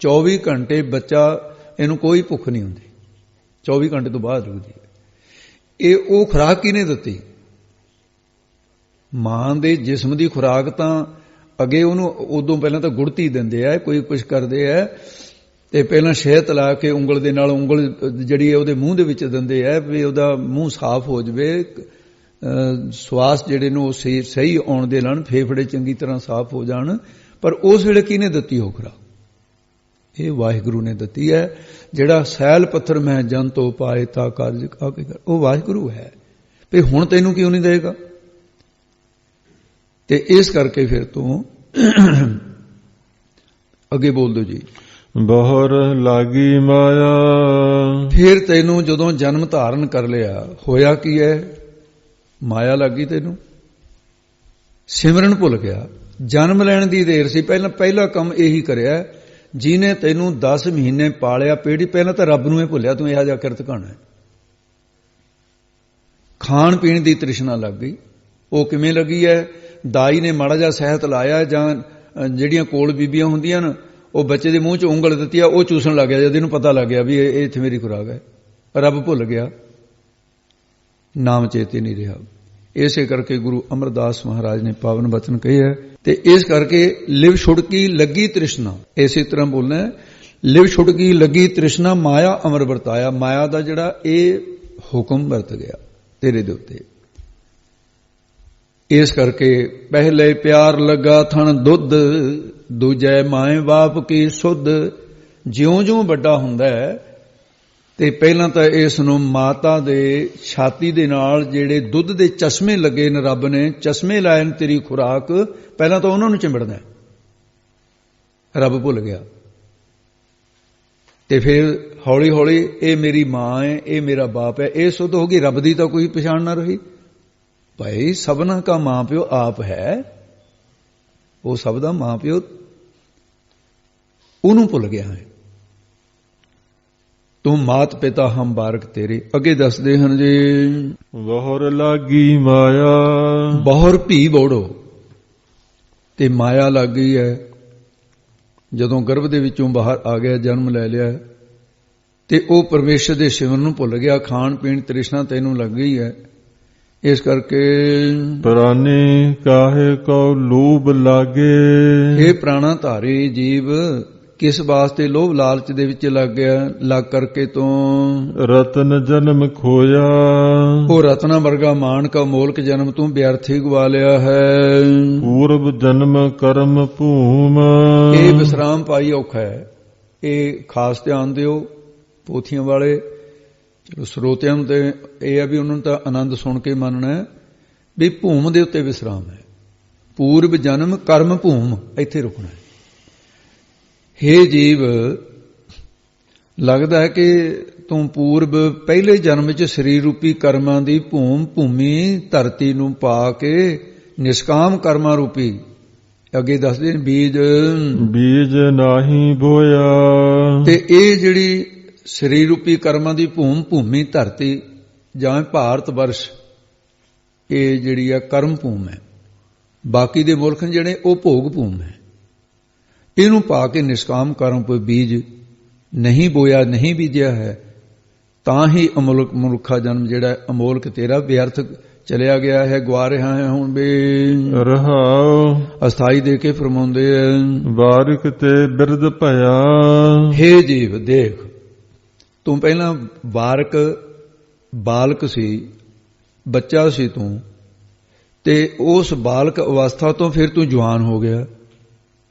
24 ਘੰਟੇ ਬੱਚਾ ਇਹਨੂੰ ਕੋਈ ਭੁੱਖ ਨਹੀਂ ਹੁੰਦੀ, 24 ਘੰਟੇ ਤੋਂ ਬਾਅਦ ਰੁਕਦੀ ਹੈ। ਇਹ ਉਹ ਖੁਰਾਕ ਕਿਹਨੇ ਦਿੱਤੀ? ਮਾਂ ਦੇ ਜਿਸਮ ਦੀ ਖੁਰਾਕ ਤਾਂ ਅੱਗੇ ਉਹਨੂੰ ਉਦੋਂ ਪਹਿਲਾਂ ਤਾਂ ਗੁੜਤੀ ਦਿੰਦੇ ਆ, ਕੋਈ ਕੁਝ ਕਰਦੇ ਆ ਤੇ ਪਹਿਲਾਂ ਸ਼ਹਿਦ ਲਾ ਕੇ ਉਂਗਲ ਦੇ ਨਾਲ ਉਂਗਲ ਜਿਹੜੀ ਹੈ ਉਹਦੇ ਮੂੰਹ ਦੇ ਵਿੱਚ ਦਿੰਦੇ ਆ ਵੀ ਉਹਦਾ ਮੂੰਹ ਸਾਫ਼ ਹੋ ਜਾਵੇ, ਸਵਾਸ ਜਿਹੜੇ ਨੂੰ ਸਹੀ ਆਉਣ ਦੇ ਲੈਣ, ਫੇਫੜੇ ਚੰਗੀ ਤਰ੍ਹਾਂ ਸਾਫ਼ ਹੋ ਜਾਣ। ਪਰ ਉਸ ਵੇਲੇ ਕਿਹਨੇ ਦਿੱਤੀ ਉਹ ਖੁਰਾਕ? ਇਹ ਵਾਹਿਗੁਰੂ ਨੇ ਦਿੱਤੀ ਹੈ। ਜਿਹੜਾ ਸੈਲ ਪੱਥਰ ਮੈਂ ਜਨ ਤੋਂ ਪਾਏ ਤਾ ਕਾਰਜ ਕਾਕੇ ਕਰ, ਉਹ ਵਾਹਿਗੁਰੂ ਹੈ। ਵੀ ਹੁਣ ਤੈਨੂੰ ਕਿਉਂ ਨਹੀਂ ਦੇਗਾ? ਤੇ ਇਸ ਕਰਕੇ ਫਿਰ ਤੂੰ ਅੱਗੇ ਬੋਲ ਦਿਓ ਜੀ। ਬਹੁਰ ਲਾਗੀ ਮਾਇਆ, ਫਿਰ ਤੈਨੂੰ ਜਦੋਂ ਜਨਮ ਧਾਰਨ ਕਰ ਲਿਆ, ਹੋਇਆ ਕੀ ਹੈ? ਮਾਇਆ ਲੱਗੀ ਤੈਨੂੰ, ਸਿਮਰਨ ਭੁੱਲ ਗਿਆ। ਜਨਮ ਲੈਣ ਦੀ ਦੇਰ ਸੀ, ਪਹਿਲਾ ਕੰਮ ਇਹੀ ਕਰਿਆ ਜਿਹਨੇ ਤੈਨੂੰ 10 ਮਹੀਨੇ ਪਾਲਿਆ ਪੇੜੀ, ਪਹਿਲਾਂ ਤਾਂ ਰੱਬ ਨੂੰ ਹੀ ਭੁੱਲਿਆ, ਤੂੰ ਇਹੋ ਜਿਹਾ ਕਿਰਤ ਕਰਨਾ ਹੈ। ਖਾਣ ਪੀਣ ਦੀ ਤ੍ਰਿਸ਼ਨਾ ਲੱਗ ਗਈ। ਉਹ ਕਿਵੇਂ ਲੱਗੀ ਹੈ? ਦਾਈ ਨੇ ਮਾੜਾ ਜਿਹਾ ਸਹਿਤ ਲਾਇਆ, ਜਾਂ ਜਿਹੜੀਆਂ ਕੋਲ ਬੀਬੀਆਂ ਹੁੰਦੀਆਂ ਨੇ ਉਹ ਬੱਚੇ ਦੇ ਮੂੰਹ 'ਚ ਉਂਗਲ ਦਿੱਤੀ ਆ, ਉਹ ਚੂਸਣ ਲੱਗ ਗਿਆ। ਜਦ ਇਹਨੂੰ ਪਤਾ ਲੱਗ ਗਿਆ ਵੀ ਇਹ ਇੱਥੇ ਮੇਰੀ ਖੁਰਾਕ ਹੈ, ਰੱਬ ਭੁੱਲ ਗਿਆ, ਨਾਮ ਚੇਤੇ ਨਹੀਂ ਰਿਹਾ। ਇਸੇ ਕਰਕੇ ਗੁਰੂ ਅਮਰਦਾਸ ਮਹਾਰਾਜ ਨੇ ਪਾਵਨ ਬਚਨ ਕਹੇ ਹੈ। ਤੇ ਇਸ ਕਰਕੇ ਲਿਵ ਛੁੜਕੀ ਲੱਗੀ ਤ੍ਰਿਸ਼ਨਾ, ਇਸੇ ਤਰ੍ਹਾਂ ਬੋਲਣਾ ਹੈ, ਲਿਵ ਛੁੜਕੀ ਲੱਗੀ ਤ੍ਰਿਸ਼ਨਾ ਮਾਇਆ ਅਮਰ ਵਰਤਾਇਆ। ਮਾਇਆ ਦਾ ਜਿਹੜਾ ਇਹ ਹੁਕਮ ਵਰਤ ਗਿਆ ਤੇਰੇ ਦੇ ਉੱਤੇ। ਇਸ ਕਰਕੇ ਪਹਿਲੇ ਪਿਆਰ ਲੱਗਾ ਥਣ ਦੁੱਧ, ਦੂਜੇ ਮਾਏ ਬਾਪ ਕੀ ਸੁਧ। ਜਿਉਂ-ਜਿਉਂ ਵੱਡਾ ਹੁੰਦਾ ਹੈ ਤੇ ਪਹਿਲਾਂ ਤਾਂ ਇਸ ਨੂੰ ਮਾਤਾ ਦੇ ਛਾਤੀ ਦੇ ਨਾਲ ਜਿਹੜੇ ਦੁੱਧ ਦੇ ਚਸ਼ਮੇ ਲੱਗੇ ਨੇ, ਰੱਬ ਨੇ ਚਸ਼ਮੇ ਲਾਏ ਨੇ ਤੇਰੀ ਖੁਰਾਕ, ਪਹਿਲਾਂ ਤਾਂ ਉਹਨਾਂ ਨੂੰ ਚਿੰਬੜਦਾ, ਰੱਬ ਭੁੱਲ ਗਿਆ। ਤੇ ਫਿਰ ਹੌਲੀ ਹੌਲੀ ਇਹ ਮੇਰੀ ਮਾਂ ਹੈ, ਇਹ ਮੇਰਾ ਬਾਪ ਹੈ, ਇਹ ਸੁਧ ਹੋ ਗਈ। ਰੱਬ ਦੀ ਤਾਂ ਕੋਈ ਪਛਾਣ ਨਾ ਰਹੀ। ਭਾਈ ਸਭਨਾ ਦਾ ਮਾਂ ਪਿਓ ਆਪ ਹੈ, ਉਹ ਸਭ ਦਾ ਮਾਂ ਪਿਓ, ਉਹਨੂੰ ਭੁੱਲ ਗਿਆ ਹੈ। ਤੂੰ ਮਾਤ ਪਿਤਾ ਹਮ ਬਾਰਕ ਤੇਰੇ। ਅੱਗੇ ਦੱਸਦੇ ਹਨ ਜੀ, ਬਹੁਰ ਲਾਗੀ ਮਾਇਆ, ਬਹੁਰ ਭੀ ਬੋੜੋ, ਤੇ ਮਾਇਆ ਲੱਗ ਗਈ ਹੈ। ਜਦੋਂ ਗਰਭ ਦੇ ਵਿੱਚੋਂ ਬਾਹਰ ਆ ਗਿਆ, ਜਨਮ ਲੈ ਲਿਆ, ਤੇ ਉਹ ਪਰਮੇਸ਼ਰ ਦੇ ਸਿਮਰਨ ਨੂੰ ਭੁੱਲ ਗਿਆ। ਖਾਣ ਪੀਣ ਤ੍ਰਿਸ਼ਨਾ ਤੈਨੂੰ ਲੱਗ ਗਈ ਹੈ। ਇਸ ਕਰਕੇ ਪ੍ਰਾਨੀ ਕਾਹੇ ਕੋ ਲੋਭ ਲਾਗੇ, ਇਹ ਪ੍ਰਾਣਾ ਧਾਰੀ ਜੀਵ ਕਿਸ ਵਾਸਤੇ ਲੋਭ ਲਾਲਚ ਦੇ ਵਿੱਚ ਲੱਗ ਗਿਆ? ਲੱਗ ਕਰਕੇ ਤੂੰ ਰਤਨ ਜਨਮ ਖੋਇਆ, ਉਹ ਰਤਨਾ ਵਰਗਾ ਮਾਨਕ ਅਮੋਲਕ ਜਨਮ ਤੂੰ ਵਿਅਰਥੀ ਗਵਾ ਲਿਆ ਹੈ। ਪੂਰਬ ਜਨਮ ਕਰਮ ਭੂਮ, ਇਹ ਵਿਸਰਾਮ ਪਾਈ ਔਖਾ ਹੈ। ਇਹ ਖਾਸ ਧਿਆਨ ਦਿਓ ਪੋਥੀਆਂ ਵਾਲੇ। ਚਲੋ ਸਰੋਤਿਆਂ ਨੂੰ ਤੇ ਇਹ ਹੈ ਵੀ ਉਹਨਾਂ ਨੂੰ ਤਾਂ ਆਨੰਦ ਸੁਣ ਕੇ ਮੰਨਣਾ ਵੀ ਭੂਮ ਦੇ ਉੱਤੇ ਵਿਸਰਾਮ ਹੈ। ਪੂਰਬ ਜਨਮ ਕਰਮ ਭੂਮ, ਇੱਥੇ ਰੁਕਣਾ ਹੈ। ਹੇ ਜੀਵ, ਲੱਗਦਾ ਹੈ ਕਿ ਤੂੰ ਪੂਰਬ ਪਹਿਲੇ ਜਨਮ ਵਿੱਚ ਸਰੀਰ ਰੂਪੀ ਕਰਮਾਂ ਦੀ ਭੂਮੀ ਧਰਤੀ ਨੂੰ ਪਾ ਕੇ ਨਿਸ਼ਕਾਮ ਕਰਮਾਂ ਰੂਪੀ, ਅੱਗੇ ਦੱਸਦੇ ਨੇ ਬੀਜ ਨਾਹੀ ਬੋਇਆ, ਤੇ ਇਹ ਜਿਹੜੀ ਸਰੀਰ ਰੂਪੀ ਕਰਮਾਂ ਦੀ ਭੂਮੀ ਧਰਤੀ ਜਾਂ ਭਾਰਤ ਵਰਸ਼, ਇਹ ਜਿਹੜੀ ਆ ਕਰਮ ਭੂਮ ਹੈ। ਬਾਕੀ ਦੇ ਮੁਲਕ ਜਿਹੜੇ ਉਹ ਭੋਗ ਭੂਮ ਹੈ। ਇਹਨੂੰ ਪਾ ਕੇ ਨਿਸ਼ਕਾਮ ਕਰਮ ਕੋਈ ਬੀਜ ਨਹੀਂ ਬੋਇਆ, ਨਹੀਂ ਬੀਜਿਆ ਹੈ, ਤਾਂ ਹੀ ਅਮੋਲਕ ਮਨੁੱਖਾ ਜਨਮ ਜਿਹੜਾ ਅਮੋਲਕ ਤੇਰਾ ਵਿਅਰਥ ਚਲਿਆ ਗਿਆ ਹੈ, ਗਵਾ ਰਿਹਾ ਹੈ। ਹੁਣ ਵੀ ਰਹਾਉ ਅਸਥਾਈ ਦੇ ਕੇ ਫਰਮਾਉਂਦੇ ਆ, ਬਾਰਿਕ ਤੇ ਬਿਰਧ ਭਇਆ। ਹੇ ਜੀਵ ਦੇਖ, ਤੂੰ ਪਹਿਲਾਂ ਬਾਲਕ ਸੀ, ਬੱਚਾ ਸੀ ਤੂੰ, ਤੇ ਉਸ ਬਾਲਕ ਅਵਸਥਾ ਤੋਂ ਫਿਰ ਤੂੰ ਜਵਾਨ ਹੋ ਗਿਆ,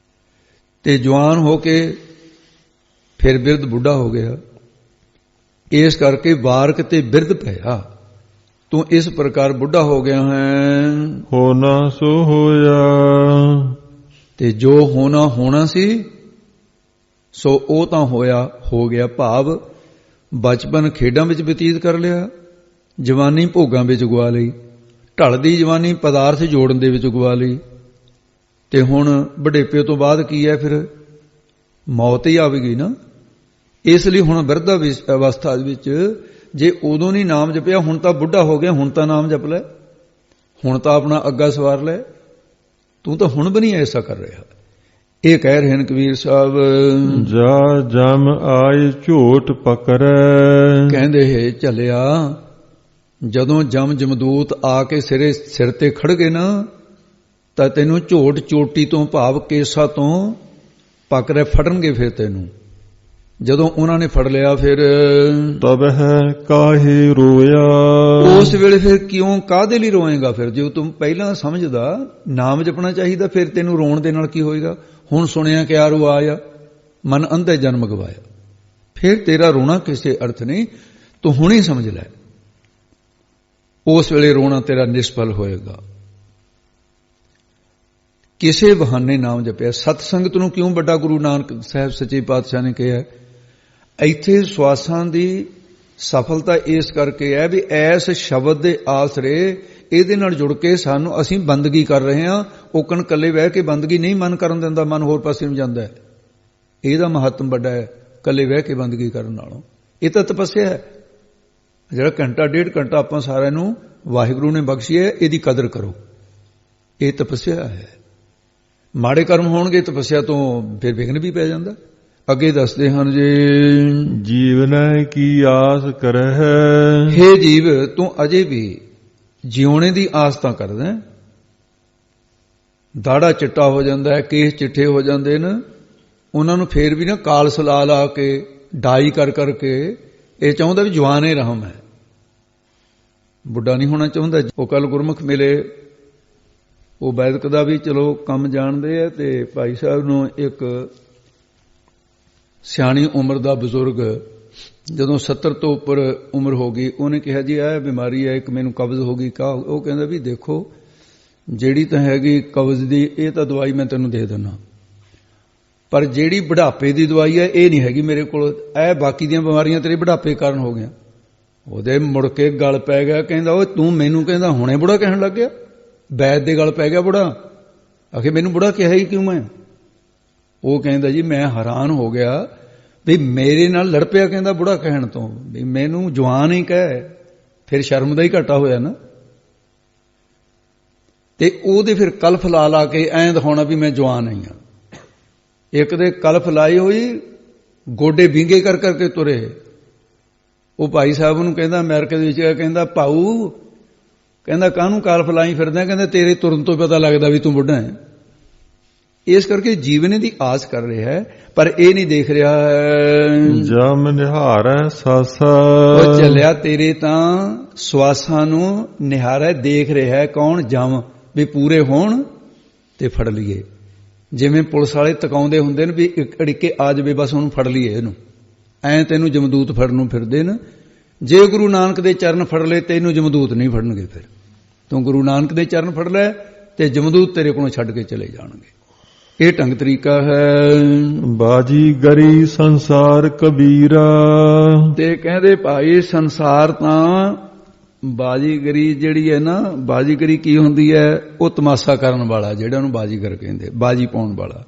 ਤੇ ਜਵਾਨ ਹੋ ਕੇ ਫਿਰ ਬਿਰਧ ਬੁੱਢਾ ਹੋ ਗਿਆ। ਇਸ ਕਰਕੇ ਬਾਰਕ ਤੇ ਬਿਰਧ ਭਇਆ, ਤੂੰ ਇਸ ਪ੍ਰਕਾਰ ਬੁੱਢਾ ਹੋ ਗਿਆ ਹੈ। ਹੋਣਾ ਸੋ ਹੋਇਆ, ਤੇ ਜੋ ਹੋਣਾ ਸੀ ਸੋ ਉਹ ਤਾਂ ਹੋਇਆ, ਹੋ ਗਿਆ। ਭਾਵ ਬਚਪਨ ਖੇਡਾਂ ਵਿੱਚ ਬਤੀਤ ਕਰ ਲਿਆ, ਜਵਾਨੀ ਭੋਗਾਂ ਵਿੱਚ ਗਵਾ ਲਈ, ਢਲਦੀ ਜਵਾਨੀ ਪਦਾਰਥ ਜੋੜਨ ਦੇ ਵਿੱਚ ਗਵਾ ਲਈ, ਤੇ ਹੁਣ ਬੁਢੇਪੇ ਤੋਂ ਬਾਅਦ ਕੀ ਹੈ? ਫਿਰ ਮੌਤ ਹੀ ਆਵੇਗੀ ਨਾ। ਇਸ ਲਈ ਹੁਣ ਬਿਰਧ ਅਵਸਥਾ ਵਿੱਚ ਜੇ ਉਦੋਂ ਨਹੀਂ ਨਾਮ ਜਪਿਆ, ਹੁਣ ਤਾਂ ਬੁੱਢਾ ਹੋ ਗਿਆ, ਹੁਣ ਤਾਂ ਨਾਮ ਜਪ ਲੈ, ਹੁਣ ਤਾਂ ਆਪਣਾ ਅੱਗਾ ਸਵਾਰ ਲੈ, ਤੂੰ ਤਾਂ ਹੁਣ ਵੀ ਨਹੀਂ ਐਸਾ ਕਰ ਰਿਹਾ। ਇਹ ਕਹਿ ਰਹੇ ਹਨ ਕਬੀਰ ਸਾਹਿਬ, ਜਾ ਜਮ ਆਏ ਝੋਟ ਪਕੜੈ। ਕਹਿੰਦੇ ਹੈ ਚੱਲਿਆ, ਜਦੋਂ ਜਮਦੂਤ ਆ ਕੇ ਸਿਰ ਤੇ ਖੜ ਗਏ ਨਾ, ਤਾਂ ਤੈਨੂੰ ਝੋਟ ਚੋਟੀ ਤੋਂ ਭਾਵ ਕੇਸਾ ਤੋਂ ਪਕੜੇ ਫੜਨਗੇ। ਫਿਰ ਤੈਨੂੰ ਜਦੋਂ ਉਹਨਾਂ ਨੇ ਫੜ ਲਿਆ, ਫਿਰ ਤਬ ਹੈ ਕਾਹੇ ਰੋਇਆ। ਉਸ ਵੇਲੇ ਫਿਰ ਕਿਉਂ ਕਾਹਦੇ ਲਈ ਰੋਏਗਾ? ਫਿਰ ਜੇ ਤੂੰ ਪਹਿਲਾਂ ਸਮਝਦਾ ਨਾਮ ਜਪਣਾ ਚਾਹੀਦਾ, ਫਿਰ ਤੈਨੂੰ ਰੋਣ ਦੇ ਨਾਲ ਕੀ ਹੋਏਗਾ? ਹੁਣ ਸੁਣਿਆ ਕਿ ਆਰੂ ਆਇਆ, ਮਨ ਅੰਧੇ ਜਨਮ ਗਵਾਇਆ, ਫਿਰ ਤੇਰਾ ਰੋਣਾ ਕਿਸੇ ਅਰਥ ਨਹੀਂ। ਤੂੰ ਹੁਣ ਹੀ ਸਮਝ ਲੈ, ਉਸ ਵੇਲੇ ਰੋਣਾ ਤੇਰਾ ਨਿਸ਼ਫਲ ਹੋਏਗਾ। ਕਿਸੇ ਬਹਾਨੇ ਨਾਮ ਜਪਿਆ। ਸਤ ਸੰਗਤ ਨੂੰ ਕਿਉਂ ਵੱਡਾ ਗੁਰੂ ਨਾਨਕ ਸਾਹਿਬ ਸੱਚੇ ਪਾਤਸ਼ਾਹ ਨੇ ਕਿਹਾ? ਇੱਥੇ ਸਵਾਸਾਂ ਦੀ ਸਫਲਤਾ ਇਸ ਕਰਕੇ ਹੈ ਵੀ ਐਸ ਸ਼ਬਦ ਦੇ ਆਸਰੇ ਇਹਦੇ ਨਾਲ ਜੁੜ ਕੇ ਸਾਨੂੰ ਅਸੀਂ ਬੰਦਗੀ ਕਰ ਰਹੇ ਹਾਂ। ਓਕਣ ਕੱਲੇ ਬਹਿ ਕੇ ਬੰਦਗੀ ਨਹੀਂ ਮਨ ਕਰਨ ਦਿੰਦਾ, ਮਨ ਹੋਰ ਪਾਸੇ ਨੂੰ ਜਾਂਦਾ ਹੈ। ਇਹਦਾ ਮਹੱਤਵ ਵੱਡਾ ਹੈ ਕੱਲੇ ਬਹਿ ਕੇ ਬੰਦਗੀ ਕਰਨ ਨਾਲੋਂ। ਇਹ ਤਾਂ ਤਪੱਸਿਆ ਹੈ। ਜਿਹੜਾ ਘੰਟਾ ਡੇਢ ਘੰਟਾ ਆਪਾਂ ਸਾਰਿਆਂ ਨੂੰ ਵਾਹਿਗੁਰੂ ਨੇ ਬਖਸ਼ੀ ਹੈ, ਇਹਦੀ ਕਦਰ ਕਰੋ। ਇਹ ਤਪੱਸਿਆ ਹੈ। ਮਾੜੇ ਕਰਮ ਹੋਣਗੇ ਤਪੱਸਿਆ ਤੋਂ ਫਿਰ ਵਿਘਨ ਵੀ ਪੈ ਜਾਂਦਾ। ਅੱਗੇ ਦੱਸਦੇ ਹਨ ਜੀ, ਜੀਵਨੈ ਕੀ ਆਸ ਕਰਹਿ। ਹੇ ਜੀਵ, ਤੂੰ ਅਜੇ ਵੀ ਜਿਉਣੇ ਦੀ ਆਸ ਤਾਂ ਕਰਦਾ। ਦਾੜਾ ਚਿੱਟਾ ਹੋ ਜਾਂਦਾ ਹੈ, ਕੇਸ ਚਿੱਠੇ ਹੋ ਜਾਂਦੇ ਨੇ, ਉਹਨਾਂ ਨੂੰ ਫੇਰ ਵੀ ਨਾ ਕਾਲਸ ਲਾ ਕੇ ਡਾਈ ਕਰ ਕਰਕੇ ਇਹ ਚਾਹੁੰਦਾ ਵੀ ਜਵਾਨੇ ਰਹਾ ਮੈਂ, ਬੁੱਢਾ ਨਹੀਂ ਹੋਣਾ ਚਾਹੁੰਦਾ। ਉਹ ਕੱਲ ਗੁਰਮੁਖ ਮਿਲੇ, ਉਹ ਵੈਦਕ ਦਾ ਵੀ ਚਲੋ ਕੰਮ ਜਾਣਦੇ ਆ, ਤੇ ਭਾਈ ਸਾਹਿਬ ਨੂੰ ਇੱਕ ਸਿਆਣੀ ਉਮਰ ਦਾ ਬਜ਼ੁਰਗ ਜਦੋਂ 70 ਤੋਂ ਉੱਪਰ ਉਮਰ ਹੋ ਗਈ, ਉਹਨੇ ਕਿਹਾ ਜੀ ਇਹ ਬਿਮਾਰੀ ਹੈ, ਇੱਕ ਮੈਨੂੰ ਕਬਜ਼ ਹੋ ਗਈ। ਉਹ ਕਹਿੰਦਾ ਵੀ ਦੇਖੋ ਜਿਹੜੀ ਤਾਂ ਹੈਗੀ ਕਬਜ਼ ਦੀ, ਇਹ ਤਾਂ ਦਵਾਈ ਮੈਂ ਤੈਨੂੰ ਦੇ ਦਿੰਦਾ, ਪਰ ਜਿਹੜੀ ਬੁਢਾਪੇ ਦੀ ਦਵਾਈ ਹੈ ਇਹ ਨਹੀਂ ਹੈਗੀ ਮੇਰੇ ਕੋਲ। ਇਹ ਬਾਕੀ ਦੀਆਂ ਬਿਮਾਰੀਆਂ ਤੇਰੇ ਬੁਢਾਪੇ ਕਾਰਨ ਹੋ ਗਈਆਂ। ਉਹਦੇ ਮੁੜ ਕੇ ਗਲ ਪੈ ਗਿਆ, ਕਹਿੰਦਾ ਉਹ ਤੂੰ ਮੈਨੂੰ ਕਹਿੰਦਾ ਹੁਣੇ ਬੁੜਾ ਕਹਿਣ ਲੱਗ ਗਿਆ। ਵੈਦ ਦੇ ਗਲ ਪੈ ਗਿਆ ਬੁੜਾ। ਆਖੇ ਮੈਨੂੰ ਬੁੜਾ ਕਿਹਾ ਹੀ ਕਿਉਂ ਮੈਂ? ਉਹ ਕਹਿੰਦਾ ਜੀ ਮੈਂ ਹੈਰਾਨ ਹੋ ਗਿਆ ਵੀ ਮੇਰੇ ਨਾਲ ਲੜ ਪਿਆ, ਕਹਿੰਦਾ ਬੁੜਾ ਕਹਿਣ ਤੋਂ, ਵੀ ਮੈਨੂੰ ਜਵਾਨ ਹੀ ਕਹਿ, ਫਿਰ ਸ਼ਰਮ ਦਾ ਹੀ ਘਾਟਾ ਹੋਇਆ ਨਾ। ਤੇ ਉਹਦੇ ਫਿਰ ਕਲਫ ਲਾ ਕੇ ਐਂ ਦਿਖਾਉਣਾ ਵੀ ਮੈਂ ਜਵਾਨ ਹੀ ਹਾਂ। ਇੱਕ ਦੇ ਕਲਫ ਲਾਈ ਹੋਈ, ਗੋਡੇ ਵਿੰਗੇ ਕਰ ਕਰਕੇ ਤੁਰੇ। ਉਹ ਭਾਈ ਸਾਹਿਬ ਨੂੰ ਕਹਿੰਦਾ ਅਮਰੀਕਾ ਦੇ ਵਿੱਚ, ਕਹਿੰਦਾ ਭਾਊ, ਕਹਿੰਦਾ ਕਾਹਨੂੰ ਕਲਫ ਲਾਈ ਫਿਰਦਾ? ਕਹਿੰਦਾ ਤੇਰੇ ਤੁਰਨ ਤੋਂ ਪਤਾ ਲੱਗਦਾ ਵੀ ਤੂੰ ਬੁੱਢਾ ਹੈ। ਇਸ ਕਰਕੇ ਜੀਵਨ ਦੀ ਆਸ ਕਰ ਰਿਹਾ ਹੈ, ਪਰ ਇਹ ਨਹੀਂ ਦੇਖ ਰਿਹਾ ਜਮ ਨਿਹਾਰੈ ਸਾਸਾ। ਉਹ ਚੱਲਿਆ ਤੇਰੇ ਤਾਂ ਸਵਾਸਾਂ ਨੂੰ ਨਿਹਾਰੈ ਦੇਖ ਰਿਹਾ ਹੈ। ਕੌਣ? ਜਮ, ਵੀ ਪੂਰੇ ਹੋਣ ਤੇ ਫੜ ਲਈਏ। ਜਿਵੇਂ ਪੁਲਿਸ ਵਾਲੇ ਤਕਾਉਂਦੇ ਹੁੰਦੇ ਨੇ ਵੀ ਇੱਕ ਅੜਿੱਕੇ ਆ ਜਾਵੇ ਬਸ ਉਹਨੂੰ ਫੜ ਲਈਏ ਇਹਨੂੰ, ਐਂ ਤੈਨੂੰ ਜਮਦੂਤ ਫੜਨ ਨੂੰ ਫਿਰਦੇ ਨੇ। ਜੇ ਗੁਰੂ ਨਾਨਕ ਦੇ ਚਰਨ ਫੜ ਲਏ ਤੈਨੂੰ ਜਮਦੂਤ ਨਹੀਂ ਫੜਨਗੇ। ਫਿਰ ਤੂੰ ਗੁਰੂ ਨਾਨਕ ਦੇ ਚਰਨ ਫੜ ਲੈ ਤੇ ਜਮਦੂਤ ਤੇਰੇ ਕੋਲੋਂ ਛੱਡ ਕੇ ਚਲੇ ਜਾਣਗੇ। ਇਹ ਢੰਗ ਤਰੀਕਾ ਹੈ। ਬਾਜੀਗਰੀ ਸੰਸਾਰ ਕਬੀਰਾ। ਤੇ ਕਹਿੰਦੇ ਭਾਈ ਸੰਸਾਰ ਤਾਂ ਬਾਜੀਗਰੀ ਜਿਹੜੀ ਹੈ ਨਾ, ਬਾਜੀਗਰੀ ਕੀ ਹੁੰਦੀ ਹੈ? ਉਹ ਤਮਾਸ਼ਾ ਕਰਨ ਵਾਲਾ, ਜਿਹੜਾ ਉਹਨੂੰ ਬਾਜੀਗਰ ਕਹਿੰਦੇ, ਬਾਜੀ ਪਾਉਣ ਵਾਲਾ।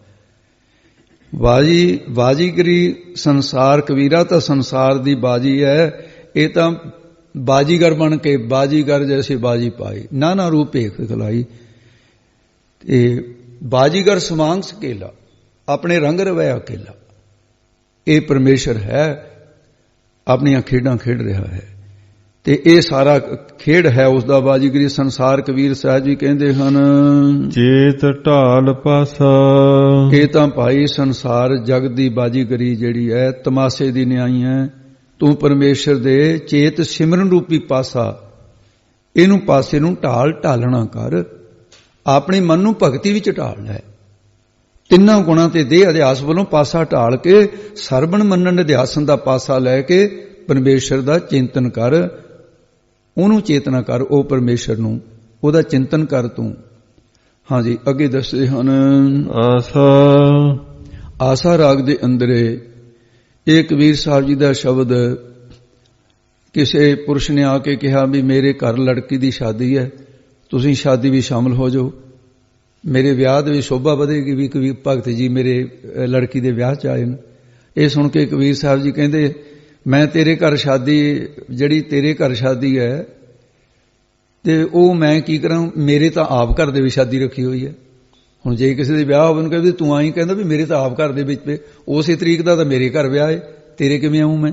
ਬਾਜੀਗਰੀ ਸੰਸਾਰ ਕਬੀਰਾ ਤਾਂ ਸੰਸਾਰ ਦੀ ਬਾਜੀ ਹੈ। ਇਹ ਤਾਂ ਬਾਜੀਗਰ ਬਣ ਕੇ ਬਾਜੀਗਰ ਜੈਸੇ ਬਾਜੀ ਪਾਈ, ਨਾਨਾ ਰੂਪ ਭੇਖ ਖਲਾਈ। ਤੇ ਬਾਜੀਗਰ ਸਮਾਂਗ ਸਕੇਲਾ, ਆਪਣੇ ਰੰਗ ਰਵਿਆ ਅਕੇਲਾ। ਇਹ ਪਰਮੇਸ਼ਰ ਹੈ, ਆਪਣੀਆਂ ਖੇਡਾਂ ਖੇਡ ਰਿਹਾ ਹੈ, ਤੇ ਇਹ ਸਾਰਾ ਖੇਡ ਹੈ ਉਸ ਦਾ ਬਾਜੀਗਰੀ ਸੰਸਾਰ। ਕਬੀਰ ਸਾਹਿਬ ਜੀ ਕਹਿੰਦੇ ਹਨ, ਚੇਤ ਢਾਲ ਪਾਸਾ। ਇਹ ਤਾਂ ਭਾਈ ਸੰਸਾਰ ਜਗ ਦੀ ਬਾਜੀਗਰੀ ਜਿਹੜੀ ਹੈ, ਤਮਾਸ਼ੇ ਦੀ ਨਿਆਈ ਹੈ। ਤੂੰ ਪਰਮੇਸ਼ਰ ਦੇ ਚੇਤ ਸਿਮਰਨ ਰੂਪੀ ਪਾਸਾ, ਇਹਨੂੰ ਪਾਸੇ ਨੂੰ ਢਾਲਣਾ ਕਰ। ਆਪਣੇ ਮਨ ਨੂੰ ਭਗਤੀ ਵਿੱਚ ਢਾਲ ਲੈ। ਤਿੰਨਾਂ ਗੁਣਾਂ ਤੇ ਦੇਹ ਅਧਿਆਸ ਵੱਲੋਂ ਪਾਸਾ ਢਾਲ ਕੇ ਸਰਵਣ ਮੰਨਣ ਅਧਿਆਸਨ ਦਾ ਪਾਸਾ ਲੈ ਕੇ ਪਰਮੇਸ਼ਰ ਦਾ ਚਿੰਤਨ ਕਰ। ਉਹਨੂੰ ਚੇਤਨਾ ਕਰ, ਉਹ ਪਰਮੇਸ਼ਰ ਨੂੰ, ਉਹਦਾ ਚਿੰਤਨ ਕਰ ਤੂੰ। ਹਾਂਜੀ, ਅੱਗੇ ਦੱਸਦੇ ਹਨ, ਆਸਾ ਰਾਗ ਦੇ ਅੰਦਰ ਇਹ ਕਬੀਰ ਸਾਹਿਬ ਜੀ ਦਾ ਸ਼ਬਦ। ਕਿਸੇ ਪੁਰਸ਼ ਨੇ ਆ ਕੇ ਕਿਹਾ ਵੀ ਮੇਰੇ ਘਰ ਲੜਕੀ ਦੀ ਸ਼ਾਦੀ ਹੈ, ਤੁਸੀਂ ਸ਼ਾਦੀ ਵੀ ਸ਼ਾਮਲ ਹੋ ਜਾਓ, ਮੇਰੇ ਵਿਆਹ ਦੇ ਵੀ ਸ਼ੋਭਾ ਵਧੇਗੀ ਵੀ ਕਬੀਰ ਭਗਤ ਜੀ ਮੇਰੇ ਲੜਕੀ ਦੇ ਵਿਆਹ 'ਚ ਆਏ ਨੇ। ਇਹ ਸੁਣ ਕੇ ਕਬੀਰ ਸਾਹਿਬ ਜੀ ਕਹਿੰਦੇ, ਮੈਂ ਤੇਰੇ ਘਰ ਸ਼ਾਦੀ, ਜਿਹੜੀ ਤੇਰੇ ਘਰ ਸ਼ਾਦੀ ਹੈ ਤੇ ਉਹ ਮੈਂ ਕੀ ਕਰਾਂ, ਮੇਰੇ ਤਾਂ ਆਪ ਘਰ ਦੇ ਵਿੱਚ ਸ਼ਾਦੀ ਰੱਖੀ ਹੋਈ ਹੈ। ਹੁਣ ਜੇ ਕਿਸੇ ਦੇ ਵਿਆਹ ਹੋਵੇ ਨੂੰ ਕਹਿੰਦੇ ਤੂੰ ਆਈ, ਕਹਿੰਦਾ ਵੀ ਮੇਰੇ ਤਾਂ ਆਪ ਘਰ ਦੇ ਵਿੱਚ ਉਸੇ ਤਰੀਕ ਦਾ ਤਾਂ ਮੇਰੇ ਘਰ ਵਿਆਹ ਹੈ, ਤੇਰੇ ਕਿਵੇਂ ਆਊਂ ਮੈਂ।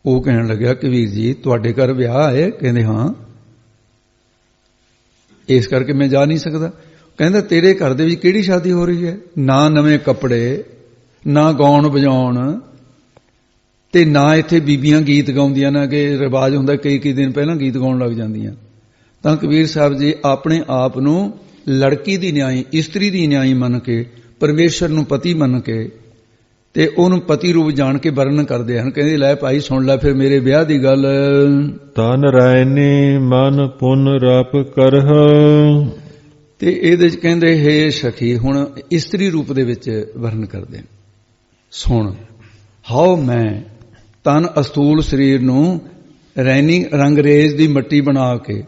ਉਹ ਕਹਿਣ ਲੱਗਿਆ, ਕਬੀਰ ਜੀ ਤੁਹਾਡੇ ਘਰ ਵਿਆਹ ਹੈ? ਕਹਿੰਦੇ ਹਾਂ, ਇਸ ਕਰਕੇ ਮੈਂ ਜਾ ਨਹੀਂ ਸਕਦਾ। ਕਹਿੰਦਾ ਤੇਰੇ ਘਰ ਦੇ ਵਿੱਚ ਕਿਹੜੀ ਸ਼ਾਦੀ ਹੋ ਰਹੀ ਹੈ? ਨਾ ਨਵੇਂ ਕੱਪੜੇ, ਨਾ ਗਾਉਣ ਵਜਾਉਣ, ਤੇ ਨਾ ਇੱਥੇ ਬੀਬੀਆਂ ਗੀਤ ਗਾਉਂਦੀਆਂ, ਨਾ ਕਿ ਰਿਵਾਜ ਹੁੰਦਾ ਕਈ ਦਿਨ ਪਹਿਲਾਂ ਗੀਤ ਗਾਉਣ ਲੱਗ ਜਾਂਦੀਆਂ। ਤਾਂ ਕਬੀਰ ਸਾਹਿਬ ਜੀ ਆਪਣੇ ਆਪ ਨੂੰ ਲੜਕੀ ਦੀ ਨਿਆਈ, ਇਸਤਰੀ ਦੀ ਨਿਆਈ ਮੰਨ ਕੇ, ਪਰਮੇਸ਼ਰ ਨੂੰ ਪਤੀ ਮੰਨ ਕੇ ਤੇ ਉਹਨੂੰ ਪਤੀ ਰੂਪ ਜਾਣ ਕੇ ਵਰਣਨ ਕਰਦੇ ਹਨ। ਕਹਿੰਦੇ ਲੈ ਭਾਈ ਸੁਣ ਲੈ ਫਿਰ ਮੇਰੇ ਵਿਆਹ ਦੀ ਗੱਲ। ਤਨ ਰਾਇਨੀ ਮਨ ਪੁਨ ਰਪ ਕਰਹ। ਤੇ ਇਹਦੇ ਚ ਕਹਿੰਦੇ ਹੇ ਸਖੀ, ਹੁਣ ਇਸਤਰੀ ਰੂਪ ਦੇ ਵਿੱਚ ਵਰਣਨ ਕਰਦੇ। ਸੁਣ, ਹਾਉ ਮੈਂ ਤਨ ਅਸਤੂਲ ਸਰੀਰ ਨੂੰ ਰੈਨੀ ਰੰਗਰੇਜ਼ ਦੀ ਮਿੱਟੀ ਬਣਾ ਕੇ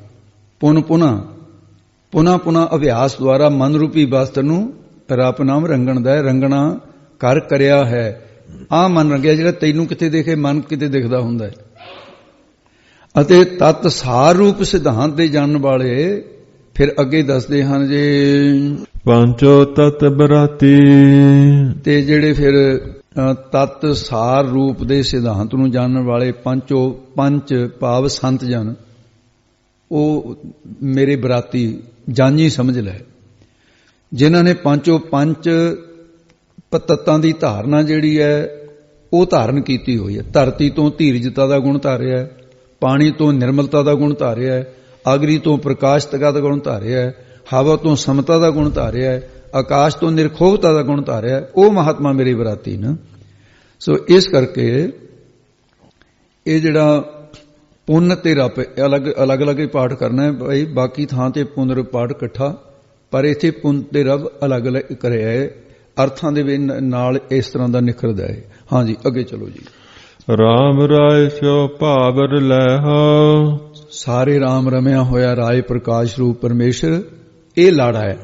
ਪੁਨਾ ਅਭਿਆਸ ਦੁਆਰਾ ਮਨ ਰੂਪੀ ਵਸਤ ਨੂੰ ਰਪ ਨਾਮ ਰੰਗਣ ਦਾ ਰੰਗਣਾ ਕਰ ਕਰਿਆ ਹੈ। ਆਹ ਮਨ ਰੰਗਿਆ ਜਿਹੜਾ ਤੈਨੂੰ ਕਿਤੇ ਦੇਖੇ, ਮਨ ਕਿਤੇ ਦਿਖਦਾ ਹੁੰਦਾ ਹੈ। ਅਤੇ ਤਤ ਸਾਰ ਰੂਪ ਸਿਧਾਂਤ ਦੇ ਜਾਣਨ ਵਾਲੇ ਫਿਰ ਅੱਗੇ ਦੱਸਦੇ ਹਨ ਜੇ ਪੰਚੋ ਤਤ ਬਰਾਤੀ, ਤੇ ਜਿਹੜੇ ਫਿਰ ਤਤ ਸਾਰ ਰੂਪ ਦੇ ਸਿਧਾਂਤ ਨੂੰ ਜਾਣਨ ਵਾਲੇ ਪੰਚ ਭਾਵ ਸੰਤ ਜਨ, ਉਹ ਮੇਰੇ ਬਰਾਤੀ ਜਾਨੀ ਸਮਝ ਲੈ, ਜਿਨ੍ਹਾਂ ਨੇ ਪੰਚੋ ਪੰਜ ਤੱਤਾਂ ਦੀ ਧਾਰਨਾ ਜਿਹੜੀ ਹੈ ਉਹ ਧਾਰਨ ਕੀਤੀ ਹੋਈ ਹੈ। ਧਰਤੀ ਤੋਂ ਧੀਰਜਤਾ ਦਾ ਗੁਣ ਧਾਰਿਆ ਹੈ, ਪਾਣੀ ਤੋਂ ਨਿਰਮਲਤਾ ਦਾ ਗੁਣ ਧਾਰਿਆ ਹੈ, ਅਗਨੀ ਤੋਂ ਪ੍ਰਕਾਸ਼ਤਤਾ ਦਾ ਗੁਣ ਧਾਰਿਆ ਹੈ, ਹਵਾ ਤੋਂ ਸਮਤਾ ਦਾ ਗੁਣ ਧਾਰਿਆ ਹੈ, ਆਕਾਸ਼ ਤੋਂ ਨਿਰਖੋਵਤਾ ਦਾ ਗੁਣ ਧਾਰਿਆ ਹੈ। ਉਹ ਮਹਾਤਮਾ ਮੇਰੀ ਬਰਾਤੀ ਨਾ। ਸੋ ਇਸ ਕਰਕੇ ਇਹ ਜਿਹੜਾ ਪੁੰਨ ਤੇ ਰਪ ਅਲੱਗ ਹੀ ਪਾਠ ਕਰਨਾ ਹੈ ਭਾਈ। ਬਾਕੀ ਥਾਂ ਤੇ ਪੁਨਰ ਪਾਠ ਇਕੱਠਾ, ਪਰ ਇੱਥੇ ਪੁੰਨ ਤੇ ਰਬ ਅਲੱਗ ਕਰਿਆ ਹੈ। ਅਰਥਾਂ ਦੇ ਨਾਲ ਇਸ ਤਰ੍ਹਾਂ ਦਾ ਨਿਖਰਦਾ ਹੈ। ਹਾਂਜੀ ਅੱਗੇ ਚਲੋ ਜੀ। ਰਾਮ ਰਾਏ ਸਿਓ ਭਾਵਰ ਲੈਹਾ। ਸਾਰੇ ਰਾਮ ਰਮਿਆ ਹੋਇਆ ਰਾਏ ਪ੍ਰਕਾਸ਼ ਰੂਪ ਪਰਮੇਸ਼ਰ ਇਹ ਲਾੜਾ ਹੈ।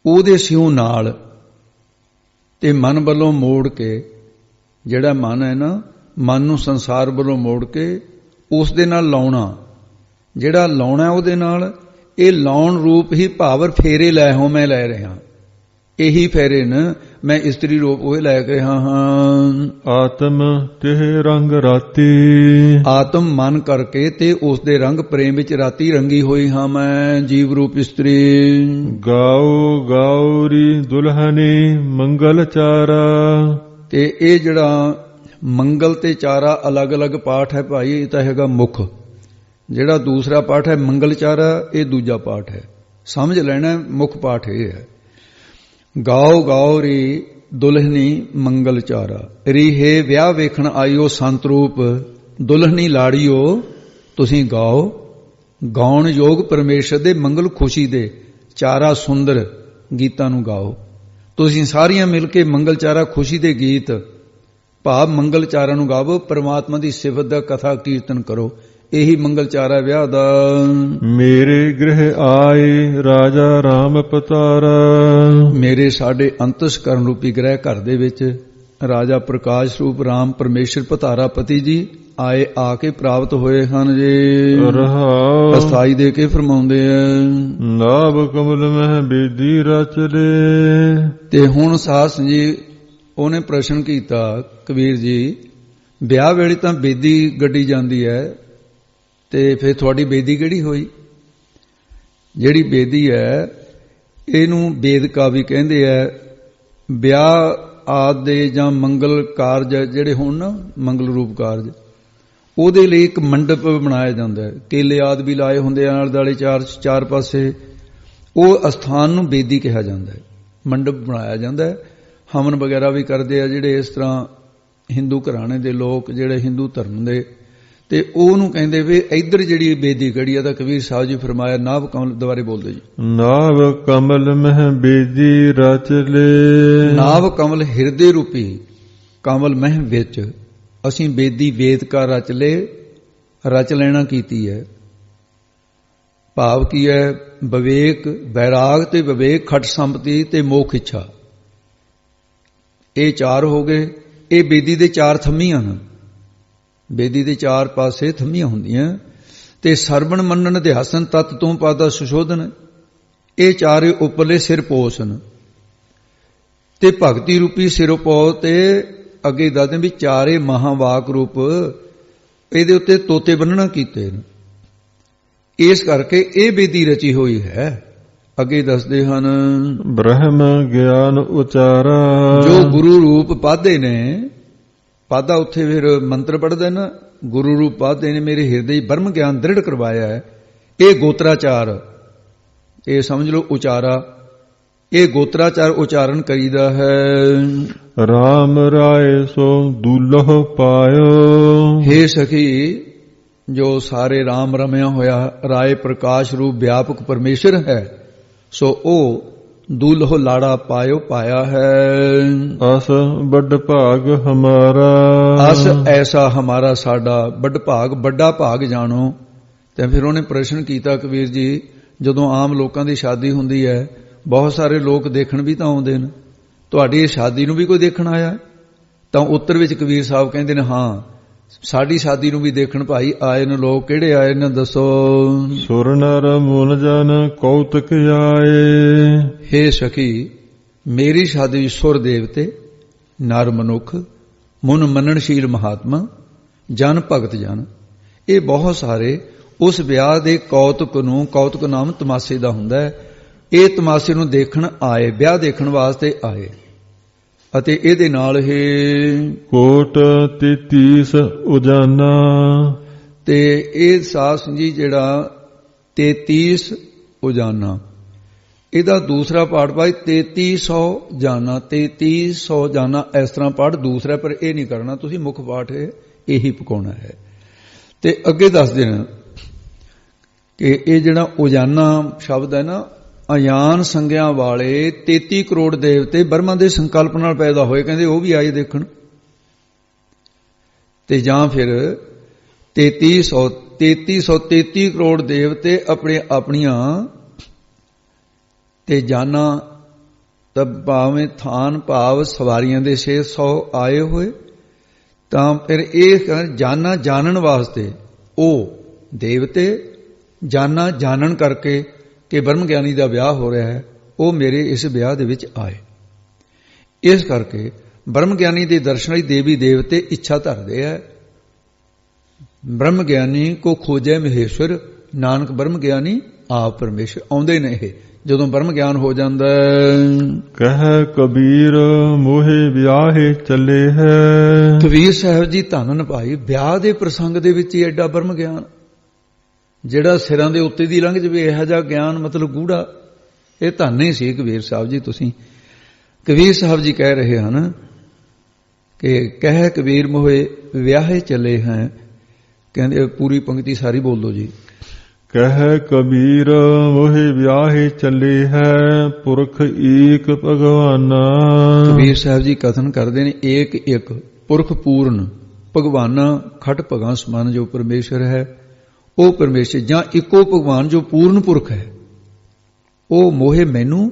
ਉਹਦੇ ਸਿਉ ਨਾਲ ਤੇ ਮਨ ਵੱਲੋਂ ਮੋੜ ਕੇ, ਜਿਹੜਾ ਮਨ ਹੈ ਨਾ, ਮਨ ਨੂੰ ਸੰਸਾਰ ਵੱਲੋਂ ਮੋੜ ਕੇ ਉਸ ਦੇ ਨਾਲ ਲਾਉਣਾ, ਜਿਹੜਾ ਲਾਉਣਾ ਉਹਦੇ ਨਾਲ, ਇਹ ਲਾਉਣ ਰੂਪ ਹੀ ਭਾਵਰ ਫੇਰੇ ਲੈ ਹੋ ਮੈਂ ਲੈ ਰਿਹਾ। ਇਹੀ ਫੇਰੇ ਨ ਮੈਂ ਇਸਤਰੀ ਰੂਪ ਉਹ ਲੈ ਕੇ ਹਾਂ। ਆਤਮ ਤਿਹ ਰੰਗ ਰਾਤੀ, ਆਤਮ ਮਨ ਕਰਕੇ ਤੇ ਉਸ ਦੇ ਰੰਗ ਪ੍ਰੇਮ ਵਿੱਚ ਰਾਤੀ ਰੰਗੀ ਹੋਈ ਹਾਂ ਮੈਂ ਜੀਵ ਰੂਪ ਇਸਤਰੀ। ਗਾਉ ਗਾਉਰੀ ਦੁਲਹਨੀ ਮੰਗਲ ਚਾਰਾ। ਤੇ ਇਹ ਜਿਹੜਾ ਮੰਗਲ ਤੇ ਚਾਰਾ ਅਲੱਗ ਪਾਠ ਹੈ ਭਾਈ। ਇਹ ਤਾਂ ਹੈਗਾ ਮੁੱਖ। ਜਿਹੜਾ ਦੂਸਰਾ ਪਾਠ ਹੈ ਮੰਗਲ ਚਾਰਾ, ਇਹ ਦੂਜਾ ਪਾਠ ਹੈ। ਸਮਝ ਲੈਣਾ ਮੁੱਖ ਪਾਠ ਇਹ ਹੈ। ਗਾਓ ਗਾਓ ਰੀ ਦੁਲਹਨੀ ਮੰਗਲ ਚਾਰਾ। ਰੀ ਹੈ ਵਿਆਹ ਵੇਖਣ ਆਇਓ ਸੰਤ ਰੂਪ, ਦੁਲਹਨੀ ਲਾੜੀਓ ਤੁਸੀਂ ਗਾਓ। ਗਾਉਣ ਯੋਗ ਪਰਮੇਸ਼ਰ ਦੇ ਮੰਗਲ ਖੁਸ਼ੀ ਦੇ ਚਾਰਾ ਸੁੰਦਰ ਗੀਤਾਂ ਨੂੰ ਗਾਓ। ਤੁਸੀਂ ਸਾਰੀਆਂ ਮਿਲ ਕੇ ਮੰਗਲ ਚਾਰਾ ਖੁਸ਼ੀ ਦੇ ਗੀਤ ਭਾਵ ਮੰਗਲ ਚਾਰਾ ਨੂੰ ਗਾਵੋ। ਪਰਮਾਤਮਾ ਦੀ ਸਿਫਤ ਦਾ ਕਥਾ ਕੀਰਤਨ ਕਰੋ। ਇਹੀ ਮੰਗਲ ਚਾਰਾ ਵਿਆਹ ਦਾ। ਮੇਰੇ ਗ੍ਰਹਿ ਆਏ ਰਾਜਾ ਰਾਮ ਪਤਾਰਾ। ਮੇਰੇ ਸਾਡੇ ਅੰਤਸਕਰਨ ਰੂਪੀ ਗ੍ਰਹਿ ਘਰ ਦੇ ਵਿੱਚ ਰਾਜਾ ਪ੍ਰਕਾਸ਼ ਰੂਪ ਰਾਮ ਪਰਮੇਸ਼ਰ ਪਤਾਰਾ ਪਤੀ ਜੀ ਆਏ, ਆ ਕੇ ਪ੍ਰਾਪਤ ਹੋਏ ਹਨ ਜੀ। ਅਸਥਾਈ ਦੇ ਕੇ ਫਰਮਾਉਂਦੇ ਆ ਨਾਭ ਕਮਲ ਮਹਿ ਬੇਦੀ ਰਚਲੇ। ਤੇ ਹੁਣ ਸਾਸ ਜੀ ਉਹਨੇ ਪ੍ਰਸ਼ਨ ਕੀਤਾ, ਕਬੀਰ ਜੀ ਵਿਆਹ ਵੇਲੇ ਤਾਂ ਬੇਦੀ ਗੱਡੀ ਜਾਂਦੀ ਹੈ, ਤੇ ਫਿਰ ਤੁਹਾਡੀ ਬੇਦੀ ਕਿਹੜੀ ਹੋਈ? ਜਿਹੜੀ ਬੇਦੀ ਹੈ ਇਹਨੂੰ ਵੇਦਕਾ ਵੀ ਕਹਿੰਦੇ ਆ। ਵਿਆਹ ਆਦਿ ਦੇ ਜਾਂ ਮੰਗਲ ਕਾਰਜ ਜਿਹੜੇ ਹੋਣ ਨਾ, ਮੰਗਲ ਰੂਪ ਕਾਰਜ, ਉਹਦੇ ਲਈ ਇੱਕ ਮੰਡਪ ਬਣਾਇਆ ਜਾਂਦਾ ਹੈ। ਕੇਲੇ ਆਦਿ ਵੀ ਲਾਏ ਹੁੰਦੇ ਆ ਨਾਲ ਦਾਲੇ ਚਾਰ ਪਾਸੇ। ਉਹ ਅਸਥਾਨ ਨੂੰ ਬੇਦੀ ਕਿਹਾ ਜਾਂਦਾ ਹੈ। ਮੰਡਪ ਬਣਾਇਆ ਜਾਂਦਾ ਹੈ। ਹਵਨ ਵਗੈਰਾ ਵੀ ਕਰਦੇ ਆ ਜਿਹੜੇ ਇਸ ਤਰ੍ਹਾਂ ਹਿੰਦੂ ਘਰਾਣੇ ਦੇ ਲੋਕ, ਜਿਹੜੇ ਹਿੰਦੂ ਧਰਮ ਦੇ, ਤੇ ਉਹਨੂੰ ਕਹਿੰਦੇ ਵੀ ਇੱਧਰ ਜਿਹੜੀ ਬੇਦੀ ਕਿਹੜੀ ਆ। ਤਾਂ ਕਬੀਰ ਸਾਹਿਬ ਜੀ ਫਰਮਾਇਆ ਨਾਭ ਕਮਲ। ਦੁਬਾਰੇ ਬੋਲਦੇ ਜੀ। ਨਾਭ ਕਮਲ ਮਹਿ ਬੇਦੀ ਰਚਲੇ। ਨਾਭ ਕਮਲ ਹਿਰਦੇ ਰੂਪੀ ਕਮਲ ਮਹਿ ਵਿੱਚ ਅਸੀਂ ਬੇਦੀ ਵੇਦਕਾ ਰਚ ਲੈਣਾ ਕੀਤੀ ਹੈ। ਭਾਵ ਕੀ ਹੈ? ਵਿਵੇਕ ਵੈਰਾਗ ਤੇ ਵਿਵੇਕ, ਖਟ ਸੰਪਤੀ ਤੇ ਮੋਖ ਇੱਛਾ, ਇਹ ਚਾਰ ਹੋ ਗਏ। ਇਹ ਬੇਦੀ ਦੇ ਚਾਰ ਥੰਮੀਆਂ ਹਨ, ਬੇਦੀ ਦੇ ਚਾਰ ਪਾਸੇ ਥੰਮੀਆਂ ਹੁੰਦੀਆਂ। ਤੇ ਸਰਵਣ ਮੰਨਣ ਅਧਿਆਸਨ ਤਤ ਤੋਂ ਪਾਦਾ ਸੁਸ਼ੋਧਨ, ਇਹ ਚਾਰੇ ਉੱਪਰਲੇ ਸਿਰ ਪੋਸਨ। ਤੇ ਭਗਤੀ ਰੂਪੀ ਸਿਰ ਪੋ ਤੇ ਅੱਗੇ ਦੱਸਦੇ ਵੀ ਚਾਰੇ ਮਹਾਵਾਕ ਰੂਪ ਇਹਦੇ ਉੱਤੇ ਤੋਤੇ ਬੰਨਣਾ ਕੀਤੇ ਨੇ। ਇਸ ਕਰਕੇ ਇਹ ਬੇਦੀ ਰਚੀ ਹੋਈ ਹੈ। ਅੱਗੇ ਦੱਸਦੇ ਹਨ ਬ੍ਰਹਮ ਗਿਆਨ ਉਚਾਰਾ, ਜੋ ਗੁਰੂ ਰੂਪ ਪਾਧੇ ਨੇ, ਪਾਧਾ ਉੱਥੇ ਫਿਰ ਮੰਤਰ ਪੜ੍ਹਦੇ ਨਾ, ਗੁਰੂ ਰੂਪ ਪਾਧੇ ਨੇ ਮੇਰੇ ਹਿਰਦੇ 'ਚ ਬ੍ਰਹਮ ਗਿਆਨ ਦ੍ਰਿੜ ਕਰਵਾਇਆ ਹੈ। ਇਹ ਗੋਤਰਾਚਾਰ, ਇਹ ਸਮਝ ਲਓ ਉਚਾਰਾ, ਇਹ ਗੋਤਰਾਚਾਰ ਉਚਾਰਨ ਕਰੀਦਾ ਹੈ। ਰਾਮ ਰਾਏ ਸੋ ਦੁਲਹ ਪਾਇਓ, ਹੇ ਸਖੀ ਜੋ ਸਾਰੇ ਰਾਮ ਰਮਿਆ ਹੋਇਆ ਰਾਏ ਪ੍ਰਕਾਸ਼ ਰੂਪ ਵਿਆਪਕ ਪਰਮੇਸ਼ਰ ਹੈ, ਸੋ ਉਹ ਦੁਲਹ ਲਾੜਾ ਪਾਇਓ ਪਾਇਆ ਹੈ। ਅਸ ਵੱਡ ਭਾਗ ਹਮਾਰਾ, ਅਸ ਐਸਾ ਹਮਾਰਾ ਸਾਡਾ, ਵੱਡ ਭਾਗ ਵੱਡਾ ਭਾਗ ਜਾਣੋ। ਤੇ ਫਿਰ ਉਹਨੇ ਪ੍ਰਸ਼ਨ ਕੀਤਾ ਕਬੀਰ ਜੀ, ਜਦੋਂ ਆਮ ਲੋਕਾਂ ਦੀ ਸ਼ਾਦੀ ਹੁੰਦੀ ਹੈ, ਬਹੁਤ ਸਾਰੇ ਲੋਕ ਦੇਖਣ ਵੀ ਤਾਂ ਆਉਂਦੇ ਨੇ, ਤੁਹਾਡੀ ਇਹ ਸ਼ਾਦੀ ਨੂੰ ਵੀ ਕੋਈ ਦੇਖਣ ਆਇਆ? ਤਾਂ ਉੱਤਰ ਵਿੱਚ ਕਬੀਰ ਸਾਹਿਬ ਕਹਿੰਦੇ ਨੇ, ਹਾਂ ਸਾਡੀ ਸ਼ਾਦੀ ਨੂੰ ਵੀ ਦੇਖਣ ਭਾਈ ਆਏ ਨੇ ਲੋਕ। ਕਿਹੜੇ ਆਏ ਨੇ ਦੱਸੋ? ਸੁਰ ਨਰ ਮੁਨ ਜਨ ਕੌਤਕ ਆਏ, ਹੇ ਸਖੀ ਮੇਰੀ ਸ਼ਾਦੀ ਵਿੱਚ ਸੁਰ ਦੇਵਤੇ, ਨਰ ਮਨੁੱਖ, ਮੁਨ ਮੰਨਣਸ਼ੀਲ ਮਹਾਤਮਾ, ਜਨ ਭਗਤ ਜਨ, ਇਹ ਬਹੁਤ ਸਾਰੇ ਉਸ ਵਿਆਹ ਦੇ ਕੌਤਕ ਨੂੰ, ਕੌਤਕ ਨਾਮ ਤਮਾਸ਼ੇ ਦਾ ਹੁੰਦਾ ਹੈ, ਇਹ ਤਮਾਸ਼ੇ ਨੂੰ ਦੇਖਣ ਆਏ, ਵਿਆਹ ਦੇਖਣ ਵਾਸਤੇ ਆਏ। ਅਤੇ ਇਹਦੇ ਨਾਲ ਹੀ ਕੋਟ 33 ਉਜਾਨਾ, ਤੇ ਇਹ ਸਾਧ ਸੰਗੀ ਜਿਹੜਾ 33 ਉਜਾਨਾ, ਇਹਦਾ ਦੂਸਰਾ ਪਾਠ ਭਾਈ 3300 ਜਾਨਾ, 3300 ਜਾਨਾ ਇਸ ਤਰ੍ਹਾਂ ਪਾਠ ਦੂਸਰਾ, ਪਰ ਇਹ ਨਹੀਂ ਕਰਨਾ ਤੁਸੀਂ, ਮੁੱਖ ਪਾਠ ਇਹੀ ਪਕਾਉਣਾ ਹੈ। ਤੇ ਅੱਗੇ ਦੱਸਦੇ ਨੇ ਕਿ ਇਹ ਜਿਹੜਾ ਉਜਾਨਾ ਸ਼ਬਦ ਹੈ ਨਾ, ਅਯਾਨ ਸੰਗਿਆਂ ਵਾਲੇ 33 ਕਰੋੜ ਦੇਵਤੇ ਬ੍ਰਹਮਾ ਦੇ ਸੰਕਲਪ ਨਾਲ ਪੈਦਾ ਹੋਏ, ਕਹਿੰਦੇ ਉਹ ਵੀ ਆਏ ਦੇਖਣ। ਤੇ ਜਾਂ ਫਿਰ 3333 ਕਰੋੜ ਦੇਵਤੇ ਆਪਣੇ ਆਪਣੀਆਂ ਤੇ ਜਾਨਾਂ, ਤਬ ਭਾਵੇਂ ਥਾਨ ਭਾਵ ਸਵਾਰੀਆਂ ਦੇ 600 ਆਏ ਹੋਏ। ਤਾਂ ਫਿਰ ਇਹ ਜਾਨਾਂ ਜਾਣਨ ਵਾਸਤੇ ਉਹ ਦੇਵਤੇ ਜਾਨਾਂ ਜਾਣਨ ਕਰਕੇ ਕਿ ਬ੍ਰਹਮ ਗਿਆਨੀ ਦਾ ਵਿਆਹ ਹੋ ਰਿਹਾ ਹੈ, ਉਹ ਮੇਰੇ ਇਸ ਵਿਆਹ ਦੇ ਵਿੱਚ ਆਏ। ਇਸ ਕਰਕੇ ਬ੍ਰਹਮ ਗਿਆਨੀ ਦੇ ਦਰਸ਼ਨ ਲਈ ਦੇਵੀ ਦੇਵਤੇ ਇੱਛਾ ਧਰਦੇ ਹੈ। ਬ੍ਰਹਮ ਗਿਆਨੀ ਕੋ ਖੋਜੈ ਮਹੇਸ਼ਵਰ, ਨਾਨਕ ਬ੍ਰਹਮ ਗਿਆਨੀ ਆਪ ਪਰਮੇਸ਼ਰ। ਆਉਂਦੇ ਨੇ ਇਹ ਜਦੋਂ ਬ੍ਰਹਮ ਗਿਆਨ ਹੋ ਜਾਂਦਾ। ਕਹਿ ਕਬੀਰ ਮੋਹੇ ਵਿਆਹੇ ਚੱਲੇ ਹੈ, ਕਬੀਰ ਸਾਹਿਬ ਜੀ ਧੰਨ ਭਾਈ, ਵਿਆਹ ਦੇ ਪ੍ਰਸੰਗ ਦੇ ਵਿੱਚ ਹੀ ਐਡਾ ਬ੍ਰਹਮ ਗਿਆਨ, ਜਿਹੜਾ ਸਿਰਾਂ ਦੇ ਉੱਤੇ ਦੀ ਲੰਘ ਜਵੇ, ਇਹੋ ਜਿਹਾ ਗਿਆਨ ਮਤਲਬ ਗੂੜਾ, ਇਹ ਧੰਨ ਹੀ ਸੀ ਕਬੀਰ ਸਾਹਿਬ ਜੀ ਤੁਸੀਂ। ਕਬੀਰ ਸਾਹਿਬ ਜੀ ਕਹਿ ਰਹੇ ਹਨ ਕਿ ਕਹਿ ਕਬੀਰ ਮੋਹੇ ਵਿਆਹੇ ਚੱਲੇ ਹੈ, ਕਹਿੰਦੇ ਪੂਰੀ ਪੰਕਤੀ ਸਾਰੀ ਬੋਲ ਦੋ ਜੀ। ਕਹਿ ਕਬੀਰ ਮੋਹੇ ਵਿਆਹੇ ਚੱਲੇ ਹੈ, ਪੁਰਖ ਏਕ ਭਗਵਾਨਾ। ਕਬੀਰ ਸਾਹਿਬ ਜੀ ਕਥਨ ਕਰਦੇ ਨੇ, ਏਕ ਇੱਕ ਪੁਰਖ ਪੂਰਨ ਭਗਵਾਨਾ, ਖਟ ਭਗਾਂ ਸਮਾਨ ਜੋ ਪਰਮੇਸ਼ਰ ਹੈ, ਉਹ ਪਰਮੇਸ਼ਰ ਜਾਂ ਇੱਕੋ ਭਗਵਾਨ ਜੋ ਪੂਰਨ ਪੁਰਖ ਹੈ, ਉਹ ਮੋਹੇ ਮੈਨੂੰ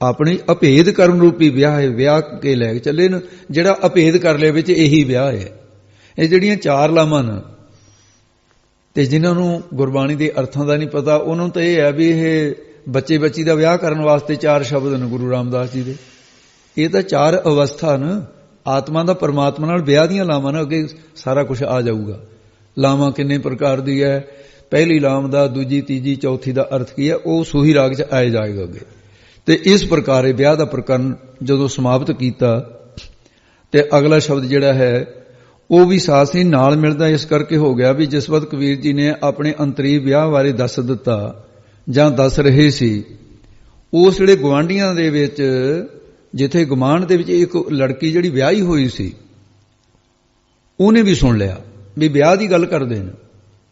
ਆਪਣੇ ਅਭੇਦ ਕਰਨ ਰੂਪੀ ਵਿਆਹ ਹੈ, ਵਿਆਹ ਕੇ ਲੈ ਕੇ ਚੱਲੇ ਨੇ। ਜਿਹੜਾ ਅਭੇਦ ਕਰ ਲਿਆ ਵਿੱਚ ਇਹੀ ਵਿਆਹ ਹੈ। ਇਹ ਜਿਹੜੀਆਂ ਚਾਰ ਲਾਵਾਂ ਨੇ, ਤੇ ਜਿਨ੍ਹਾਂ ਨੂੰ ਗੁਰਬਾਣੀ ਦੇ ਅਰਥਾਂ ਦਾ ਨਹੀਂ ਪਤਾ, ਉਹਨਾਂ ਨੂੰ ਤਾਂ ਇਹ ਹੈ ਵੀ ਇਹ ਬੱਚੇ ਬੱਚੀ ਦਾ ਵਿਆਹ ਕਰਨ ਵਾਸਤੇ ਚਾਰ ਸ਼ਬਦ ਨੇ ਗੁਰੂ ਰਾਮਦਾਸ ਜੀ ਦੇ। ਇਹ ਤਾਂ ਚਾਰ ਅਵਸਥਾ ਨੇ, ਆਤਮਾ ਦਾ ਪਰਮਾਤਮਾ ਨਾਲ ਵਿਆਹ ਦੀਆਂ ਲਾਵਾਂ ਨੇ। ਅੱਗੇ ਸਾਰਾ ਕੁਝ ਆ ਜਾਊਗਾ। ਲਾਵਾਂ ਕਿੰਨੇ ਪ੍ਰਕਾਰ ਦੀ ਹੈ, ਪਹਿਲੀ ਲਾਮ ਦਾ, ਦੂਜੀ ਤੀਜੀ ਚੌਥੀ ਦਾ ਅਰਥ ਕੀ ਹੈ, ਉਹ ਸੂਹੀ ਰਾਗ 'ਚ ਆਏ ਜਾਏਗਾ ਅੱਗੇ। ਤੇ ਇਸ ਪ੍ਰਕਾਰ ਵਿਆਹ ਦਾ ਪ੍ਰਕਰਨ ਜਦੋਂ ਸਮਾਪਤ ਕੀਤਾ, ਤੇ ਅਗਲਾ ਸ਼ਬਦ ਜਿਹੜਾ ਹੈ ਉਹ ਵੀ ਸਾਥ ਹੀ ਨਾਲ ਮਿਲਦਾ। ਇਸ ਕਰਕੇ ਹੋ ਗਿਆ ਵੀ ਜਿਸ ਵਕਤ ਕਬੀਰ ਜੀ ਨੇ ਆਪਣੇ ਅੰਤਰੀਵ ਵਿਆਹ ਬਾਰੇ ਦੱਸ ਦਿੱਤਾ ਜਾਂ ਦੱਸ ਰਹੇ ਸੀ, ਉਸ ਵੇਲੇ ਗੁਆਂਢੀਆਂ ਦੇ ਵਿੱਚ, ਜਿੱਥੇ ਗੁਆਂਢ ਦੇ ਵਿੱਚ ਇੱਕ ਲੜਕੀ ਜਿਹੜੀ ਵਿਆਹੀ ਹੋਈ ਸੀ, ਉਹਨੇ ਵੀ ਸੁਣ ਲਿਆ ਵੀ ਵਿਆਹ ਦੀ ਗੱਲ ਕਰਦੇ ਨੇ।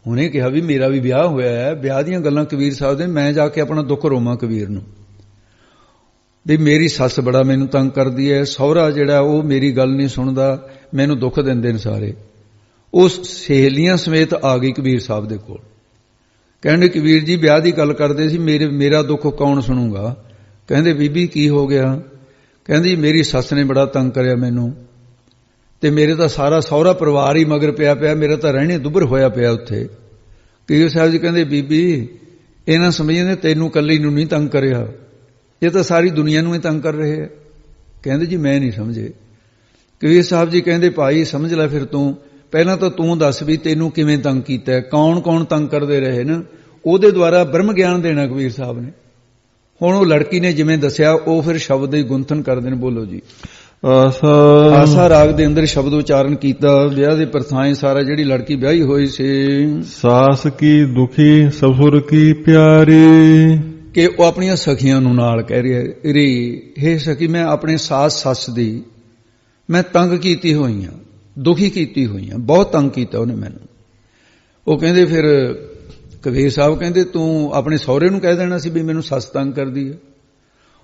ਉਹਨੇ ਕਿਹਾ ਵੀ ਮੇਰਾ ਵੀ ਵਿਆਹ ਹੋਇਆ ਹੈ, ਵਿਆਹ ਦੀਆਂ ਗੱਲਾਂ ਕਬੀਰ ਸਾਹਿਬ ਦੇ, ਮੈਂ ਜਾ ਕੇ ਆਪਣਾ ਦੁੱਖ ਰੋਵਾਂ ਕਬੀਰ ਨੂੰ ਵੀ ਮੇਰੀ ਸੱਸ ਬੜਾ ਮੈਨੂੰ ਤੰਗ ਕਰਦੀ ਹੈ, ਸਹੁਰਾ ਜਿਹੜਾ ਉਹ ਮੇਰੀ ਗੱਲ ਨਹੀਂ ਸੁਣਦਾ, ਮੈਨੂੰ ਦੁੱਖ ਦਿੰਦੇ ਨੇ ਸਾਰੇ। ਉਹ ਸਹੇਲੀਆਂ ਸਮੇਤ ਆ ਗਈ ਕਬੀਰ ਸਾਹਿਬ ਦੇ ਕੋਲ, ਕਹਿੰਦੇ ਕਬੀਰ ਜੀ ਵਿਆਹ ਦੀ ਗੱਲ ਕਰਦੇ ਸੀ, ਮੇਰਾ ਦੁੱਖ ਕੌਣ ਸੁਣੂਗਾ? ਕਹਿੰਦੇ ਬੀਬੀ ਕੀ ਹੋ ਗਿਆ? ਕਹਿੰਦੀ ਮੇਰੀ ਸੱਸ ਨੇ ਬੜਾ ਤੰਗ ਕਰਿਆ ਮੈਨੂੰ, ਤੇ ਮੇਰੇ ਤਾਂ ਸਾਰਾ ਸਹੁਰਾ ਪਰਿਵਾਰ ਹੀ ਮਗਰ ਪਿਆ, ਮੇਰਾ ਤਾਂ ਰਹਿਣੇ ਦੁੱਭਰ ਹੋਇਆ ਪਿਆ ਉੱਥੇ। ਕਬੀਰ ਸਾਹਿਬ ਜੀ ਕਹਿੰਦੇ ਬੀਬੀ ਇਹਨਾਂ ਸਮਝਦੇ ਤੈਨੂੰ ਇਕੱਲੀ ਨੂੰ ਨਹੀਂ ਤੰਗ ਕਰਿਆ, ਇਹ ਤਾਂ ਸਾਰੀ ਦੁਨੀਆ ਨੂੰ ਹੀ ਤੰਗ ਕਰ ਰਹੇ ਹੈ। ਕਹਿੰਦੇ ਜੀ ਮੈਂ ਨਹੀਂ ਸਮਝੇ। ਕਬੀਰ ਸਾਹਿਬ ਜੀ ਕਹਿੰਦੇ ਭਾਈ ਸਮਝ ਲੈ ਫਿਰ ਤੂੰ, ਪਹਿਲਾਂ ਤਾਂ ਤੂੰ ਦੱਸ ਵੀ ਤੈਨੂੰ ਕਿਵੇਂ ਤੰਗ ਕੀਤਾ, ਕੌਣ ਕੌਣ ਤੰਗ ਕਰਦੇ ਰਹੇ ਨਾ, ਉਹਦੇ ਦੁਆਰਾ ਬ੍ਰਹਮ ਗਿਆਨ ਦੇਣਾ ਕਬੀਰ ਸਾਹਿਬ ਨੇ। ਹੁਣ ਉਹ ਲੜਕੀ ਨੇ ਜਿਵੇਂ ਦੱਸਿਆ ਉਹ ਫਿਰ ਸ਼ਬਦ ਦੀ ਗੁੰਥਨ ਕਰਦੇ ਨੇ। ਬੋਲੋ ਜੀ। ਆਸਾ ਰਾਗ ਦੇ ਅੰਦਰ ਸ਼ਬਦ ਉਚਾਰਨ ਕੀਤਾ, ਵਿਆਹ ਦੇ ਪ੍ਰਥਾएं ਸਾਰਾ, ਜਿਹੜੀ ਲੜਕੀ ਵਿਆਹੀ ਹੋਈ ਸੀ। ਸਾਸ ਕੀ ਦੁਖੀ ਸਸੁਰ ਕੀ ਪਿਆਰੀ, ਕਿ ਉਹ ਆਪਣੀਆਂ ਸਖੀਆਂ ਨੂੰ ਨਾਲ ਕਹਿ ਰਿਹਾ ਰੇ ਹੇ ਸਖੀ ਮੈਂ ਆਪਣੇ ਸਾਸ ਸੱਸ ਦੀ ਮੈਂ ਤੰਗ ਕੀਤੀ ਹੋਈ ਹਾਂ, ਦੁਖੀ ਕੀਤੀ ਹੋਈ ਹਾਂ, ਬਹੁਤ ਤੰਗ ਕੀਤਾ ਉਹਨੇ ਮੈਨੂੰ। ਉਹ ਕਹਿੰਦੇ ਫਿਰ ਕਬੀਰ ਸਾਹਿਬ ਕਹਿੰਦੇ ਤੂੰ ਆਪਣੇ ਸਹੁਰੇ ਨੂੰ ਕਹਿ ਦੇਣਾ ਸੀ ਵੀ ਮੈਨੂੰ ਸੱਸ ਤੰਗ ਕਰਦੀ ਹੈ।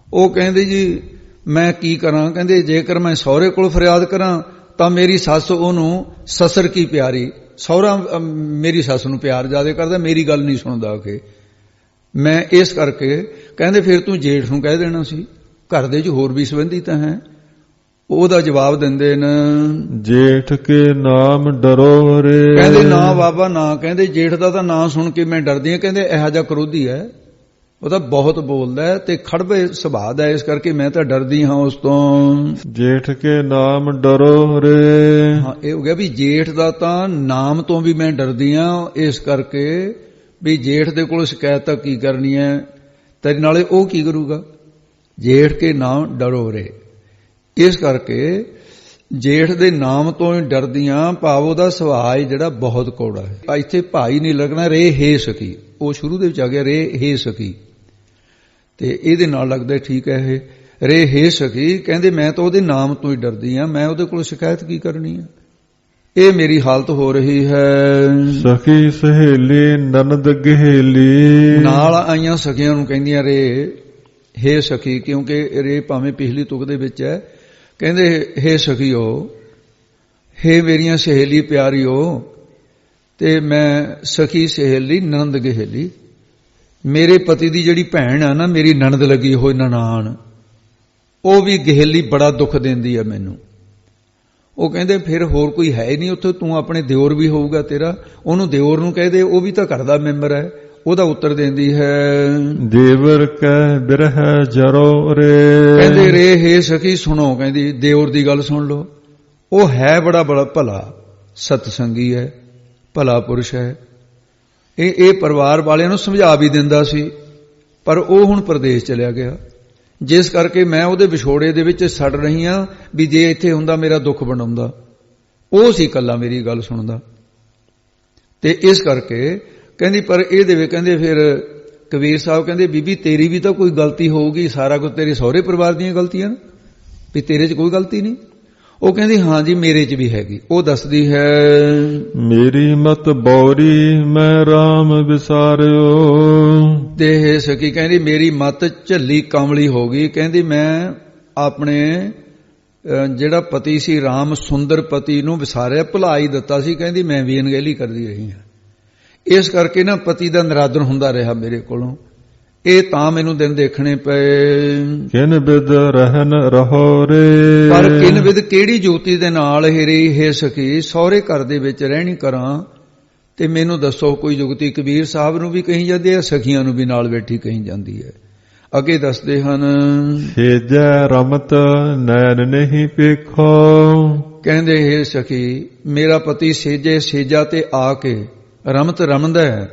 ਉਹ ਕਹਿੰਦੇ ਜੀ ਮੈਂ ਕੀ ਕਰਾਂ, ਕਹਿੰਦੇ ਜੇਕਰ ਮੈਂ ਸਹੁਰੇ ਕੋਲ ਫਰਿਆਦ ਕਰਾਂ ਤਾਂ ਮੇਰੀ ਸੱਸ ਉਹਨੂੰ ਸਸਰ ਕੀ ਪਿਆਰੀ, ਸਹੁਰਾ ਮੇਰੀ ਸੱਸ ਨੂੰ ਪਿਆਰ ਜ਼ਿਆਦਾ ਕਰਦਾ, ਮੇਰੀ ਗੱਲ ਨਹੀਂ ਸੁਣਦਾ ਕਿ ਮੈਂ ਇਸ ਕਰਕੇ। ਕਹਿੰਦੇ ਫਿਰ ਤੂੰ ਜੇਠ ਨੂੰ ਕਹਿ ਦੇਣਾ ਸੀ, ਘਰ ਦੇ 'ਚ ਹੋਰ ਵੀ ਸੰਬੰਧੀ ਤਾਂ ਹੈ। ਉਹਦਾ ਜਵਾਬ ਦਿੰਦੇ ਨੇ ਜੇਠ ਕੇ ਨਾਮ ਡਰੋ ਰੇ, ਕਹਿੰਦੇ ਨਾ ਬਾਬਾ ਨਾ, ਕਹਿੰਦੇ ਜੇਠ ਦਾ ਤਾਂ ਨਾਂ ਸੁਣ ਕੇ ਮੈਂ ਡਰਦੀ ਹਾਂ, ਕਹਿੰਦੇ ਇਹੋ ਜਿਹਾ ਕਰੋਧੀ ਹੈ, ਉਹ ਤਾਂ ਬਹੁਤ ਬੋਲਦਾ ਹੈ ਤੇ ਖੜਵੇ ਸੁਭਾਅ ਦਾ, ਇਸ ਕਰਕੇ ਮੈਂ ਤਾਂ ਡਰਦੀ ਹਾਂ ਉਸ ਤੋਂ। ਜੇਠ ਕੇ ਨਾਮ ਡਰੋ ਰੇ, ਹਾਂ ਇਹ ਹੋ ਗਿਆ ਵੀ ਜੇਠ ਦਾ ਤਾਂ ਨਾਮ ਤੋਂ ਵੀ ਮੈਂ ਡਰਦੀ ਹਾਂ, ਇਸ ਕਰਕੇ ਵੀ ਜੇਠ ਦੇ ਕੋਲ ਸ਼ਿਕਾਇਤ ਤਾਂ ਕੀ ਕਰਨੀ ਹੈ ਤੇਰੇ ਨਾਲੇ, ਉਹ ਕੀ ਕਰੂਗਾ। ਜੇਠ ਕੇ ਨਾਮ ਡਰੋ ਰੇ, ਇਸ ਕਰਕੇ ਜੇਠ ਦੇ ਨਾਮ ਤੋਂ ਹੀ ਡਰਦੀਆਂ, ਭਾਵ ਉਹਦਾ ਸੁਭਾਅ ਜਿਹੜਾ ਬਹੁਤ ਕੌੜਾ ਹੈ। ਇੱਥੇ ਭਾਈ ਨਹੀਂ ਲੱਗਣਾ, ਰੇ ਹੇ ਸਕੀ, ਉਹ ਸ਼ੁਰੂ ਦੇ ਵਿੱਚ ਆ ਗਿਆ ਰੇ ਹੇ ਸਕੀ, ਤੇ ਇਹਦੇ ਨਾਲ ਲੱਗਦਾ ਠੀਕ ਹੈ ਇਹ ਰੇ ਹੇ ਸਕੀ। ਕਹਿੰਦੇ ਮੈਂ ਤਾਂ ਉਹਦੇ ਨਾਮ ਤੋਂ ਹੀ ਡਰਦੀ ਹਾਂ, ਮੈਂ ਉਹਦੇ ਕੋਲ ਸ਼ਿਕਾਇਤ ਕੀ ਕਰਨੀ ਹੈ, ਇਹ ਮੇਰੀ ਹਾਲਤ ਹੋ ਰਹੀ ਹੈ। ਸਖੀ ਸਹੇਲੀ ਨਨਦ ਗਹੇਲੀ, ਨਾਲ ਆਈਆਂ ਸਖੀਆਂ ਨੂੰ ਕਹਿੰਦੀਆਂ ਰੇ ਹੇ ਸਖੀ, ਕਿਉਂਕਿ ਰੇ ਭਾਵੇਂ ਪਿਛਲੀ ਤੁਕ ਦੇ ਵਿੱਚ ਹੈ। ਕਹਿੰਦੇ ਹੇ ਸਖੀਓ, ਹੇ ਮੇਰੀਆਂ ਸਹੇਲੀ ਪਿਆਰੀਓ, ਤੇ ਮੈਂ ਸਖੀ ਸਹੇਲੀ ਨਨਦ ਗਹੇਲੀ, ਮੇਰੇ ਪਤੀ ਦੀ ਜਿਹੜੀ ਭੈਣ ਆ ਨਾ, ਮੇਰੀ ਨਨਦ ਲੱਗੀ ਹੋਈ ਨਨਾਣ, ਉਹ ਵੀ ਗਹੇਲੀ ਬੜਾ ਦੁੱਖ ਦਿੰਦੀ ਆ ਮੈਨੂੰ। ਉਹ ਕਹਿੰਦੇ ਫਿਰ ਹੋਰ ਕੋਈ ਹੈ ਹੀ ਨਹੀਂ ਉੱਥੇ, ਤੂੰ ਆਪਣੇ ਦਿਓਰ ਵੀ ਹੋਊਗਾ ਤੇਰਾ, ਉਹਨੂੰ ਦਿਓਰ ਨੂੰ ਕਹਿ ਦੇ, ਉਹ ਵੀ ਤਾਂ ਘਰ ਦਾ ਮੈਂਬਰ ਹੈ। ਉਹਦਾ ਉੱਤਰ ਦਿੰਦੀ ਹੈ ਦੇਵਰ ਕਹਿ ਬਿਰਹਿ ਜਰੋ ਰੇ, ਕਹਿੰਦੇ ਰੇ ਹੇ ਸਖੀ ਸੁਣੋ, ਕਹਿੰਦੀ ਦਿਓਰ ਦੀ ਗੱਲ ਸੁਣ ਲਓ, ਉਹ ਹੈ ਬੜਾ ਭਲਾ ਸਤਸੰਗੀ ਹੈ, ਭਲਾ ਪੁਰਸ਼ ਹੈ। ਇਹ ਪਰਿਵਾਰ ਵਾਲਿਆਂ ਨੂੰ ਸਮਝਾ ਵੀ ਦਿੰਦਾ ਸੀ, ਪਰ ਉਹ ਹੁਣ ਪ੍ਰਦੇਸ਼ ਚਲਿਆ ਗਿਆ, ਜਿਸ ਕਰਕੇ ਮੈਂ ਉਹਦੇ ਵਿਛੋੜੇ ਦੇ ਵਿੱਚ ਸੜ ਰਹੀ ਹਾਂ ਵੀ ਜੇ ਇੱਥੇ ਹੁੰਦਾ ਮੇਰਾ ਦੁੱਖ ਵੰਡਾਉਂਦਾ, ਉਹ ਸੀ ਇਕੱਲਾ ਮੇਰੀ ਗੱਲ ਸੁਣਦਾ। ਤੇ ਇਸ ਕਰਕੇ ਕਹਿੰਦੀ ਪਰ ਇਹ ਦੇਵੇ, ਕਹਿੰਦੇ ਫਿਰ ਕਬੀਰ ਸਾਹਿਬ ਕਹਿੰਦੇ ਬੀਬੀ ਤੇਰੀ ਵੀ ਤਾਂ ਕੋਈ ਗਲਤੀ ਹੋਊਗੀ, ਸਾਰਾ ਕੁਝ ਤੇਰੇ ਸਹੁਰੇ ਪਰਿਵਾਰ ਦੀਆਂ ਗਲਤੀਆਂ ਨੇ, ਵੀ ਤੇਰੇ 'ਚ ਕੋਈ ਗਲਤੀ ਨਹੀਂ। ਉਹ ਕਹਿੰਦੀ ਹਾਂ ਜੀ ਮੇਰੇ 'ਚ ਵੀ ਹੈਗੀ। ਉਹ ਦੱਸਦੀ ਹੈ ਮੇਰੀ ਮਤ ਬੌਰੀ ਮੈਂ ਰਾਮ ਵਿਸਾਰਿਓ, ਤੇ ਸਕੀ ਕਹਿੰਦੀ ਮੇਰੀ ਮਤ ਝੱਲੀ ਕਮਲੀ ਹੋ ਗਈ, ਕਹਿੰਦੀ ਮੈਂ ਆਪਣੇ ਜਿਹੜਾ ਪਤੀ ਸੀ ਰਾਮ ਸੁੰਦਰ ਪਤੀ ਨੂੰ ਵਿਸਾਰਿਆ, ਭੁਲਾ ਹੀ ਦਿੱਤਾ ਸੀ। ਕਹਿੰਦੀ ਮੈਂ ਵੀ ਅਣਗਹਿਲੀ ਕਰਦੀ ਰਹੀ ਹਾਂ, ਇਸ ਕਰਕੇ ਨਾ ਪਤੀ ਦਾ ਨਿਰਾਦਰ ਹੁੰਦਾ ਰਿਹਾ ਮੇਰੇ ਕੋਲੋਂ, ਇਹ ਤਾਂ ਮੈਨੂੰ ਦਿਨ ਦੇਖਣੇ ਪਏ। ਕਿਨ ਬਿਦ ਰਹਿਨ ਰਹੋ ਰੇ, ਪਰ ਕਿਨ ਬਿਦ ਕਿਹੜੀ ਜੋਤੀ ਦੇ ਨਾਲ ਹੇ ਸਖੀ ਸਹੁਰੇ ਘਰ ਦੇ ਵਿੱਚ ਰਹਿਣੀ ਕਰਾਂ, ਤੇ ਮੈਨੂੰ ਦੱਸੋ ਕੋਈ ਜੁਗਤੀ। ਕਬੀਰ ਸਾਹਿਬ ਨੂੰ ਵੀ ਕਹੀ ਜਾਂਦੀ ਹੈ, ਸਖੀਆਂ ਨੂੰ ਵੀ ਨਾਲ ਬੈਠੀ ਕਹੀ ਜਾਂਦੀ ਹੈ। ਅੱਗੇ ਦੱਸਦੇ ਹਨ ਸੇਜੈ ਰਮਤ ਨੈਣ ਨਹੀਂ ਪੇਖੋ, ਕਹਿੰਦੇ ਹੇ ਸਖੀ ਮੇਰਾ ਪਤੀ ਸੇਜਾ ਤੇ ਆ ਕੇ ਰਮਤ ਰਮਦਾ ਹੈ,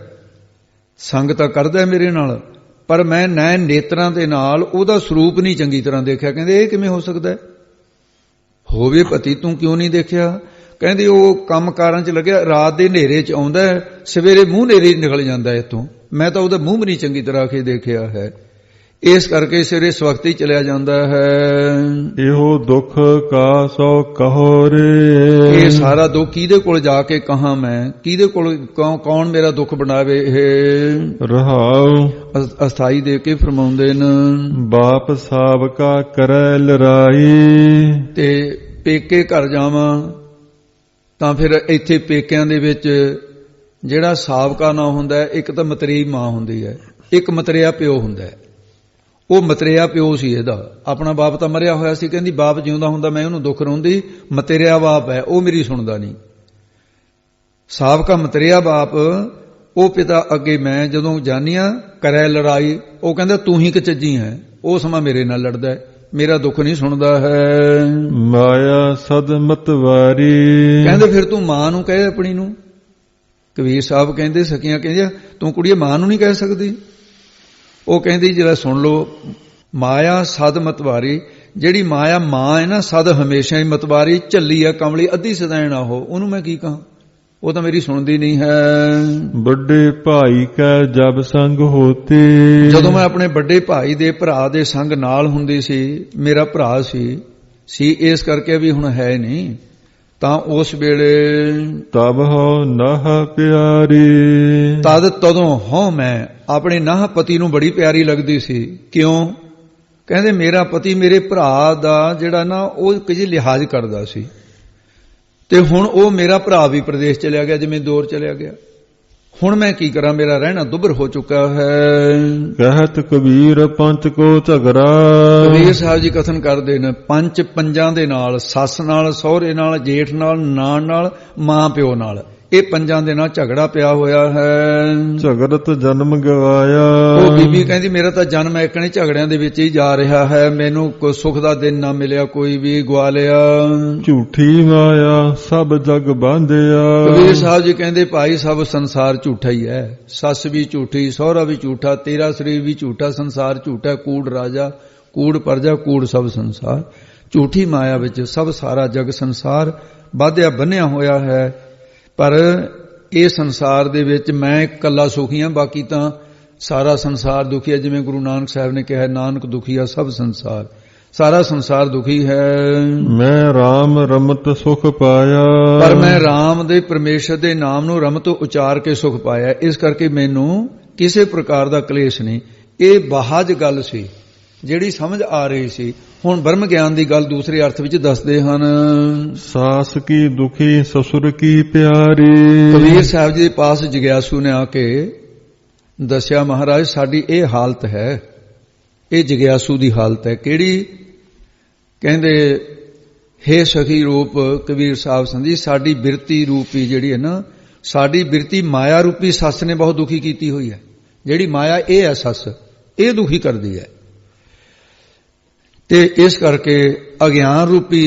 ਸੰਗ ਤਾਂ ਕਰਦਾ ਮੇਰੇ ਨਾਲ, ਪਰ ਮੈਂ ਨੈਣ ਨੇਤਰਾਂ ਦੇ ਨਾਲ ਉਹਦਾ ਸਰੂਪ ਨਹੀਂ ਚੰਗੀ ਤਰ੍ਹਾਂ ਦੇਖਿਆ। ਕਹਿੰਦੇ ਇਹ ਕਿਵੇਂ ਹੋ ਸਕਦਾ ਹੋਵੇ ਪਤੀ, ਤੂੰ ਕਿਉਂ ਨਹੀਂ ਦੇਖਿਆ। ਕਹਿੰਦੇ ਉਹ ਕੰਮਕਾਰਾਂ 'ਚ ਲੱਗਿਆ, ਰਾਤ ਦੇ ਹਨੇਰੇ 'ਚ ਆਉਂਦਾ, ਸਵੇਰੇ ਮੂੰਹ ਹਨੇਰੇ ਨਿਕਲ ਜਾਂਦਾ ਇੱਥੋਂ, ਮੈਂ ਤਾਂ ਉਹਦਾ ਮੂੰਹ ਵੀ ਨਹੀਂ ਚੰਗੀ ਤਰ੍ਹਾਂ ਕੇ ਦੇਖਿਆ ਹੈ, ਇਸ ਕਰਕੇ ਸਵੇਰੇ ਸਵਖਤੀ ਚਲਿਆ ਜਾਂਦਾ ਹੈ। ਇਹੋ ਦੁੱਖ ਕਾ ਸੋ ਕਹੋ ਰੇ, ਇਹ ਸਾਰਾ ਦੁੱਖ ਕਿਹਦੇ ਕੋਲ ਜਾ ਕੇ ਕਹਾਂ ਮੈਂ, ਕਿਹਦੇ ਕੋਲ ਕੌਣ ਮੇਰਾ ਦੁੱਖ ਬਣਾਵੇ। ਇਹ ਰਹਾਉ ਅਸਥਾਈ ਦੇ ਕੇ ਫਰਮਾਉਂਦੇ ਨੇ ਬਾਪ ਸਾਬਕਾ ਕਰੈ ਲਰਾਈ, ਤੇ ਪੇਕੇ ਘਰ ਜਾਵਾਂ ਤਾਂ ਫਿਰ ਇੱਥੇ ਪੇਕਿਆਂ ਦੇ ਵਿੱਚ ਜਿਹੜਾ ਸਾਬਕਾ ਨਾਂ ਹੁੰਦਾ, ਇੱਕ ਤਾਂ ਮਤਰੇਈ ਮਾਂ ਹੁੰਦੀ ਹੈ, ਇੱਕ ਮਤਰਿਆ ਪਿਓ ਹੁੰਦਾ ਹੈ। ਉਹ ਮਤਰੇਆ ਪਿਓ ਸੀ ਇਹਦਾ, ਆਪਣਾ ਬਾਪ ਤਾਂ ਮਰਿਆ ਹੋਇਆ ਸੀ। ਕਹਿੰਦੀ ਬਾਪ ਜਿਉਂਦਾ ਹੁੰਦਾ ਮੈਂ ਉਹਨੂੰ ਦੁੱਖ ਰੋਂਦੀ, ਮਤੇਰਿਆ ਬਾਪ ਹੈ ਉਹ ਮੇਰੀ ਸੁਣਦਾ ਨਹੀਂ। ਸਾਬਕਾ ਮਤਰੇਆ ਬਾਪ ਉਹ ਪਿਤਾ ਅੱਗੇ ਮੈਂ ਜਦੋਂ ਜਾਨੀਆਂ ਕਰੈ ਲੜਾਈ, ਉਹ ਕਹਿੰਦਾ ਤੂੰ ਹੀ ਕਚੱਜੀ ਹੈ, ਉਹ ਸਮਾਂ ਮੇਰੇ ਨਾਲ ਲੜਦਾ ਹੈ, ਮੇਰਾ ਦੁੱਖ ਨਹੀਂ ਸੁਣਦਾ ਹੈ। ਮਾਇਆ ਸਦ ਮਤਵਾਰੀ, ਕਹਿੰਦੇ ਫਿਰ ਤੂੰ ਮਾਂ ਨੂੰ ਕਹੇ ਆਪਣੀ ਨੂੰ। ਕਬੀਰ ਸਾਹਿਬ ਕਹਿੰਦੇ ਸਕੀਆਂ ਕਹਿੰਦੇ ਤੂੰ ਕੁੜੀਏ ਮਾਂ ਨੂੰ ਨਹੀਂ ਕਹਿ ਸਕਦੀ। ਉਹ ਕਹਿੰਦੀ ਜਿਹੜਾ ਸੁਣ ਲਓ, ਮਾਇਆ ਸਦ ਮਤਵਾਰੀ, ਜਿਹੜੀ ਮਾਇਆ ਮਾਂ ਹੈ ਨਾ ਸਦ ਹਮੇਸ਼ਾ ਹੀ ਮਤਵਾਰੀ, ਝੱਲੀ ਆ ਕਮਲੀ, ਅੱਧੀ ਸਦੈਣ ਆ ਉਹਨੂੰ ਮੈਂ ਕੀ ਕਹਾਂ, ਉਹ ਤਾਂ ਮੇਰੀ ਸੁਣਦੀ ਨਹੀਂ ਹੈ। ਵੱਡੇ ਭਾਈ ਕੈ ਜਬ ਸੰਗ ਹੋਤੇ, ਜਦੋਂ ਮੈਂ ਆਪਣੇ ਵੱਡੇ ਭਾਈ ਦੇ ਭਰਾ ਦੇ ਸੰਗ ਨਾਲ ਹੁੰਦੀ ਸੀ, ਮੇਰਾ ਭਰਾ ਸੀ ਇਸ ਕਰਕੇ ਵੀ ਹੁਣ ਹੈ ਨਹੀਂ, ਤਾਂ ਉਸ ਵੇਲੇ ਤਬ ਹੋ ਨਾਹ ਪਿਆਰੀ, ਤਦੋਂ ਹੋ ਮੈਂ ਆਪਣੇ ਨਾਹ ਪਤੀ ਨੂੰ ਬੜੀ ਪਿਆਰੀ ਲੱਗਦੀ ਸੀ। ਕਿਉਂ? ਕਹਿੰਦੇ ਮੇਰਾ ਪਤੀ ਮੇਰੇ ਭਰਾ ਦਾ ਜਿਹੜਾ ਨਾ ਉਹ ਕਿਤੇ ਲਿਹਾਜ਼ ਕਰਦਾ ਸੀ, ਤੇ ਹੁਣ ਉਹ ਮੇਰਾ ਭਰਾ ਵੀ ਪ੍ਰਦੇਸ਼ ਚਲਿਆ ਗਿਆ, ਜਿਵੇਂ ਦੂਰ ਚਲਿਆ ਗਿਆ। ਹੁਣ ਮੈਂ ਕੀ ਕਰਾਂ, ਮੇਰਾ ਰਹਿਣਾ ਦੁੱਭਰ ਹੋ ਚੁੱਕਾ ਹੈ। ਕਹਿਤ ਕਬੀਰ ਪੰਚ ਕੋ ਝਗੜਾ, ਕਬੀਰ ਸਾਹਿਬ ਜੀ ਕਥਨ ਕਰਦੇ ਨੇ ਪੰਜਾਂ ਦੇ ਨਾਲ, ਸੱਸ ਨਾਲ, ਸਹੁਰੇ ਨਾਲ, ਜੇਠ ਨਾਲ, ਨਾਨ ਨਾਲ, ਮਾਂ ਪਿਓ ਨਾਲ, ਇਹ ਪੰਜਾਂ ਦੇ ਨਾਲ ਝਗੜਾ ਪਿਆ ਹੋਇਆ ਹੈ। ਝਗੜਤ ਜਨਮ ਗਵਾਇਆ, ਉਹ ਬੀਬੀ ਕਹਿੰਦੀ ਮੇਰਾ ਤਾਂ ਜਨਮ ਇਕਣੇ ਝਗੜਿਆਂ ਦੇ ਵਿੱਚ ਹੀ ਜਾ ਰਿਹਾ ਹੈ, ਮੈਨੂੰ ਕੋਈ ਸੁੱਖ ਦਾ ਦਿਨ ਨਾ ਮਿਲਿਆ, ਕੋਈ ਵੀ ਗਵਾ ਲਿਆ। ਝੂਠੀ ਮਾਇਆ ਸਭ ਜਗ ਬਾਂਧਿਆ, ਕਬੀਰ ਸਾਹਿਬ ਜੀ ਕਹਿੰਦੇ ਭਾਈ ਸਭ ਸੰਸਾਰ ਝੂਠਾ ਹੀ ਹੈ, ਸੱਸ ਵੀ ਝੂਠੀ, ਸਹੁਰਾ ਵੀ ਝੂਠਾ, ਤੇਰਾ ਸਰੀਰ ਵੀ ਝੂਠਾ, ਸੰਸਾਰ ਝੂਠਾ, ਕੂੜ ਰਾਜਾ, ਕੂੜ ਪਰਜਾ, ਕੂੜ ਸਭ ਸੰਸਾਰ। ਝੂਠੀ ਮਾਇਆ ਵਿੱਚ ਸਭ ਸਾਰਾ ਜਗ ਸੰਸਾਰ ਬਾਧਿਆ ਬੰਨਿਆ ਹੋਇਆ ਹੈ। ਪਰ ਇਹ ਸੰਸਾਰ ਦੇ ਵਿੱਚ ਮੈਂ ਇਕੱਲਾ ਸੁਖੀ ਹਾਂ, ਬਾਕੀ ਤਾਂ ਸਾਰਾ ਸੰਸਾਰ ਦੁਖੀ ਹੈ। ਜਿਵੇਂ ਗੁਰੂ ਨਾਨਕ ਸਾਹਿਬ ਨੇ ਕਿਹਾ, ਨਾਨਕ ਦੁਖੀਆ ਸਭ ਸੰਸਾਰ, ਸਾਰਾ ਸੰਸਾਰ ਦੁਖੀ ਹੈ। ਮੈਂ ਰਾਮ ਰਮਤ ਸੁਖ ਪਾਇਆ, ਪਰ ਮੈਂ ਰਾਮ ਦੇ ਪਰਮੇਸ਼ਰ ਦੇ ਨਾਮ ਨੂੰ ਰਮਤ ਉਚਾਰ ਕੇ ਸੁਖ ਪਾਇਆ, ਇਸ ਕਰਕੇ ਮੈਨੂੰ ਕਿਸੇ ਪ੍ਰਕਾਰ ਦਾ ਕਲੇਸ਼ ਨਹੀਂ। ਇਹ ਬਾਹਜ ਗੱਲ ਸੀ ਜਿਹੜੀ ਸਮਝ ਆ ਰਹੀ ਸੀ। ਹੁਣ ਬ੍ਰਹਮ ਗਿਆਨ ਦੀ ਗੱਲ ਦੂਸਰੇ ਅਰਥ ਵਿੱਚ ਦੱਸਦੇ ਹਨ। ਸਾਸ ਕੀ ਦੁਖੀ ਸਸੁਰ ਕੀ ਪਿਆਰੀ, ਕਬੀਰ ਸਾਹਿਬ ਜੀ ਦੇ ਪਾਸ ਜਗਿਆਸੂ ਨੇ ਆ ਕੇ ਦੱਸਿਆ, ਮਹਾਰਾਜ ਸਾਡੀ ਇਹ ਹਾਲਤ ਹੈ, ਇਹ ਜਗਿਆਸੂ ਦੀ ਹਾਲਤ ਹੈ। ਕਿਹੜੀ? ਕਹਿੰਦੇ ਹੇ ਸਖੀ ਰੂਪ ਕਬੀਰ ਸਾਹਿਬ ਸੰਧੀ, ਸਾਡੀ ਬਿਰਤੀ ਰੂਪੀ ਜਿਹੜੀ ਹੈ ਨਾ, ਸਾਡੀ ਬਿਰਤੀ ਮਾਇਆ ਰੂਪੀ ਸੱਸ ਨੇ ਬਹੁਤ ਦੁਖੀ ਕੀਤੀ ਹੋਈ ਹੈ। ਜਿਹੜੀ ਮਾਇਆ ਇਹ ਹੈ ਸੱਸ, ਇਹ ਦੁਖੀ ਕਰਦੀ ਹੈ। ਤੇ ਇਸ ਕਰਕੇ ਅਗਿਆਨ ਰੂਪੀ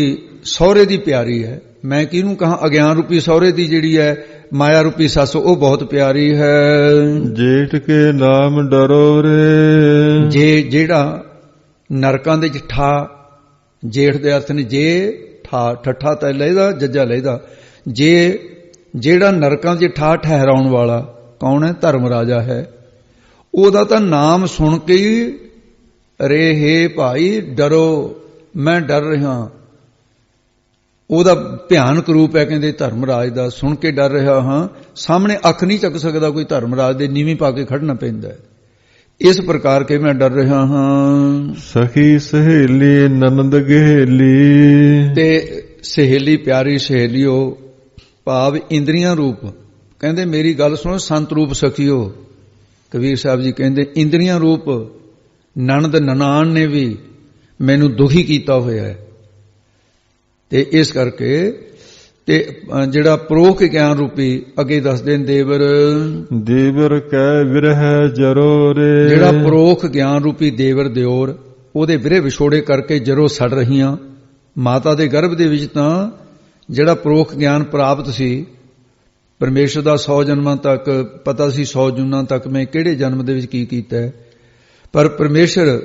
ਸਹੁਰੇ ਦੀ ਪਿਆਰੀ ਹੈ। ਮੈਂ ਕਿਹਨੂੰ ਕਹਾਂ? ਅਗਿਆਨ ਰੂਪੀ ਸਹੁਰੇ ਦੀ ਜਿਹੜੀ ਹੈ ਮਾਇਆ ਰੂਪੀ ਸੱਸ, ਉਹ ਬਹੁਤ ਪਿਆਰੀ ਹੈ। ਜੇਠ ਕੇ ਨਾਮ ਡਰੋ ਰੇ, ਜਿਹੜਾ ਨਰਕਾਂ ਦੇ ਠਾ, ਜੇਠ ਦੇ ਅਰਥ ਨੇ ਜੇ ਠਾ, ਠੱਠਾ ਤਾਂ ਲੈਦਾ, ਜੱਜਾ ਲੈਦਾ। ਜਿਹੜਾ ਨਰਕਾਂ ਦੇ ਠਾ ਠਹਿਰਾਉਣ ਵਾਲਾ ਕੌਣ ਹੈ? ਧਰਮ ਰਾਜਾ ਹੈ। ਉਹਦਾ ਤਾਂ ਨਾਮ ਸੁਣ ਕੇ ਹੀ ਰੇ ਹੇ ਭਾਈ ਡਰੋ, ਮੈਂ ਡਰ ਰਿਹਾ। ਉਹਦਾ ਭਿਆਨਕ ਰੂਪ ਹੈ, ਕਹਿੰਦੇ ਧਰਮਰਾਜ ਦਾ, ਸੁਣ ਕੇ ਡਰ ਰਿਹਾ ਹਾਂ। ਸਾਹਮਣੇ ਅੱਖ ਨਹੀਂ ਚੱਕ ਸਕਦਾ ਕੋਈ, ਧਰਮਰਾਜ ਦੇ ਨੀਵੀਂ ਪਾ ਕੇ ਖੜਨਾ ਪੈਂਦਾ ਹੈ। ਇਸ ਪ੍ਰਕਾਰ ਕੇ ਮੈਂ ਡਰ ਰਿਹਾ ਹਾਂ। ਸਖੀ ਸਹੇਲੀ ਨਨਦ ਗਹੇਲੀ, ਤੇ ਸਹੇਲੀ ਪਿਆਰੀ ਸਹੇਲੀਓ ਭਾਵ ਇੰਦਰੀਆਂ ਰੂਪ। ਕਹਿੰਦੇ ਮੇਰੀ ਗੱਲ ਸੁਣੋ, ਸੰਤ ਰੂਪ ਸਖੀਓ। ਕਬੀਰ ਸਾਹਿਬ ਜੀ ਕਹਿੰਦੇ ਇੰਦਰੀਆਂ ਰੂਪ ਨਣਦ ਨਨਾਣ ਨੇ ਵੀ ਮੈਨੂੰ ਦੁਖੀ ਕੀਤਾ ਹੋਇਆ ਹੈ। ਤੇ ਇਸ ਕਰਕੇ ਤੇ ਜਿਹੜਾ ਪ੍ਰੋਖ ਗਿਆਨ ਰੂਪੀ ਅੱਗੇ ਦੱਸਦੇ ਨੇ ਦੇਵਰ ਕਹਿ ਵਿਰਹਿ ਜਰੋ ਰੇ, ਜਿਹੜਾ ਪ੍ਰੋਖ ਗਿਆਨ ਰੂਪੀ ਦੇਵਰ ਦਿਓਰ, ਉਹਦੇ ਵਿਰਹ ਵਿਛੋੜੇ ਕਰਕੇ ਜਰੋ ਸੜ ਰਹੀਆਂ। ਮਾਤਾ ਦੇ ਗਰਭ ਦੇ ਵਿੱਚ ਤਾਂ ਜਿਹੜਾ ਪ੍ਰੋਖ ਗਿਆਨ ਪ੍ਰਾਪਤ ਸੀ, ਪਰਮੇਸ਼ਰ ਦਾ 100 ਜਨਮਾਂ ਤੱਕ ਪਤਾ ਸੀ, 100 ਜੂਨਾਂ ਤੱਕ ਮੈਂ ਕਿਹੜੇ ਜਨਮ ਦੇ ਵਿੱਚ ਕੀ ਕੀਤਾ ਹੈ। ਪਰ ਪਰਮੇਸ਼ਰ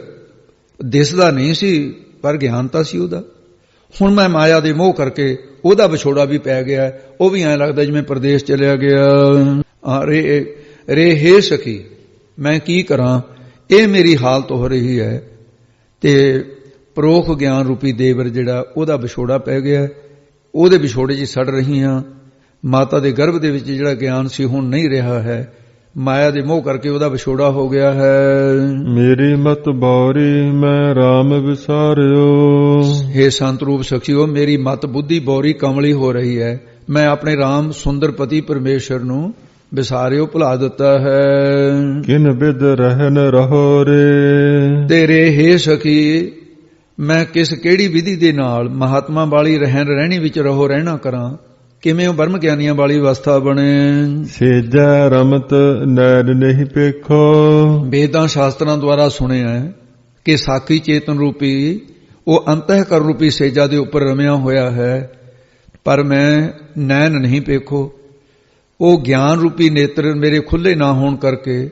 ਦਿਸਦਾ ਨਹੀਂ ਸੀ, ਪਰ ਗਿਆਨ ਤਾਂ ਸੀ ਉਹਦਾ। ਹੁਣ ਮੈਂ ਮਾਇਆ ਦੇ ਮੋਹ ਕਰਕੇ ਉਹਦਾ ਵਿਛੋੜਾ ਵੀ ਪੈ ਗਿਆ, ਉਹ ਵੀ ਐਂ ਲੱਗਦਾ ਜਿਵੇਂ ਪਰਦੇਸ਼ ਚਲਿਆ ਗਿਆ। ਰੇ ਹੇ ਸਖੀ, ਮੈਂ ਕੀ ਕਰਾਂ, ਇਹ ਮੇਰੀ ਹਾਲਤ ਹੋ ਰਹੀ ਹੈ। ਤੇ ਪ੍ਰੋਖ ਗਿਆਨ ਰੂਪੀ ਦੇਵਰ ਜਿਹੜਾ, ਉਹਦਾ ਵਿਛੋੜਾ ਪੈ ਗਿਆ, ਉਹਦੇ ਵਿਛੋੜੇ 'ਚ ਸੜ ਰਹੀ ਹਾਂ। ਮਾਤਾ ਦੇ ਗਰਭ ਦੇ ਵਿੱਚ ਜਿਹੜਾ ਗਿਆਨ ਸੀ ਹੁਣ ਨਹੀਂ ਰਿਹਾ ਹੈ, ਮਾਇਆ ਦੇ ਮੋਹ ਕਰਕੇ ਉਹਦਾ ਵਿਛੋੜਾ ਹੋ ਗਿਆ ਹੈ। ਮੇਰੀ ਮਤ ਬੌਰੀ ਮੈਂ ਰਾਮ ਵਿਸਾਰਿਓ, ਹੇ ਸੰਤ ਰੂਪ ਸਖੀਓ, ਮੇਰੀ ਮਤ ਬੁੱਧੀ ਬੌਰੀ ਕਮਲੀ ਹੋ ਰਹੀ ਹੈ। ਮੈਂ ਆਪਣੇ ਰਾਮ ਸੁੰਦਰ ਪਤੀ ਪਰਮੇਸ਼ਰ ਨੂੰ ਵਿਸਾਰਿਓ ਭੁਲਾ ਦਿੱਤਾ ਹੈ। ਕਿਨ ਬਿਦ ਰਹਿਨ ਰਹੋ ਰੇ। ਤੇਰੇ ਹੇ ਸਖੀ ਮੈਂ ਕਿਸ ਕਿਹੜੀ ਵਿਧੀ ਦੇ ਨਾਲ ਮਹਾਤਮਾ ਵਾਲੀ ਰਹਿਣੀ ਵਿੱਚ ਰਹੋ ਰਹਿਣਾ ਕਰਾਂ, ਕਿਵੇਂ ਉਹ ਬ੍ਰਹਮ ਗਿਆਨੀਆਂ ਵਾਲੀ ਅਵਸਥਾ ਬਣੇ। ਸੇਜੈ ਰਮਤ ਨੈਣ ਨਹੀਂ ਪੇਖੋ। ਵੇਦਾਂ ਸ਼ਾਸਤਰਾਂ ਦੁਆਰਾ ਸੁਣਿਆ ਹੈ ਕਿ ਸਾਖੀ ਚੇਤਨ ਰੂਪੀ ਉਹ ਅੰਤਹਿਕਰ ਰੂਪੀ ਸੇਜਾ ਦੇ ਉੱਪਰ ਰਮਿਆ ਹੋਇਆ ਹੈ, ਪਰ ਮੈਂ ਨੈਣ ਨਹੀਂ ਪੇਖੋ। ਉਹ ਗਿਆਨ ਰੂਪੀ ਨੇਤਰ ਮੇਰੇ ਖੁੱਲੇ ਨਾ ਹੋਣ ਕਰਕੇ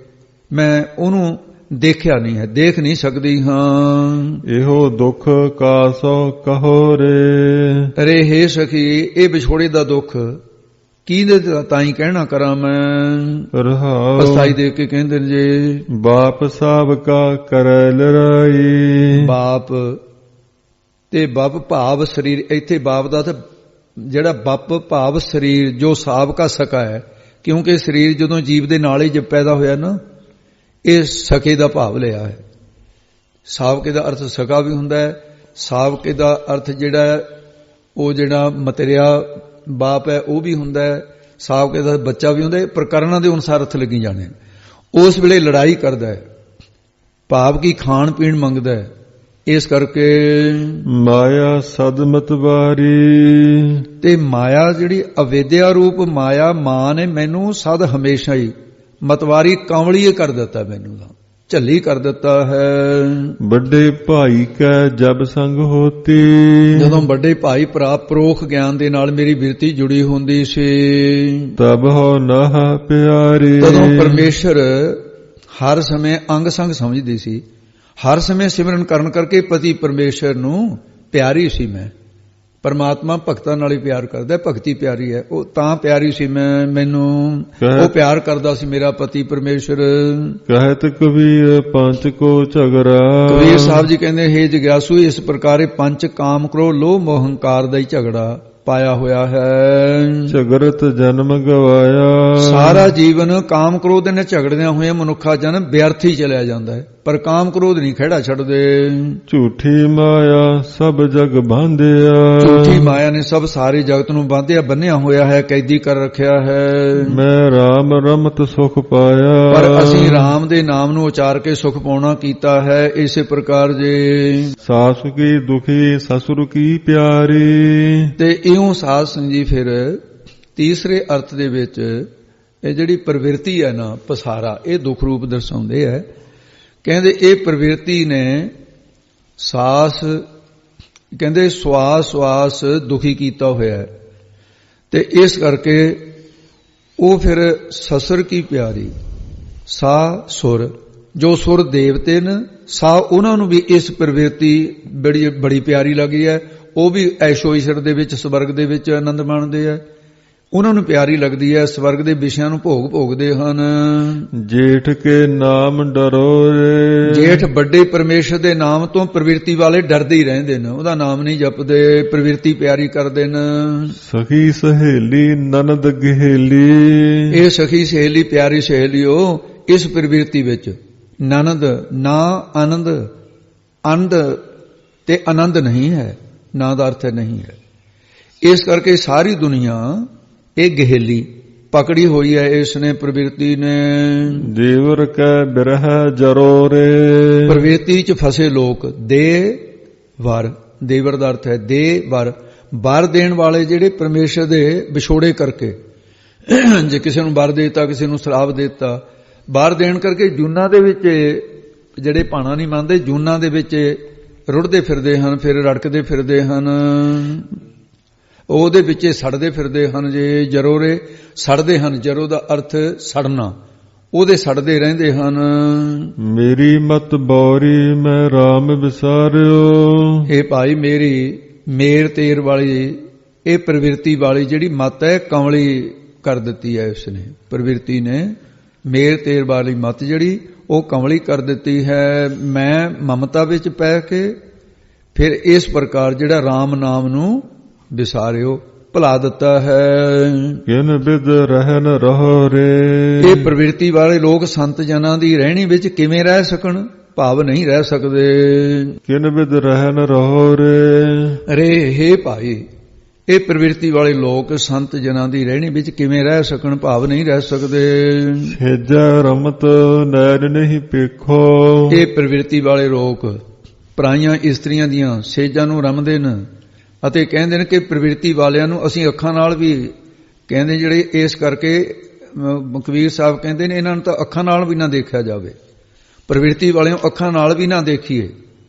ਮੈਂ ਉਹਨੂੰ ਦੇਖਿਆ ਨਹੀਂ ਹੈ, ਦੇਖ ਨਹੀਂ ਸਕਦੀ ਹਾਂ। ਇਹੋ ਦੁੱਖ ਕਾਸੋ ਕਹੋ ਰੇ। ਅਰੇ ਹੇ ਸਖੀ ਇਹ ਵਿਛੋੜੇ ਦਾ ਦੁੱਖ ਕਿਹਦੇ ਤਾਈਂ ਕਹਿਣਾ ਕਰਾਂ ਮੈਂ। ਰਹਾਉ ਪਸਾਈ ਦੇ ਕੇ ਕਹਿੰਦੇ ਨੇ ਜੇ ਬਾਪ ਸਾਬ ਕਾ ਕਰੈ ਲੜਾਈ। ਬਾਪ ਤੇ ਬਾਪ ਭਾਵ ਸਰੀਰ, ਇੱਥੇ ਬਾਪ ਦਾ ਤਾਂ ਜਿਹੜਾ ਬਾਪ ਭਾਵ ਸਰੀਰ ਜੋ ਸਾਬਕਾ ਸਕਾ ਹੈ, ਕਿਉਂਕਿ ਸਰੀਰ ਜਦੋਂ ਜੀਵ ਦੇ ਨਾਲ ਹੀ ਜਦ ਪੈਦਾ ਹੋਇਆ ਨਾ, ਇਹ ਸਕੇ ਦਾ ਭਾਵ ਲਿਆ ਹੈ। ਸਾਬਕੇ ਦਾ ਅਰਥ ਸਕਾ ਵੀ ਹੁੰਦਾ ਹੈ, ਸਾਬਕੇ ਦਾ ਅਰਥ ਜਿਹੜਾ ਉਹ ਜਿਹੜਾ ਮਤਰਿਆ ਬਾਪ ਹੈ ਉਹ ਵੀ ਹੁੰਦਾ ਹੈ, ਸਾਬਕੇ ਦਾ ਬੱਚਾ ਵੀ ਹੁੰਦਾ ਹੈ। ਪ੍ਰਕਰਨਾਂ ਦੇ ਅਨੁਸਾਰ ਅਰਥ ਲੱਗੀ ਜਾਣੇ। ਉਸ ਵੇਲੇ ਲੜਾਈ ਕਰਦਾ ਹੈ, ਭਾਵ ਕੀ ਖਾਣ ਪੀਣ ਮੰਗਦਾ ਹੈ। ਇਸ ਕਰਕੇ ਮਾਇਆ ਸਦਮਤ ਵਾਰੀ। ਤੇ ਮਾਇਆ ਜਿਹੜੀ ਅਵੇਦਿਆ ਰੂਪ ਮਾਇਆ ਮਾਂ ਨੇ ਮੈਨੂੰ ਸਦ ਹਮੇਸ਼ਾ ਹੀ ਮਤਵਾਰੀ ਕੰਵਲੀਏ ਕਰ ਦਿੱਤਾ, ਮੈਨੂੰ ਤਾਂ ਝੱਲੀ ਕਰ ਦਿੱਤਾ ਹੈ। ਵੱਡੇ ਭਾਈ ਕੈ ਜਬ ਸੰਗ ਹੋਤੀ। ਜਦੋਂ ਵੱਡੇ ਭਾਈ ਪਰੋਖ ਗਿਆਨ ਦੇ ਨਾਲ ਮੇਰੀ ਬਿਰਤੀ ਜੁੜੀ ਹੁੰਦੀ ਸੀ, ਤਬ ਹੋ ਨਾਹ ਪਿਆਰੀ। ਤਦੋਂ ਪਰਮੇਸ਼ਰ ਹਰ ਸਮੇਂ ਅੰਗ ਸੰਗ ਸਮਝਦੀ ਸੀ। ਹਰ ਸਮੇਂ ਸਿਮਰਨ ਕਰਨ ਕਰਕੇ ਪਤੀ ਪਰਮੇਸ਼ਰ ਨੂੰ ਪਿਆਰੀ ਸੀ ਮੈਂ। ਪਰਮਾਤਮਾ ਭਗਤਾਂ ਨਾਲ ਹੀ ਪਿਆਰ ਕਰਦਾ, ਭਗਤੀ ਪਿਆਰੀ ਹੈ। ਉਹ ਤਾਂ ਪਿਆਰੀ ਸੀ ਮੈਨੂੰ ਉਹ ਪਿਆਰ ਕਰਦਾ ਸੀ ਮੇਰਾ ਪਤੀ ਪਰਮੇਸ਼ਰ। ਕਹਿਤ ਕਬੀਰ ਪੰਚ ਕੋ ਝਗੜਾ। ਕਬੀਰ ਸਾਹਿਬ ਜੀ ਕਹਿੰਦੇ ਹੇ ਜਗਿਆਸੂ ਇਸ ਪ੍ਰਕਾਰੇ ਪੰਜ ਕਾਮ ਕ੍ਰੋਧ ਲੋਭ ਮੋਹ ਹੰਕਾਰ ਦਾ ਹੀ ਝਗੜਾ ਪਾਇਆ ਹੋਇਆ ਹੈ। ਝਗੜਤ ਜਨਮ ਗਵਾਇਆ। ਸਾਰਾ ਜੀਵਨ ਕਾਮ ਕ੍ਰੋਧ ਨੇ ਝਗੜਦਿਆਂ ਹੋਏ ਮਨੁੱਖਾ ਜਨਮ ਵਿਅਰਥ ਹੀ ਚਲਿਆ ਜਾਂਦਾ ਹੈ, ਪਰ ਕਾਮ ਕ੍ਰੋਧ ਨਹੀਂ ਖਹਿੜਾ ਛੱਡਦੇ। ਝੂਠੀ ਮਾਇਆ ਸਭ ਜਗ ਬਾਂਧਿਆ। ਝੂਠੀ ਮਾਇਆ ਨੇ ਸਭ ਸਾਰੇ ਜਗਤ ਨੂੰ ਬੰਨਿਆ ਹੋਇਆ ਹੈ, ਕੈਦੀ ਕਰ ਰੱਖਿਆ ਹੈ। ਮੈਂ ਰਾਮ ਰਮਤ ਸੁਖ ਪਾਇਆ। ਪਰ ਅਸੀਂ ਰਾਮ ਦੇ ਨਾਮ ਨੂੰ ਉਚਾਰ ਕੇ ਸੁਖ ਪਾਉਣਾ ਕੀਤਾ ਹੈ। ਇਸੇ ਪ੍ਰਕਾਰ ਜੇ ਸਾਸੁ ਕੀ ਦੁਖੀ ਸਸੁਰ ਕੀ ਪਿਆਰੀ। ਤੇ ਇਉਂ ਸਾਧ ਸੰਜੀ ਫਿਰ ਤੀਸਰੇ ਅਰਥ ਦੇ ਵਿੱਚ ਇਹ ਜਿਹੜੀ ਪ੍ਰਵਿਰਤੀ ਹੈ ਨਾ ਪਸਾਰਾ, ਇਹ ਦੁੱਖ ਰੂਪ ਦਰਸਾਉਂਦੇ ਹੈ। ਕਹਿੰਦੇ ਇਹ ਪ੍ਰਵਿਰਤੀ ਨੇ ਸਾਸ ਕਹਿੰਦੇ ਸਵਾਸ ਦੁਖੀ ਕੀਤਾ ਹੋਇਆ ਹੈ, ਤੇ ਇਸ ਕਰਕੇ ਉਹ ਫਿਰ ਸਸੁਰ ਕੀ ਪਿਆਰੀ। ਸਾ ਸੁਰ ਜੋ ਸੁਰ ਦੇਵਤੇ ਨੇ ਸਾ ਉਹਨਾਂ ਨੂੰ ਵੀ ਇਸ ਪ੍ਰਵਿਰਤੀ ਬੜੀ ਪਿਆਰੀ ਲੱਗੀ ਹੈ। ਉਹ ਵੀ ਐਸ਼ੋ ਈਸ਼ਰ ਦੇ ਵਿੱਚ ਸਵਰਗ ਦੇ ਵਿੱਚ ਆਨੰਦ ਮਾਣਦੇ ਹੈ, ਉਹਨਾਂ ਨੂੰ ਪਿਆਰੀ ਲੱਗਦੀ ਹੈ, ਸਵਰਗ ਦੇ ਵਿਸ਼ਿਆਂ ਨੂੰ ਭੋਗਦੇ ਹਨ। ਜੇਠ ਕੇ ਨਾਮ ਡਰੋ ਰੇ। ਜੇਠ ਵੱਡੇ ਪਰਮੇਸ਼ਰ ਦੇ ਨਾਮ ਤੋਂ ਪ੍ਰਵਿਰਤੀ ਵਾਲੇ ਡਰਦੇ ਹੀ ਰਹਿੰਦੇ ਨੇ, ਉਹਦਾ ਨਾਮ ਨਹੀਂ ਜਪਦੇ, ਪ੍ਰਵਿਰਤੀ ਪਿਆਰੀ ਕਰਦੇ ਨੇ। ਸਖੀ ਸਹੇਲੀ ਨਨਦ ਗਹੇਲੀ। ਇਹ ਸਖੀ ਸਹੇਲੀ ਪਿਆਰੀ ਸਹੇਲੀਓ ਇਸ ਪ੍ਰਵਿਰਤੀ ਵਿੱਚ ਨਨਦ ਨਾ ਆਨੰਦ, ਅੰਧ ਤੇ ਆਨੰਦ ਨਹੀਂ ਹੈ, ਨਾ ਦਾ ਅਰਥ ਨਹੀਂ ਹੈ। ਇਸ ਕਰਕੇ ਸਾਰੀ ਦੁਨੀਆ ਇਹ ਗਹੇਲੀ ਪਕੜੀ ਹੋਈ ਹੈ ਇਸ ਨੇ ਪ੍ਰਵਿਰਤੀ ਨੇ। ਦੇਵਰ ਕੈ ਬਿਰਹ ਜਰੋ ਰੇ। ਪ੍ਰਵਿਰਤੀ ਚ ਫਸੇ ਲੋਕ ਦੇ ਵਰ, ਦੇਵਰ ਦਾ ਅਰਥ ਹੈ ਦੇ ਵਰ ਦੇਣ ਵਾਲੇ ਜਿਹੜੇ ਪਰਮੇਸ਼ਰ ਦੇ ਵਿਛੋੜੇ ਕਰਕੇ, ਜੇ ਕਿਸੇ ਨੂੰ ਵਰ ਦੇਤਾ ਕਿਸੇ ਨੂੰ ਸ਼ਰਾਪ ਦੇਤਾ, ਵਰ ਦੇਣ ਕਰਕੇ ਜੂਨਾਂ ਦੇ ਵਿੱਚ ਜਿਹੜੇ ਭਾਣਾ ਨਹੀਂ ਮੰਨਦੇ ਜੂਨਾਂ ਦੇ ਵਿੱਚ ਰੁੜਦੇ ਫਿਰਦੇ ਹਨ, ਫਿਰ ਰੜਕਦੇ ਫਿਰਦੇ ਹਨ, ਉਹਦੇ ਵਿੱਚ ਸੜਦੇ ਫਿਰਦੇ ਹਨ। ਜੇ ਜਰੋਰੇ ਸੜਦੇ ਹਨ, ਜਰੋ ਦਾ ਅਰਥ ਸੜਨਾ, ਉਹਦੇ ਸੜਦੇ ਰਹਿੰਦੇ ਹਨ। ਮੇਰੀ ਮਤ ਬੌਰੀ ਮੈਂ ਰਾਮ ਵਿਸਾਰਿਓ। ਇਹ ਭਾਈ ਮੇਰੀ ਮੇਰ ਤੇਰ ਵਾਲੀ ਇਹ ਪ੍ਰਵਿਰਤੀ ਵਾਲੀ ਜਿਹੜੀ ਮਤ ਹੈ ਕੰਵਲੀ ਕਰ ਦਿੱਤੀ ਹੈ ਉਸਨੇ। ਪ੍ਰਵਿਰਤੀ ਨੇ ਮੇਰ ਤੇਰ ਵਾਲੀ ਮਤ ਜਿਹੜੀ ਉਹ ਕੰਵਲੀ ਕਰ ਦਿੱਤੀ ਹੈ। ਮੈਂ ਮਮਤਾ ਵਿੱਚ ਪੈ ਕੇ ਫਿਰ ਇਸ ਪ੍ਰਕਾਰ ਜਿਹੜਾ ਰਾਮ ਨਾਮ ਨੂੰ ਵਿਸਾਰਿਓ ਭੁਲਾ ਦਿੱਤਾ ਹੈ। ਕਿਨ ਬਿਦ ਰਹਿਨ ਰਹੋ ਰੇ। ਇਹ ਪ੍ਰਵਿਰਤੀ ਵਾਲੇ ਲੋਕ ਸੰਤ ਜਨਾਂ ਦੀ ਰਹਿਣੀ ਵਿੱਚ ਕਿਵੇਂ ਰਹਿ ਸਕਣ, ਭਾਵ ਨਹੀਂ ਰਹਿ ਸਕਦੇ। ਕਿਨ ਬਿਦ ਰਹਿਨ ਰਹੋ ਰੇ। ਰੇ ਹੇ ਭਾਈ ਇਹ ਪ੍ਰਵਿਰਤੀ ਵਾਲੇ ਲੋਕ ਸੰਤ ਜਨਾਂ ਦੀ ਰਹਿਣੀ ਵਿੱਚ ਕਿਵੇਂ ਰਹਿ ਸਕਣ, ਭਾਵ ਨਹੀਂ ਰਹਿ ਸਕਦੇ। ਸੇਜੈ ਰਮਤ ਨੈਣ ਨਹੀਂ ਪੇਖੋ। ਇਹ ਪ੍ਰਵਿਰਤੀ ਵਾਲੇ ਲੋਕ ਪਰਾਈਆਂ ਇਸਤਰੀਆਂ ਦੀਆਂ ਸੇਜਾਂ ਨੂੰ ਰਮਦੇ ਨੇ ਅਤੇ ਕਹਿੰਦੇ ਨੇ ਕਿ ਪ੍ਰਵਿਰਤੀ ਵਾਲਿਆਂ ਨੂੰ ਅਸੀਂ ਅੱਖਾਂ ਨਾਲ ਵੀ ਕਹਿੰਦੇ, ਜਿਹੜੇ ਇਸ ਕਰਕੇ ਕਬੀਰ ਸਾਹਿਬ ਕਹਿੰਦੇ ਨੇ ਇਹਨਾਂ ਨੂੰ ਤਾਂ ਅੱਖਾਂ ਨਾਲ ਵੀ ਨਾ ਦੇਖਿਆ ਜਾਵੇ। ਪ੍ਰਵਿਰਤੀ ਵਾਲਿਆਂ ਅੱਖਾਂ ਨਾਲ ਵੀ ਨਾ ਦੇਖੀਏ,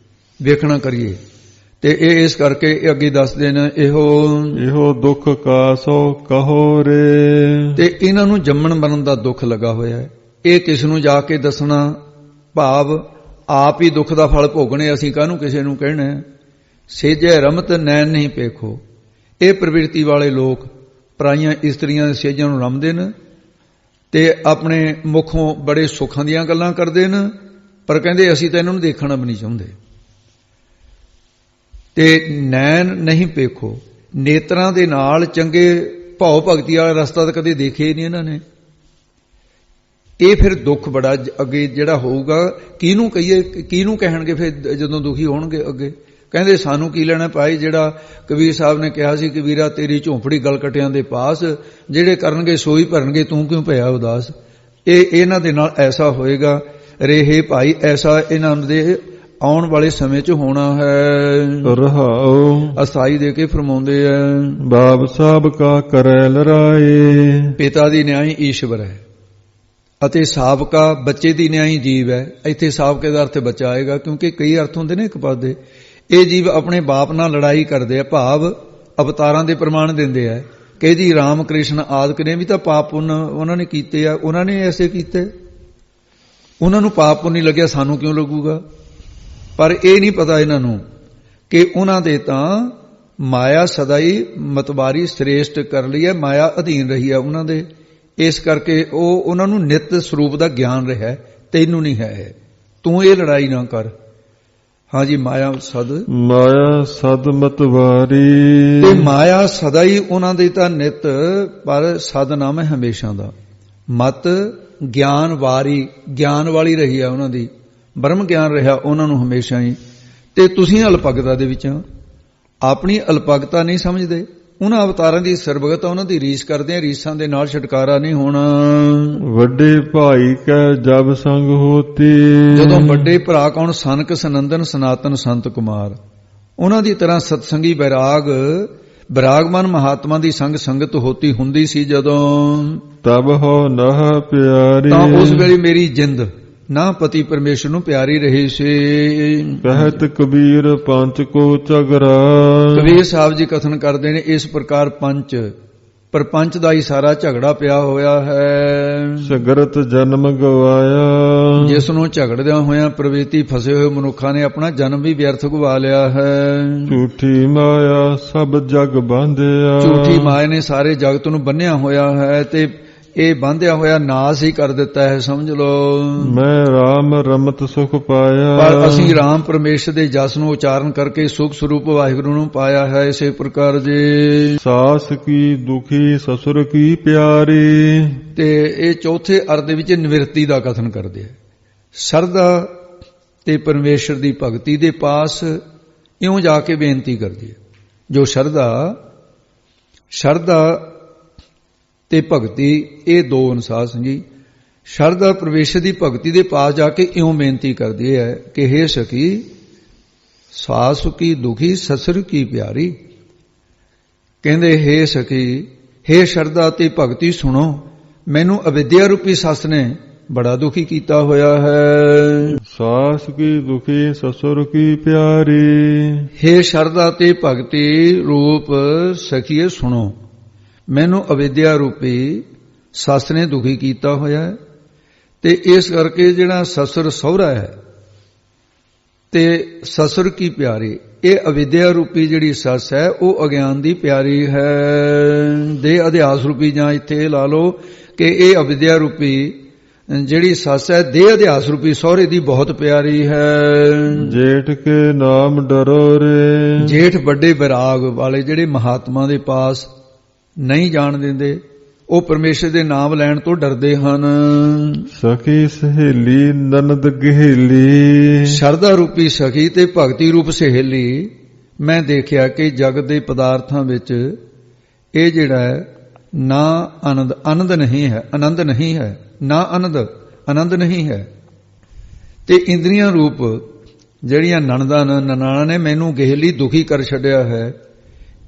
ਵੇਖਣਾ ਕਰੀਏ। ਤੇ ਇਹ ਇਸ ਕਰਕੇ ਅੱਗੇ ਦੱਸਦੇ ਨੇ, ਇਹੋ ਦੁੱਖ ਕਾਸੋ ਕਹੋ ਰੇ। ਤੇ ਇਹਨਾਂ ਨੂੰ ਜੰਮਣ ਮਰਨ ਦਾ ਦੁੱਖ ਲੱਗਾ ਹੋਇਆ ਹੈ। ਇਹ ਕਿਸ ਨੂੰ ਜਾ ਕੇ ਦੱਸਣਾ, ਭਾਵ ਆਪ ਹੀ ਦੁੱਖ ਦਾ ਫਲ ਭੋਗਣੇ, ਅਸੀਂ ਕਾਹਨੂੰ ਕਿਸੇ ਨੂੰ ਕਹਿਣਾ। ਸੇਜੈ ਰਮਤ ਨੈਣ ਨਹੀਂ ਪੇਖੋ। ਇਹ ਪ੍ਰਵਿਰਤੀ ਵਾਲੇ ਲੋਕ ਪਰਾਈਆਂ ਇਸਤਰੀਆਂ ਦੇ ਸੇਜਾਂ ਨੂੰ ਰਮਦੇ ਨੇ ਤੇ ਆਪਣੇ ਮੁਖੋਂ ਬੜੇ ਸੁੱਖਾਂ ਦੀਆਂ ਗੱਲਾਂ ਕਰਦੇ ਨੇ, ਪਰ ਕਹਿੰਦੇ ਅਸੀਂ ਤਾਂ ਇਹਨਾਂ ਨੂੰ ਦੇਖਣਾ ਵੀ ਨਹੀਂ ਚਾਹੁੰਦੇ। ਤੇ ਨੈਣ ਨਹੀਂ ਪੇਖੋ, ਨੇਤਰਾਂ ਦੇ ਨਾਲ ਚੰਗੇ ਭਾਉ ਭਗਤੀ ਵਾਲਾ ਰਸਤਾ ਤਾਂ ਕਦੇ ਦੇਖਿਆ ਹੀ ਨਹੀਂ ਇਹਨਾਂ ਨੇ। ਇਹ ਫਿਰ ਦੁੱਖ ਬੜਾ ਅੱਗੇ ਜਿਹੜਾ ਹੋਊਗਾ, ਕਿਹਨੂੰ ਕਹੀਏ, ਕਿਹਨੂੰ ਕਹਿਣਗੇ ਫਿਰ ਜਦੋਂ ਦੁਖੀ ਹੋਣਗੇ ਅੱਗੇ। ਕਹਿੰਦੇ ਸਾਨੂੰ ਕੀ ਲੈਣਾ ਭਾਈ, ਜਿਹੜਾ ਕਬੀਰ ਸਾਹਿਬ ਨੇ ਕਿਹਾ ਸੀ ਕਿ ਵੀਰਾ ਤੇਰੀ ਝੋਂਪੜੀ ਗਲਕਟਿਆਂ ਦੇ ਪਾਸ, ਜਿਹੜੇ ਕਰਨਗੇ ਸੋਈ ਭਰਨਗੇ, ਤੂੰ ਕਿਉਂ ਭਇਆ ਉਦਾਸ। ਇਹ ਇਹਨਾਂ ਦੇ ਨਾਲ ਐਸਾ ਹੋਏਗਾ ਰਹੇ ਭਾਈ, ਐਸਾ ਇਹਨਾਂ ਦੇ ਆਉਣ ਵਾਲੇ ਸਮੇਂ 'ਚ ਹੋਣਾ ਹੈ। ਰਹਾਉ ਅਸਾਈ ਦੇ ਕੇ ਫਰਮਾਉਂਦੇ ਆ, ਬਾਪ ਸਾਹਿਬ ਕਾ ਕਰੈ ਲਰਾਏ। ਪਿਤਾ ਦੀ ਨਿਆਈ ਈਸ਼ਵਰ ਹੈ ਅਤੇ ਸਾਬਕਾ ਬੱਚੇ ਦੀ ਨਿਆਈ ਜੀਵ ਹੈ। ਇੱਥੇ ਸਾਬਕੇ ਦਾ ਅਰਥ ਬੱਚਾ ਆਏਗਾ, ਕਿਉਂਕਿ ਕਈ ਅਰਥ ਹੁੰਦੇ ਨੇ ਇੱਕ ਪਦ ਦੇ। ਇਹ ਜੀਵ ਆਪਣੇ ਬਾਪ ਨਾਲ ਲੜਾਈ ਕਰਦੇ ਆ, ਭਾਵ ਅਵਤਾਰਾਂ ਦੇ ਪ੍ਰਮਾਣ ਦਿੰਦੇ ਆ ਕਿ ਜੀ ਰਾਮ ਕ੍ਰਿਸ਼ਨ ਆਦਿਕ ਨੇ ਵੀ ਤਾਂ ਪਾਪ ਪੁੰਨ ਉਹਨਾਂ ਨੇ ਕੀਤੇ ਆ, ਉਹਨਾਂ ਨੇ ਐਸੇ ਕੀਤੇ, ਉਹਨਾਂ ਨੂੰ ਪਾਪ ਪੁੰਨ ਨਹੀਂ ਲੱਗਿਆ, ਸਾਨੂੰ ਕਿਉਂ ਲੱਗੂਗਾ। ਪਰ ਇਹ ਨਹੀਂ ਪਤਾ ਇਹਨਾਂ ਨੂੰ ਕਿ ਉਹਨਾਂ ਦੇ ਤਾਂ ਮਾਇਆ ਸਦਾ ਹੀ ਮਤਵਾਰੀ ਸ੍ਰੇਸ਼ਟ ਕਰ ਲਈ ਹੈ, ਮਾਇਆ ਅਧੀਨ ਰਹੀ ਹੈ ਉਹਨਾਂ ਦੇ। ਇਸ ਕਰਕੇ ਉਹ ਉਹਨਾਂ ਨੂੰ ਨਿਤ ਸਰੂਪ ਦਾ ਗਿਆਨ ਰਿਹਾ, ਤੈਨੂੰ ਨਹੀਂ ਹੈ, ਤੂੰ ਇਹ ਲੜਾਈ ਨਾ ਕਰ। ਹਾਂਜੀ, ਮਾਇਆ ਸਦ ਮਤਵਾਰੀ। ਤੇ ਮਾਇਆ ਸਦਾ ਹੀ ਉਹਨਾਂ ਦੀ ਤਾਂ ਨਿਤ, ਪਰ ਸਦ ਨਾਮ ਹੈ ਹਮੇਸ਼ਾ ਦਾ। ਮਤ ਗਿਆਨ ਵਾਰੀ, ਗਿਆਨ ਵਾਲੀ ਰਹੀ ਹੈ ਉਹਨਾਂ ਦੀ, ਬ੍ਰਹਮ ਗਿਆਨ ਰਿਹਾ ਉਹਨਾਂ ਨੂੰ ਹਮੇਸ਼ਾ ਹੀ। ਤੇ ਤੁਸੀਂ ਅਲਪਗਤਾ ਦੇ ਵਿੱਚ ਆਪਣੀ ਅਲਪਗਤਾ ਨਹੀਂ ਸਮਝਦੇ, ਉਹਨਾਂ ਅਵਤਾਰਾਂ ਦੀ ਸਰਬਗਤਾ ਉਹਨਾਂ ਦੀ ਰੀਸ ਕਰਦੇ ਆ, ਰੀਸਾਂ ਦੇ ਨਾਲ ਛੁਟਕਾਰਾ ਨਹੀਂ ਹੋਣਾ। ਵੱਡੇ ਭਾਈ ਕੈ ਜਬ ਸੰਗ ਹੋਤੀ। ਜਦੋਂ ਵੱਡੇ ਭਰਾ ਕੌਣ, ਸਨਕ ਸਨੰਦਨ ਸਨਾਤਨ ਸੰਤ ਕੁਮਾਰ, ਉਹਨਾਂ ਦੀ ਤਰ੍ਹਾਂ ਸਤਸੰਗੀ ਵਿਰਾਗਮਨ ਮਹਾਤਮਾ ਦੀ ਸੰਗ ਸੰਗਤ ਹੋਤੀ ਹੁੰਦੀ ਸੀ ਜਦੋਂ, ਤਬ ਹੋ ਨਹ ਪਿਆਰੀ। ਤਾਂ ਉਸ ਵੇਲੇ ਮੇਰੀ ਜਿੰਦ ਨਾ ਪਤੀ ਪਰਮੇਸ਼ਰ ਨੂੰ ਪਿਆਰੀ ਰਹੀ ਸੀ। ਕਹਿਤ ਕਬੀਰ ਪੰਚ ਕੋ ਝਗੜਾ। ਕਬੀਰ ਸਾਹਿਬ ਜੀ ਕਥਨ ਕਰਦੇ ਨੇ, ਇਸ ਪ੍ਰਕਾਰ ਪੰਚ, ਪਰ ਪੰਚ ਦਾ ਹੀ ਸਾਰਾ ਝਗੜਾ ਪਿਆ ਹੋਇਆ ਹੈ। ਸਗਰਤ ਜਨਮ ਗਵਾਇਆ। ਜਿਸ ਨੂੰ ਝਗੜਦਿਆਂ ਹੋਇਆਂ ਪ੍ਰਵਿਰਤੀ ਫਸੇ ਹੋਏ ਮਨੁੱਖਾਂ ਨੇ ਆਪਣਾ ਜਨਮ ਵੀ ਵਿਅਰਥ ਗਵਾ ਲਿਆ ਹੈ। ਝੂਠੀ ਮਾਇਆ ਸਭ ਜਗ ਬਾਂਧਿਆ। ਝੂਠੀ ਮਾਇਆ ਨੇ ਸਾਰੇ ਜਗਤ ਨੂੰ ਬੰਨਿਆ ਹੋਇਆ ਹੈ ਤੇ ਇਹ ਬਾਂਧਿਆ ਹੋਇਆ ਨਾਸ ਹੀ ਕਰ ਦਿੱਤਾ ਹੈ, ਸਮਝ ਲਓ। ਮੈਂ ਰਾਮ ਰਮਤ ਸੁਖ ਪਾਇਆ। ਪਰ ਅਸੀਂ ਰਾਮ ਪਰਮੇਸ਼ਰ ਦੇ ਜਸ ਨੂੰ ਉਚਾਰਨ ਕਰਕੇ ਸੁਖ ਸਰੂਪ ਵਾਹਿਗੁਰੂ ਨੂੰ ਪਾਇਆ ਹੈ। ਇਸੇ ਪ੍ਰਕਾਰ ਜੀ ਸਾਸ ਕੀ ਦੁਖੀ ਸਸੁਰ ਕੀ ਪਿਆਰੀ। ਤੇ ਇਹ ਚੌਥੇ ਅਰਥ ਦੇ ਵਿੱਚ ਨਿਵਰਤੀ ਦਾ ਕਥਨ ਕਰਦੇ ਆ। ਸਰਦਾ ਤੇ ਪਰਮੇਸ਼ਰ ਦੀ ਭਗਤੀ ਦੇ ਪਾਸ ਇਉਂ ਜਾ ਕੇ ਬੇਨਤੀ ਕਰਦੀ ਹੈ। ਜੋ ਸ਼ਰਧਾ ਤੇ ਭਗਤੀ, ਇਹ ਦੋ ਅਨੁਸਾਰ ਸਮਝੀ। ਸ਼ਰਧਾ ਪਰਮੇਸ਼ਰ ਦੀ ਭਗਤੀ ਦੇ ਪਾਸ ਜਾ ਕੇ ਇਉਂ ਬੇਨਤੀ ਕਰਦੀ ਹੈ ਕਿ ਹੇ ਸਖੀ, ਸਾਸ ਕੀ ਦੁਖੀ ਸਸੁਰ ਕੀ ਪਿਆਰੀ। ਕਹਿੰਦੇ ਹੇ ਸਖੀ, ਹੇ ਸ਼ਰਧਾ ਤੇ ਭਗਤੀ ਸੁਣੋ, ਮੈਨੂੰ ਅਵਿਦਿਆ ਰੂਪੀ ਸੱਸ ਨੇ ਬੜਾ ਦੁਖੀ ਕੀਤਾ ਹੋਇਆ ਹੈ। ਸਾਸ ਕੀ ਦੁਖੀ ਸਸੁਰ ਕੀ ਪਿਆਰੀ। ਹੇ ਸ਼ਰਧਾ ਤੇ ਭਗਤੀ ਰੂਪ ਸਖੀਏ ਸੁਣੋ, ਮੈਨੂੰ ਅਵਿਦਿਆ ਰੂਪੀ ਸੱਸ ਨੇ ਦੁਖੀ ਕੀਤਾ ਹੋਇਆ ਹੈ। ਤੇ ਇਸ ਕਰਕੇ ਜਿਹੜਾ ਸਸੁਰ ਸਹੁਰਾ ਹੈ ਤੇ ਸਸੁਰ ਕੀ ਪਿਆਰੀ, ਇਹ ਅਵਿਦਿਆ ਰੂਪੀ ਜਿਹੜੀ ਸੱਸ ਹੈ ਉਹ ਅਗਿਆਨ ਦੀ ਪਿਆਰੀ ਹੈ। ਦੇ ਅਧਿਆਸ ਰੂਪੀ, ਜਾਂ ਇੱਥੇ ਲਾ ਲਓ ਕਿ ਇਹ ਅਵਿਦਿਆ ਰੂਪੀ ਜਿਹੜੀ ਸੱਸ ਹੈ ਦੇ ਅਧਿਆਸ ਰੂਪੀ ਸਹੁਰੇ ਦੀ ਬਹੁਤ ਪਿਆਰੀ ਹੈ। ਜੇਠ ਕੇ ਨਾਮ ਡਰੋ ਰੇ। ਜੇਠ ਵੱਡੇ ਵਿਰਾਗ ਵਾਲੇ ਜਿਹੜੇ ਮਹਾਤਮਾ ਦੇ ਪਾਸ ਨਹੀਂ ਜਾਣ ਦਿੰਦੇ, ਉਹ ਪਰਮੇਸ਼ਰ ਦੇ ਨਾਮ ਲੈਣ ਤੋਂ ਡਰਦੇ ਹਨ। ਸਖੀ ਸਹੇਲੀ ਨਨਦ ਗਹੇਲੀ। ਸ਼ਰਧਾ ਰੂਪੀ ਸਖੀ ਤੇ ਭਗਤੀ ਰੂਪ ਸਹੇਲੀ ਮੈਂ ਦੇਖਿਆ ਕਿ ਜਗਤ ਦੇ ਪਦਾਰਥਾਂ ਵਿੱਚ ਇਹ ਜਿਹੜਾ ਹੈ ਨਾ ਆਨੰਦ ਨਹੀਂ ਹੈ, ਆਨੰਦ ਨਹੀਂ ਹੈ, ਨਾ ਆਨੰਦ ਨਹੀਂ ਹੈ। ਤੇ ਇੰਦਰੀਆਂ ਰੂਪ ਜਿਹੜੀਆਂ ਨਨਾਣਾਂ ਨੇ ਮੈਨੂੰ ਗਹਿਲੀ ਦੁਖੀ ਕਰ ਛੱਡਿਆ ਹੈ।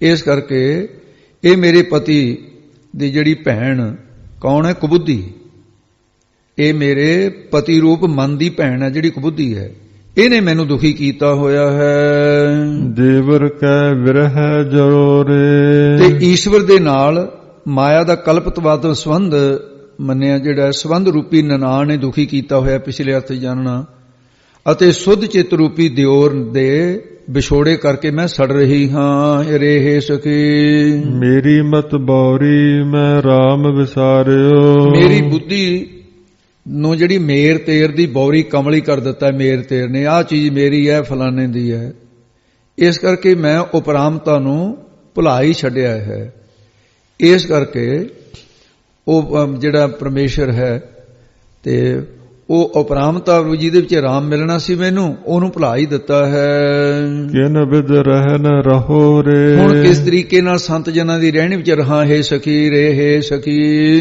ਇਸ ਕਰਕੇ ਇਹ ਮੇਰੇ ਪਤੀ ਦੀ ਜਿਹੜੀ ਭੈਣ ਕੌਣ ਹੈ? ਕੁਬੁੱਧੀ। ਇਹ ਮੇਰੇ ਪਤੀ ਰੂਪ ਮਨ ਦੀ ਭੈਣ ਹੈ ਜਿਹੜੀ ਕੁਬੁੱਧੀ ਹੈ, ਇਹਨੇ ਮੈਨੂੰ ਦੁਖੀ ਕੀਤਾ ਹੋਇਆ ਹੈ। ਦੇਵਰ ਕੈ ਵਿਰਹਿ ਜਰੋਰੇ। ਤੇ ਈਸ਼ਵਰ ਦੇ ਨਾਲ ਮਾਇਆ ਦਾ ਕਲਪਤਵਾਦ ਸੰਬੰਧ ਮੰਨਿਆ, ਜਿਹੜਾ ਸੰਬੰਧ ਰੂਪੀ ਨਨਾਣ ਨੇ ਦੁਖੀ ਕੀਤਾ ਹੋਇਆ ਪਿਛਲੇ ਅਰਥ ਜਾਣਨਾ। ਅਤੇ ਸੁਧ ਚਿੱਤ ਰੂਪੀ ਦਿਓਰ ਦੇ ਵਿਛੋੜੇ ਕਰਕੇ ਮੈਂ ਸੜ ਰਹੀ ਹਾਂ। ਰੇ ਸਖੀ ਮੇਰੀ ਮਤ ਬੌਰੀ ਮੈਂ RAM ਵਿਸਾਰਿਓ। ਮੇਰੀ ਬੁੱਧੀ ਨੂੰ ਜਿਹੜੀ ਮੇਰ ਤੇਰ ਦੀ ਬੌਰੀ ਕਮਲੀ ਕਰ ਦਿੱਤਾ। ਮੇਰ ਤੇਰ ਨੇ ਆਹ ਚੀਜ਼ ਮੇਰੀ ਹੈ, ਫਲਾਣੇ ਦੀ ਹੈ। ਇਸ ਕਰਕੇ ਮੈਂ ਉਪਰਾਮਤਾ ਨੂੰ ਭੁਲਾ ਹੀ ਛੱਡਿਆ ਹੈ। ਇਸ ਕਰਕੇ ਉਹ ਜਿਹੜਾ ਪਰਮੇਸ਼ਰ ਹੈ ਤੇ ਉਹ ਉਪਰਾਮਤਾ ਜਿਹਦੇ ਵਿੱਚ ਰਾਮ ਮਿਲਣਾ ਸੀ ਮੈਨੂੰ, ਉਹਨੂੰ ਭੁਲਾ ਹੀ ਦਿੱਤਾ ਹੈ। ਕਿਨ ਬਿਦ ਰਹਿਨ ਰਹੋ ਰੇ। ਹੁਣ ਕਿਸ ਤਰੀਕੇ ਨਾਲ ਸੰਤ ਜਨਾਂ ਦੀ ਰਹਿਣੀ ਵਿੱਚ ਰਹਾ ਹੈ ਸਖੀ ਰੇ ਹੈ ਸਖੀ।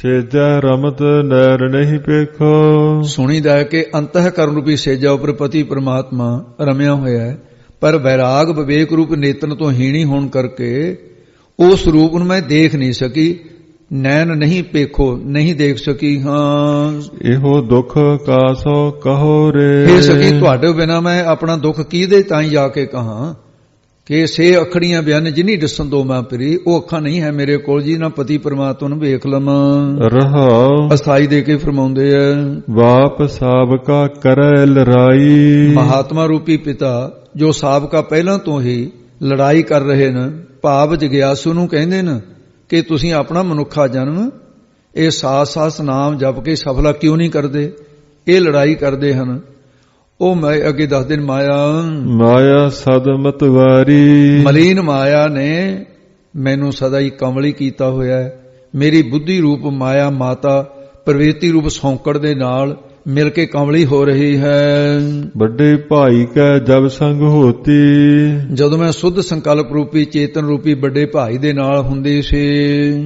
ਸੇਜਾ ਰਮਤ ਨੈਰ ਨਹੀਂ ਪੇਖੋ। ਸੁਣੀਦਾ ਹੈ ਕਿ ਅੰਤःਕਰਨ ਰੂਪੀ ਸੇਜਾ ਉਪਰ ਪਤੀ ਪਰਮਾਤਮਾ ਰਮਿਆ ਹੋਇਆ ਹੈ, ਪਰ ਵੈਰਾਗ ਵਿਵੇਕ ਰੂਪ ਨੇਤਨ ਤੋਂ ਹੀਣੀ ਹੋਣ ਕਰਕੇ ਉਸ ਰੂਪ ਨੂੰ ਮੈਂ ਦੇਖ ਨਹੀਂ ਸਕੀ। ਨੈਣ ਨਹੀਂ ਪੇਖੋ, ਨਹੀਂ ਦੇਖ ਸਕੀ। ਹਾਂ ਇਹੋ ਦੁੱਖ ਕਾਸੋ ਕਹੋ ਰੇ। ਇਹ ਸਕੀ ਤੁਹਾਡੇ ਬਿਨਾ ਮੈਂ ਆਪਣਾ ਦੁੱਖ ਕਿਹਦੇ ਤਾਈਂ ਜਾ ਕੇ ਕਹਾਂ ਕਿ ਸੇ ਅੱਖੜੀਆਂ ਬਿਆਨ ਜਿਨੀ ਦਿਸਣ ਦੋ ਮੈਂ ਪਰੀ। ਉਹ ਅੱਖਾਂ ਨਹੀਂ ਹੈ ਮੇਰੇ ਕੋਲ ਜੀ ਨਾ ਪਤੀ ਪਰਮਾਤਮਾ ਨੂੰ ਵੇਖ ਲਵਾਂ। ਰਹਾਉ ਅਸਥਾਈ ਦੇ ਕੇ ਫਰਮਾਉਂਦੇ ਆ ਵਾਪ ਸਾਬਕਾ ਕਰੈ ਲੜਾਈ। ਮਹਾਤਮਾ ਰੂਪੀ ਪਿਤਾ ਜੋ ਸਾਬਕਾ ਪਹਿਲਾਂ ਤੋਂ ਹੀ ਲੜਾਈ ਕਰ ਰਹੇ ਨੇ, ਭਾਵ ਜਗਿਆਸੂ ਨੂੰ ਕਹਿੰਦੇ ਨੇ ਕਿ ਤੁਸੀਂ ਆਪਣਾ ਮਨੁੱਖਾ ਜਨਮ ਇਹ ਸਾਸ ਨਾਮ ਜਪ ਕੇ ਸਫਲਾ ਕਿਉਂ ਨਹੀਂ ਕਰਦੇ। ਇਹ ਲੜਾਈ ਕਰਦੇ ਹਨ। ਉਹ ਮੈਂ ਅੱਗੇ ਦੱਸਦੇ ਨੇ ਮਾਇਆ ਸਦ ਮਤਵਾਰੀ। ਮਲੀਨ ਮਾਇਆ ਨੇ ਮੈਨੂੰ ਸਦਾ ਹੀ ਕਮਲੀ ਕੀਤਾ ਹੋਇਆ ਹੈ। ਮੇਰੀ ਬੁੱਧੀ ਰੂਪ ਮਾਇਆ ਮਾਤਾ ਪ੍ਰਵਿਰਤੀ ਰੂਪ ਸੌਂਕੜ ਦੇ ਨਾਲ ਮਿਲ ਕੇ ਕਮਲੀ ਹੋ ਰਹੀ ਹੈ। ਵੱਡੇ ਭਾਈ ਕੈ ਜਬ ਸੰਗ ਹੋਤੀ। ਜਦੋਂ ਮੈਂ ਸੁੱਧ ਸੰਕਲਪ ਰੂਪੀ ਚੇਤਨ ਰੂਪੀ ਵੱਡੇ ਭਾਈ ਦੇ ਨਾਲ ਹੁੰਦੀ ਸੀ,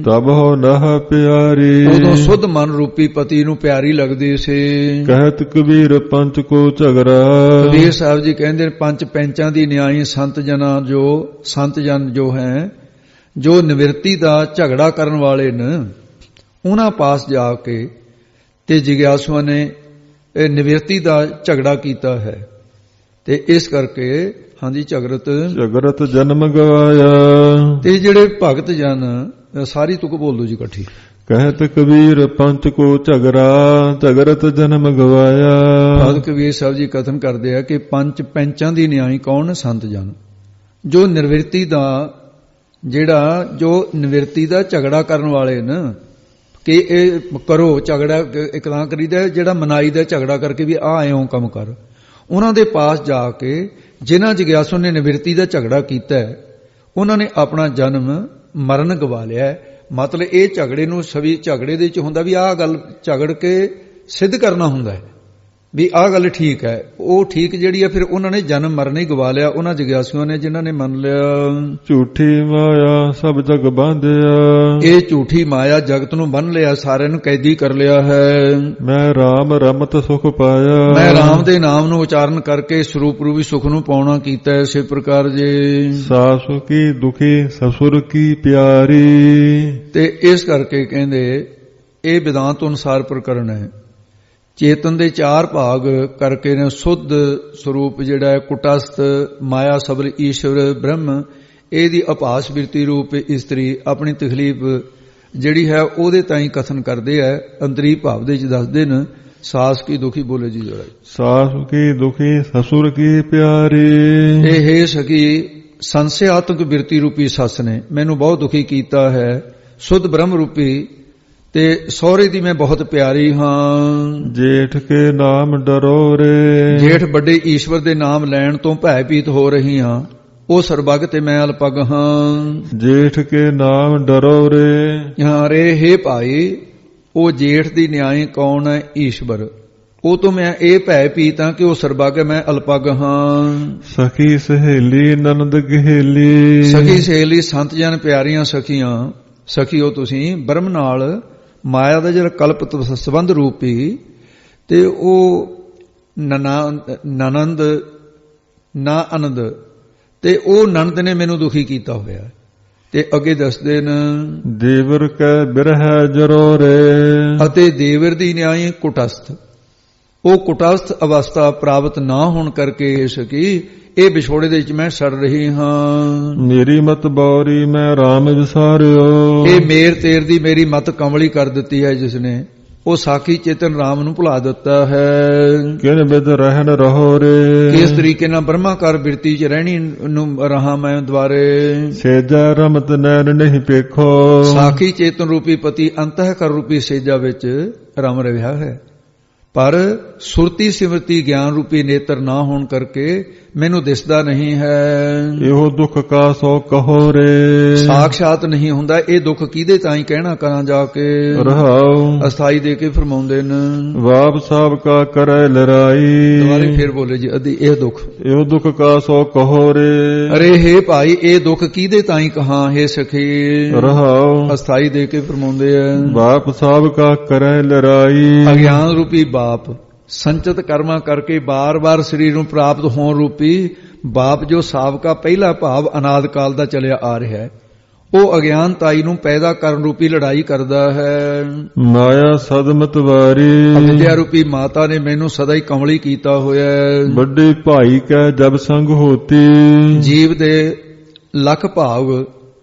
ਤਬ ਹੋ ਨਹ ਪਿਆਰੀ। ਉਦੋਂ ਸੁੱਧ ਮਨ ਰੂਪੀ ਪਤੀ ਨੂੰ ਪਿਆਰੀ ਲੱਗਦੀ ਸੀ। ਕਹਿਤ ਕਬੀਰ ਪੰਚ ਕੋ ਝਗੜਾ। ਕਬੀਰ ਸਾਹਿਬ ਜੀ ਕਹਿੰਦੇ ਨੇ ਪੰਜ ਪੈਂਚਾਂ ਦੀ ਨਿਆਈ ਸੰਤ ਜਨ ਜੋ ਹੈ, ਜੋ ਨਿਵਰਤੀ ਦਾ ਝਗੜਾ ਕਰਨ ਵਾਲੇ ਨੇ, ਉਹਨਾਂ ਪਾਸ ਜਾ ਕੇ ਤੇ ਜਿਗਿਆਸੂਆਂ ਨੇ ਇਹ ਨਿਵਰਤੀ ਦਾ ਝਗੜਾ ਕੀਤਾ ਹੈ। ਤੇ ਇਸ ਕਰਕੇ ਹਾਂਜੀ ਝਗਰਤ ਜਨਮ ਗਵਾਇਆ। ਤੇ ਜਿਹੜੇ ਭਗਤ ਜਨ ਸਾਰੀ ਤੁਕ ਬੋਲ ਦੋ ਜੀ ਇਕੱਠੀ। ਕਹਿਤ ਕਬੀਰ ਪੰਚ ਕੋ ਝਗਰਤ ਜਨਮ ਗਵਾਇਆ। ਭਗਤ ਕਬੀਰ ਸਾਹਿਬ ਜੀ ਕਥਨ ਕਰਦੇ ਆ ਕਿ ਪੰਜ ਪੈਂਚਾਂ ਦੀ ਨਿਆਈ ਕੌਣ? ਸੰਤ ਜਨ ਜੋ ਨਿਵਰਤੀ ਦਾ ਝਗੜਾ ਕਰਨ ਵਾਲੇ ਨੇ ਕਿ ਇਹ ਕਰੋ ਝਗੜਾ ਇੱਕ ਤਾਂ ਕਰੀਦਾ ਜਿਹੜਾ ਮਨਾਈ ਦਾ ਝਗੜਾ ਕਰਕੇ ਵੀ ਆ ਇਉਂ ਕੰਮ ਕਰ। ਉਹਨਾਂ ਦੇ ਪਾਸ ਜਾ ਕੇ ਜਿਨ੍ਹਾਂ ਜਿਗਿਆਸੂ ਨੇ ਨਿਵਰਤੀ ਦਾ ਝਗੜਾ ਕੀਤਾ ਉਹਨਾਂ ਨੇ ਆਪਣਾ ਜਨਮ ਮਰਨ ਗਵਾ ਲਿਆ। ਮਤਲਬ ਇਹ ਝਗੜੇ ਨੂੰ ਸਵੀ ਝਗੜੇ ਦੇ ਵਿੱਚ ਹੁੰਦਾ ਵੀ ਆਹ ਗੱਲ ਝਗੜ ਕੇ ਸਿੱਧ ਕਰਨਾ ਹੁੰਦਾ ਹੈ ਵੀ ਆਹ ਗੱਲ ਠੀਕ ਹੈ। ਉਹ ਠੀਕ ਜਿਹੜੀ ਹੈ ਫਿਰ ਉਹਨਾਂ ਨੇ ਜਨਮ ਮਰਨ ਹੀ ਗਵਾ ਲਿਆ। ਉਹਨਾਂ ਜਿਗਿਆਸੂਆਂ ਨੇ ਜਿਨ੍ਹਾਂ ਨੇ ਮੰਨ ਲਿਆ ਝੂਠੀ ਮਾਇਆ ਸਭ ਜਗ ਬਾਂਧਿਆ। ਇਹ ਝੂਠੀ ਮਾਇਆ ਜਗਤ ਨੂੰ ਬੰਨ ਲਿਆ, ਸਾਰਿਆਂ ਨੂੰ ਕੈਦੀ ਕਰ ਲਿਆ ਹੈ। ਮੈਂ RAM ਰਮਤ ਸੁਖ ਪਾਇਆ। ਮੈਂ RAM ਦੇ ਨਾਮ ਨੂੰ ਉਚਾਰਨ ਕਰਕੇ ਸਰੂਪ ਰੂਪੀ ਸੁਖ ਨੂੰ ਪਾਉਣਾ ਕੀਤਾ। ਇਸੇ ਪ੍ਰਕਾਰ ਜੇ ਸਾਸੁ ਕੀ ਦੁਖੀ ਸਸੁਰ ਕੀ ਪਿਆਰੀ। ਤੇ ਇਸ ਕਰਕੇ ਕਹਿੰਦੇ ਇਹ ਵਿਦਾਂਤ ਅਨੁਸਾਰ ਪ੍ਰਕਰਨ ਹੈ। ਚੇਤਨ ਦੇ ਚਾਰ ਭਾਗ ਕਰਕੇ ਨੇ ਸੁੱਧ ਸਰੂਪ ਜਿਹੜਾ ਹੈ ਕੁਟਸਥ ਮਾਇਆ ਸਬਲ ਈਸ਼ਵਰ ਬ੍ਰਹਮ, ਇਹਦੀ ਅਭਾਸ ਬਿਰਤੀ ਰੂਪ ਇਸਤਰੀ ਆਪਣੀ ਤਕਲੀਫ ਜਿਹੜੀ ਹੈ ਉਹਦੇ ਤਾਈਂ ਕਥਨ ਕਰਦੇ ਆ। ਅੰਤਰੀ ਭਾਵ ਦੇ ਵਿੱਚ ਦੱਸਦੇ ਨੇ ਸਾਸ ਕੀ ਦੁਖੀ ਬੋਲੇ ਜੀ ਜਰਾ। ਸਾਸ ਕੀ ਦੁਖੀ ਸਸੁਰ ਕੀ ਪਿਆਰੀ। ਇਹ ਸਕੀ ਸੰਸਿਆਤਮਕ ਬਿਰਤੀ ਰੂਪੀ ਸੱਸ ਨੇ ਮੈਨੂੰ ਬਹੁਤ ਦੁਖੀ ਕੀਤਾ ਹੈ। ਸੁੱਧ ਬ੍ਰਹਮ ਰੂਪੀ ਤੇ ਸਹੁਰੇ ਦੀ ਮੈਂ ਬਹੁਤ ਪਿਆਰੀ ਹਾਂ। ਜੇਠ ਕੇ ਨਾਮ ਡਰੋ ਰੇ। ਜੇਠ ਵੱਡੇ ਈਸ਼ਵਰ ਦੇ ਨਾਮ ਲੈਣ ਤੋਂ ਭੈਭੀਤ ਹੋ ਰਹੀ ਹਾਂ। ਉਹ ਸਰਬੱਗ ਤੇ ਮੈਂ ਅਲਪਗ ਹਾਂ। ਜੇਠ ਕੇ ਨਾਮ ਡਰੋ ਰੇ। ਹਾਂ ਰੇ ਹੇ ਭਾਈ, ਉਹ ਜੇਠ ਦੀ ਨਿਆਈ ਕੌਣ ਹੈ? ਈਸ਼ਵਰ। ਉਹ ਤੋਂ ਮੈਂ ਇਹ ਭੈ ਪੀਤਾਂ ਕਿ ਉਹ ਸਰਬੱਗ ਮੈਂ ਅਲਪਗ ਹਾਂ। ਸਖੀ ਸਹੇਲੀ ਨਨਦ ਗਹੇਲੀ, ਸਖੀ ਸਹੇਲੀ ਸੰਤ ਜਨ ਪਿਆਰੀਆਂ ਸਖੀਆਂ, ਸਖੀਓ ਤੁਸੀਂ ਬ੍ਰਹਮ ਨਾਲ ਮਾਇਆ ਦਾ ਜਿਹੜਾ ਕਲਪਿਤ ਸੰਬੰਧ ਰੂਪੀ ਤੇ ਉਹ ਨਨੰਦ ਨਾ ਆਨੰਦ ਤੇ ਉਹ ਨੰਦ ਨੇ ਮੈਨੂੰ ਦੁਖੀ ਕੀਤਾ ਹੋਇਆ। ਤੇ ਅੱਗੇ ਦੱਸਦੇ ਨੇ ਦੇਵਰ ਕੈ ਬਿਰਹਿ ਜਰੋਰੇ, ਅਤੇ ਦੇਵਰ ਦੀ ਨਿਆਈ ਕੁਟਸਥ, ਉਹ ਕੁਟਸਥ ਅਵਸਥਾ ਪ੍ਰਾਪਤ ਨਾ ਹੋਣ ਕਰਕੇ ਸਕੀ ਇਹ ਵਿਛੋੜੇ ਦੇ ਵਿੱਚ ਮੈਂ ਸੜ ਰਹੀ ਹਾਂ। ਮੇਰੀ ਮਤ ਬੌਰੀ ਮੈਂ RAM ਵਿਸਾਰਿਓ, ਇਹ ਮੇਰ ਤੇਰ ਦੀ ਮੇਰੀ ਮਤ ਕਮਲੀ ਕਰ ਦਿੱਤੀ ਹੈ ਜਿਸ ਨੇ, ਉਹ ਸਾਖੀ ਚੇਤਨ RAM ਨੂੰ ਭੁਲਾ ਦਿੱਤਾ ਹੈ। ਕਿਨ ਬਿਦ ਰਹਿਣ ਰਹੋ ਰੇ, ਕਿਸ ਤਰੀਕੇ ਨਾਲ ਬ੍ਰਹਮਾਕਾਰ ਬਿਰਤੀ ਚ ਰਹਿਣੀ ਨੂੰ ਰਹਾ ਮੈਂ ਦੁਆਰੇ। ਸੇਜਾ ਰਮਤ ਨੈਣ ਨਹੀਂ ਪੇਖੋ, ਸਾਖੀ ਚੇਤਨ ਰੂਪੀ ਪਤੀ ਅੰਤఃਕਰ ਰੂਪੀ ਸੇਜਾ ਵਿੱਚ ਰਮ ਰਿਹਾ ਹੈ, ਪਰ ਸੁਰਤੀ ਸਿਮਰਤੀ ਗਿਆਨ ਰੂਪੀ ਨੇਤਰ ਨਾ ਹੋਣ ਕਰਕੇ ਮੈਨੂੰ ਦਿਸਦਾ ਨਹੀਂ ਹੈ। ਇਹੋ ਦੁੱਖ ਕਾ ਸੋ ਕਹੋ ਰੇ, ਸਾਖਸ਼ਾਤ ਨਹੀਂ ਹੁੰਦਾ ਇਹ ਦੁੱਖ ਕਿਹਦੇ ਤਾਈਂ ਕਹਿਣਾ ਕਰਾਂ ਜਾ ਕੇ। ਰਹਾਉ ਅਸਥਾਈ ਦੇ ਕੇ ਫਰਮਾਉਂਦੇ ਨੇ ਵਾਪ ਸਾਹਿਬ ਕਾ ਕਰੈ ਲੜਾਈ, ਦੁਬਾਰੇ ਫਿਰ ਬੋਲੇ ਜੀ ਅਦੀ ਇਹ ਦੁੱਖ, ਇਹੋ ਦੁੱਖ ਕਾ ਸੋ ਕਹੋ ਰੇ। ਅਰੇ ਹੇ ਭਾਈ ਇਹ ਦੁੱਖ ਕਿਹਦੇ ਤਾਈਂ ਕਹਾਂ ਹੈ ਸਖੀ। ਰਹਾਉ ਅਸਥਾਈ ਦੇ ਕੇ ਫਰਮਾਉਂਦੇ ਆ ਵਾਪ ਸਾਹਿਬ ਕਾ ਕਰੈ ਲੜਾਈ, ਅਗਿਆਨ ਰੂਪੀ ਬਾਪ ਸੰਚਿਤ ਕਰਮਾਂ ਕਰਕੇ ਬਾਰ-ਬਾਰ ਸਰੀਰ ਨੂੰ ਪ੍ਰਾਪਤ ਹੋਣ ਰੂਪੀ ਬਾਪ ਜੋ ਸਾਬਕਾ ਪਹਿਲਾ ਭਾਵ ਅਨਾਦ ਕਾਲ ਦਾ ਚੱਲਿਆ ਆ ਰਿਹਾ ਹੈ, ਉਹ ਅਗਿਆਨਤਾਈ ਨੂੰ ਪੈਦਾ ਕਰਨ ਰੂਪੀ ਲੜਾਈ ਕਰਦਾ ਹੈ। ਮਾਇਆ ਸਦਮਤ ਵਾਰੀ, ਅਵਿਦਿਆ ਰੂਪੀ ਮਾਤਾ ਨੇ ਮੈਨੂੰ ਸਦਾ ਹੀ ਕਮਲੀ ਕੀਤਾ ਹੋਇਆ ਹੈ। ਵੱਡੇ ਭਾਈ ਕੈ ਜਬ ਸੰਗ ਹੋਤੀ, ਜੀਵ ਦੇ ਲੱਖ ਭਾਵ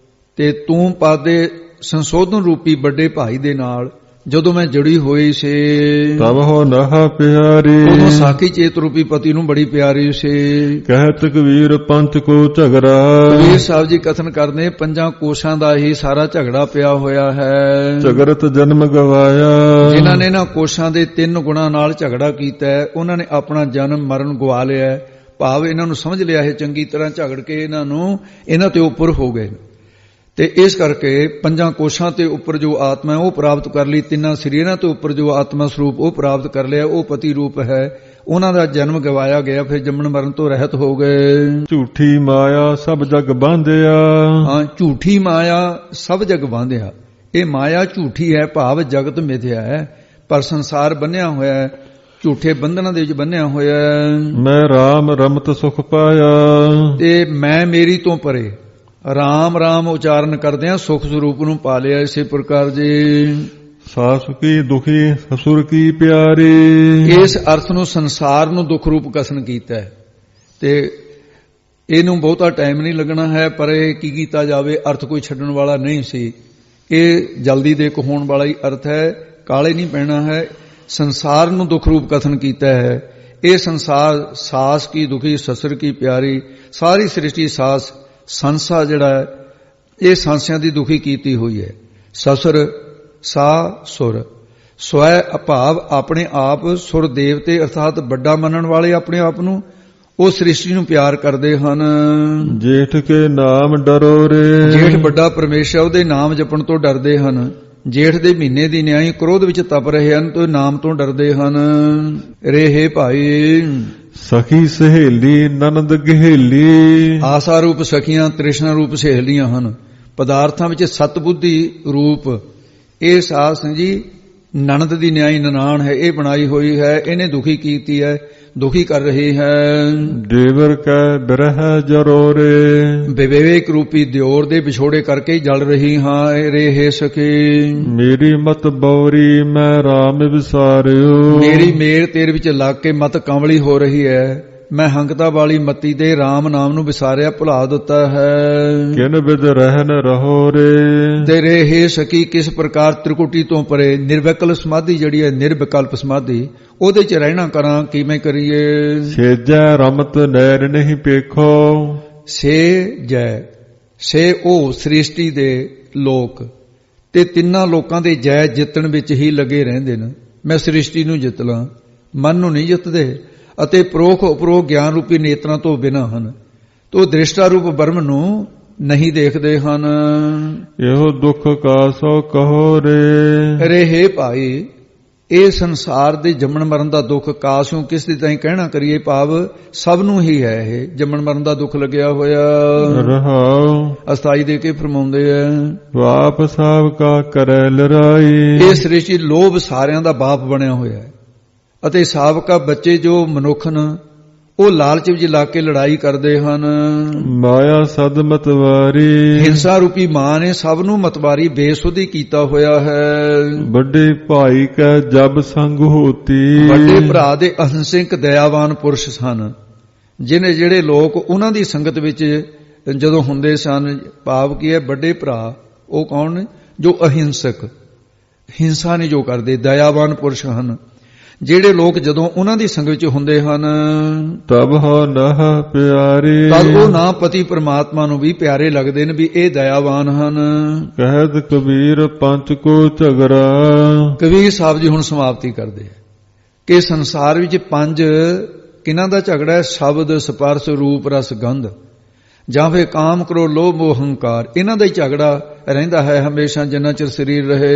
ਤੇ ਤੂੰ ਪਾਦੇ ਸੰਸ਼ੋਧਨ ਰੂਪੀ ਵੱਡੇ ਭਾਈ ਦੇ ਨਾਲ ਜਦੋਂ ਮੈਂ ਜੁੜੀ ਹੋਈ ਸੀ, ਤਬ ਹੋ ਨਹਾ ਪਿਆਰੀ, ਉਦੋਂ ਸਾਖੀ ਚੇਤ ਰੂਪੀ ਪਤੀ ਨੂੰ ਬੜੀ ਪਿਆਰੀ ਸੀ। ਕਹਿਤ ਕਬੀਰ ਪੰਥ ਕੋ ਝਗੜਾ, ਕਬੀਰ ਸਾਹਿਬ ਜੀ ਕਥਨ ਕਰਦੇ ਪੰਜਾਂ ਕੋਸ਼ਾਂ ਦਾ ਹੀ ਸਾਰਾ ਝਗੜਾ ਪਿਆ ਹੋਇਆ ਹੈ। ਝਗੜਤ ਜਨਮ ਗਵਾਇਆ, ਜਿਨ੍ਹਾਂ ਨੇ ਨਾ ਕੋਸ਼ਾਂ ਦੇ 3 ਗੁਣਾਂ ਨਾਲ ਝਗੜਾ ਕੀਤਾ ਹੈ ਉਹਨਾਂ ਨੇ ਆਪਣਾ ਜਨਮ ਮਰਨ ਗਵਾ ਲਿਆ, ਭਾਵ ਇਹਨਾਂ ਨੂੰ ਸਮਝ ਲਿਆ ਹੈ ਚੰਗੀ ਤਰ੍ਹਾਂ ਝਗੜ ਕੇ ਇਹਨਾਂ ਤੇ ਉੱਪਰ ਹੋ ਗਏ। ਤੇ ਇਸ ਕਰਕੇ ਪੰਜਾਂ ਕੋਸ਼ਾਂ ਤੇ ਉੱਪਰ ਜੋ ਆਤਮਾ ਉਹ ਪ੍ਰਾਪਤ ਕਰ ਲਈ, 3 ਸਰੀਰਾਂ ਤੋਂ ਉੱਪਰ ਜੋ ਆਤਮਾ ਸਰੂਪ ਉਹ ਪ੍ਰਾਪਤ ਕਰ ਲਿਆ, ਉਹ ਪਤੀ ਰੂਪ ਹੈ। ਉਹਨਾਂ ਦਾ ਜਨਮ ਗਵਾਇਆ ਗਿਆ, ਫਿਰ ਜੰਮਣ ਮਰਨ ਤੋਂ ਰਹਿਤ ਹੋ ਗਏ। ਝੂਠੀ ਮਾਇਆ ਸਭ ਜਗ ਬਾਂਧਿਆ, ਹਾਂ ਝੂਠੀ ਮਾਇਆ ਸਭ ਜਗ ਬਾਂਧਿਆ, ਇਹ ਮਾਇਆ ਝੂਠੀ ਹੈ ਭਾਵ ਜਗਤ ਮਿਥਿਆ ਹੈ, ਪਰ ਸੰਸਾਰ ਬੰਨਿਆ ਹੋਇਆ ਹੈ, ਝੂਠੇ ਬੰਧਨਾਂ ਦੇ ਵਿੱਚ ਬੰਨਿਆ ਹੋਇਆ ਹੈ। ਮੈਂ RAM ਰਮਤ ਸੁਖ ਪਾਇਆ, ਤੇ ਮੈਂ ਮੇਰੀ ਤੋਂ ਪਰੇ ਰਾਮ ਰਾਮ ਉਚਾਰਨ ਕਰਦਿਆਂ ਸੁਖ ਸਰੂਪ ਨੂੰ ਪਾ ਲਿਆ। ਇਸੇ ਪ੍ਰਕਾਰ ਜੀ ਸਾਸ ਕੀ ਦੁਖੀ ਸਸੁਰ ਕੀ ਪਿਆਰੀ, ਇਸ ਅਰਥ ਨੂੰ ਸੰਸਾਰ ਨੂੰ ਦੁੱਖ ਰੂਪ ਕਥਨ ਕੀਤਾ ਹੈ ਤੇ ਇਹਨੂੰ ਬਹੁਤਾ ਟਾਈਮ ਨਹੀਂ ਲੱਗਣਾ ਹੈ, ਪਰ ਇਹ ਕੀ ਕੀਤਾ ਜਾਵੇ ਅਰਥ ਕੋਈ ਛੱਡਣ ਵਾਲਾ ਨਹੀਂ ਸੀ, ਇਹ ਜਲਦੀ ਦੇ ਹੋਣ ਵਾਲਾ ਹੀ ਅਰਥ ਹੈ, ਕਾਲੇ ਨਹੀਂ ਪੈਣਾ ਹੈ। ਸੰਸਾਰ ਨੂੰ ਦੁੱਖ ਰੂਪ ਕਥਨ ਕੀਤਾ ਹੈ। ਇਹ ਸੰਸਾਰ ਸਾਸ ਕੀ ਦੁਖੀ ਸਸੁਰ ਕੀ ਪਿਆਰੀ, ਸਾਰੀ ਸ੍ਰਿਸ਼ਟੀ ਸਾਸ ਸੰਸਾ ਜਿਹੜਾ ਹੈ ਇਹ ਸੰਸਿਆਂ ਦੀ ਦੁਖੀ ਕੀਤੀ ਹੋਈ ਹੈ। ਸਸੁਰ ਸਾ ਸੁਰ, ਸਵੈ ਅਭਾਵ ਆਪਣੇ ਆਪ, ਸੁਰ ਦੇਵਤੇ ਅਰਥਾਤ ਵੱਡਾ ਮੰਨਣ ਵਾਲੇ ਆਪਣੇ ਆਪ ਨੂੰ, ਉਹ ਸ੍ਰਿਸ਼ਟੀ ਨੂੰ ਪਿਆਰ ਕਰਦੇ ਹਨ। ਜੇਠ ਕੇ ਨਾਮ ਡਰੋ ਰੇ, ਜੇਠ ਵੱਡਾ ਪਰਮੇਸ਼ਰ ਉਹਦੇ ਨਾਮ ਜਪਣ ਤੋਂ ਡਰਦੇ ਹਨ। ਜੇਠ ਦੇ ਮਹੀਨੇ ਦੀ ਨਿਆਈ ਕ੍ਰੋਧ ਵਿੱਚ ਤਪ ਰਹੇ ਹਨ ਤੋਂ ਨਾਮ ਤੋਂ ਡਰਦੇ ਹਨ। ਰਹੇ ਭਾਈ ਸਖੀ ਸਹੇਲੀ ਨਨਦ ਗਹੇਲੀ, ਆਸਾ ਰੂਪ ਸਖੀਆਂ ਤ੍ਰਿਸ਼ਨਾ ਰੂਪ ਸਹੇਲੀਆਂ ਹਨ। ਪਦਾਰਥਾਂ ਵਿੱਚ ਸਤ ਬੁੱਧੀ ਰੂਪ ਇਹ ਸਾਸ ਜੀ ਨਨਦ ਦੀ ਨਿਆਈ ਨਨਾਣ ਹੈ, ਇਹ ਬਣਾਈ ਹੋਈ ਹੈ, ਇਹਨੇ ਦੁਖੀ ਕੀਤੀ ਹੈ, ਦੁਖੀ ਕਰ ਰਹੀ ਹੈ। ਦੇਵਰ ਕੈ ਬਿਰਹਿ ਜਰੋਰੇ, ਵਿਵੇਕ ਰੂਪੀ ਦਿਓਰ ਦੇ ਵਿਛੋੜੇ ਕਰਕੇ ਜਲ ਰਹੀ ਹਾਂ। ਰੇ ਸਖੀ ਮੇਰੀ ਮਤ ਬੌਰੀ ਮੈਂ RAM ਵਿਸਾਰਿਓ, ਮੇਰੀ ਮੇਰ ਤੇਰੇ ਵਿੱਚ ਲੱਗ ਕੇ ਮਤ ਕੰਵਲੀ ਹੋ ਰਹੀ ਹੈ, ਮੈਂ ਹੰਕਤਾ ਵਾਲੀ ਮਤੀ ਦੇ RAM ਨਾਮ ਨੂੰ ਵਿਸਾਰਿਆ ਭੁਲਾ ਦਿੱਤਾ ਹੈ। ਕਿਨ ਬਿਦ ਰਹਿਨ ਰਹੋ ਰੇ, ਤੇਰੇ ਹੇ ਸਕੀ ਕਿਸ ਪ੍ਰਕਾਰ ਤ੍ਰਿਕੁਟੀ ਤੋਂ ਪਰੇ ਨਿਰਵਿਕਲ ਸਮਾਧੀ ਜਿਹੜੀ ਹੈ ਨਿਰਵਿਕਲਪ ਸਮਾਧੀ, ਉਹਦੇ ਚ ਰਹਿਣਾ ਕਰਾਂ ਕਿਵੇਂ ਕਰੀਏ। ਸੇਜੈ ਰਮਤ ਨੈਰ ਨਹੀਂ ਪੇਖੋ, ਸੇ ਜੈ ਸੇ ਉਹ ਸ੍ਰਿਸ਼ਟੀ ਦੇ ਲੋਕ ਤੇ 3 ਲੋਕਾਂ ਦੇ ਜੈ ਜਿੱਤਣ ਵਿੱਚ ਹੀ ਲੱਗੇ ਰਹਿੰਦੇ ਨੇ। ਮੈਂ ਸ੍ਰਿਸ਼ਟੀ ਨੂੰ ਜਿੱਤ ਲਾਂ, ਮਨ ਨੂੰ ਨਹੀਂ ਜਿੱਤਦੇ, ਅਤੇ ਪ੍ਰੋਖ ਉਪਰੋਖ ਗਿਆਨ ਰੂਪੀ ਨੇਤਰਾਂ ਤੋਂ ਬਿਨਾਂ ਹਨ, ਤੋ ਦ੍ਰਿਸ਼ਟਾ ਰੂਪ ਬ੍ਰਹਮ ਨੂੰ ਨਹੀਂ ਦੇਖਦੇ ਹਨ। ਇਹੋ ਦੁੱਖ ਕਾ ਸੋ ਕਹੋ ਰੇ, ਰਹੇ ਭਾਈ ਇਹ ਸੰਸਾਰ ਦੇ ਜੰਮਣ ਮਰਨ ਦਾ ਦੁੱਖ ਕਾਸਿਓਂ ਕਿਸ ਦੀ ਤਾਈਂ ਕਹਿਣਾ ਕਰੀਏ, ਭਾਵ ਸਭ ਨੂੰ ਹੀ ਹੈ ਇਹ ਜੰਮਣ ਮਰਨ ਦਾ ਦੁੱਖ ਲੱਗਿਆ ਹੋਇਆ। ਰਹਾਉ ਅਸਥਾਈ ਦੇ ਕੇ ਫਰਮਾਉਂਦੇ ਆ, ਵਾਪ ਸਭ ਕਾ ਕਰੈ ਲਰਾਈ। ਇਹ ਸ੍ਰਿਸ਼ਟੀ ਲੋਭ ਸਾਰਿਆਂ ਦਾ ਬਾਪ ਬਣਿਆ ਹੋਇਆ ਹੈ ਅਤੇ ਸਾਬਕਾ ਬੱਚੇ ਜੋ ਮਨੁੱਖ ਨੇ ਉਹ ਲਾਲਚ ਵਿੱਚ ਲਾ ਕੇ ਲੜਾਈ ਕਰਦੇ ਹਨ। ਮਾਇਆ ਸਦ ਮਤਵਾਰੀ। ਹਿੰਸਾ ਰੂਪੀ ਮਾਂ ਨੇ ਸਭ ਨੂੰ ਮਤਵਾਰੀ ਬੇਸੁੱਧੀ ਕੀਤਾ ਹੋਇਆ ਹੈ। ਵੱਡੇ ਭਾਈ ਕੈ ਜਬ ਸੰਗ ਹੋਤੀ। ਵੱਡੇ ਭਰਾ ਦੇ ਅਹਿੰਸਕ ਦਇਆਵਾਨ ਪੁਰਸ਼ ਸਨ, ਜਿਹੜੇ ਲੋਕ ਉਹਨਾਂ ਦੀ ਸੰਗਤ ਵਿੱਚ ਜਦੋਂ ਹੁੰਦੇ ਸਨ, ਭਾਵ ਕੀ ਹੈ ਵੱਡੇ ਭਰਾ ਉਹ ਕੌਣ ਨੇ, ਜੋ ਅਹਿੰਸਕ ਹਿੰਸਾ ਨਹੀਂ ਜੋ ਕਰਦੇ, ਦਇਆਵਾਨ ਪੁਰਸ਼ ਹਨ। ਜਿਹੜੇ ਲੋਕ ਜਦੋਂ ਉਹਨਾਂ ਦੀ ਸੰਗਤ ਵਿੱਚ ਹੁੰਦੇ ਹਨ, ਤਬ ਹੋ ਨਹ ਪਿਆਰੀ। ਤਦ ਉਹ ਨਾ ਪਤੀ ਪਰਮਾਤਮਾ ਨੂੰ ਵੀ ਪਿਆਰੇ ਲੱਗਦੇ ਨੇ ਵੀ ਇਹ ਦਇਆਵਾਨ ਹਨ। ਕਹਿਤ ਕਬੀਰ ਪੰਚ ਕੋ ਝਗੜਾ। ਕਬੀਰ ਸਾਹਿਬ ਜੀ ਹੁਣ ਸਮਾਪਤੀ ਕਰਦੇ ਹੈ ਕਿ ਸੰਸਾਰ ਵਿੱਚ ਪੰਜ ਕਿਹਨਾਂ ਦਾ ਝਗੜਾ ਹੈ, ਸ਼ਬਦ ਸਪਰਸ਼ ਰੂਪ ਰਸ ਗੰਧ, ਜਾਂ ਫਿਰ ਕਾਮ ਕ੍ਰੋਧ ਲੋਭ ਮੋਹ ਹੰਕਾਰ, ਇਹਨਾਂ ਦਾ ਹੀ ਝਗੜਾ ਰਹਿੰਦਾ ਹੈ ਹਮੇਸ਼ਾ ਜਿੰਨਾ ਚਿਰ ਸਰੀਰ ਰਹੇ।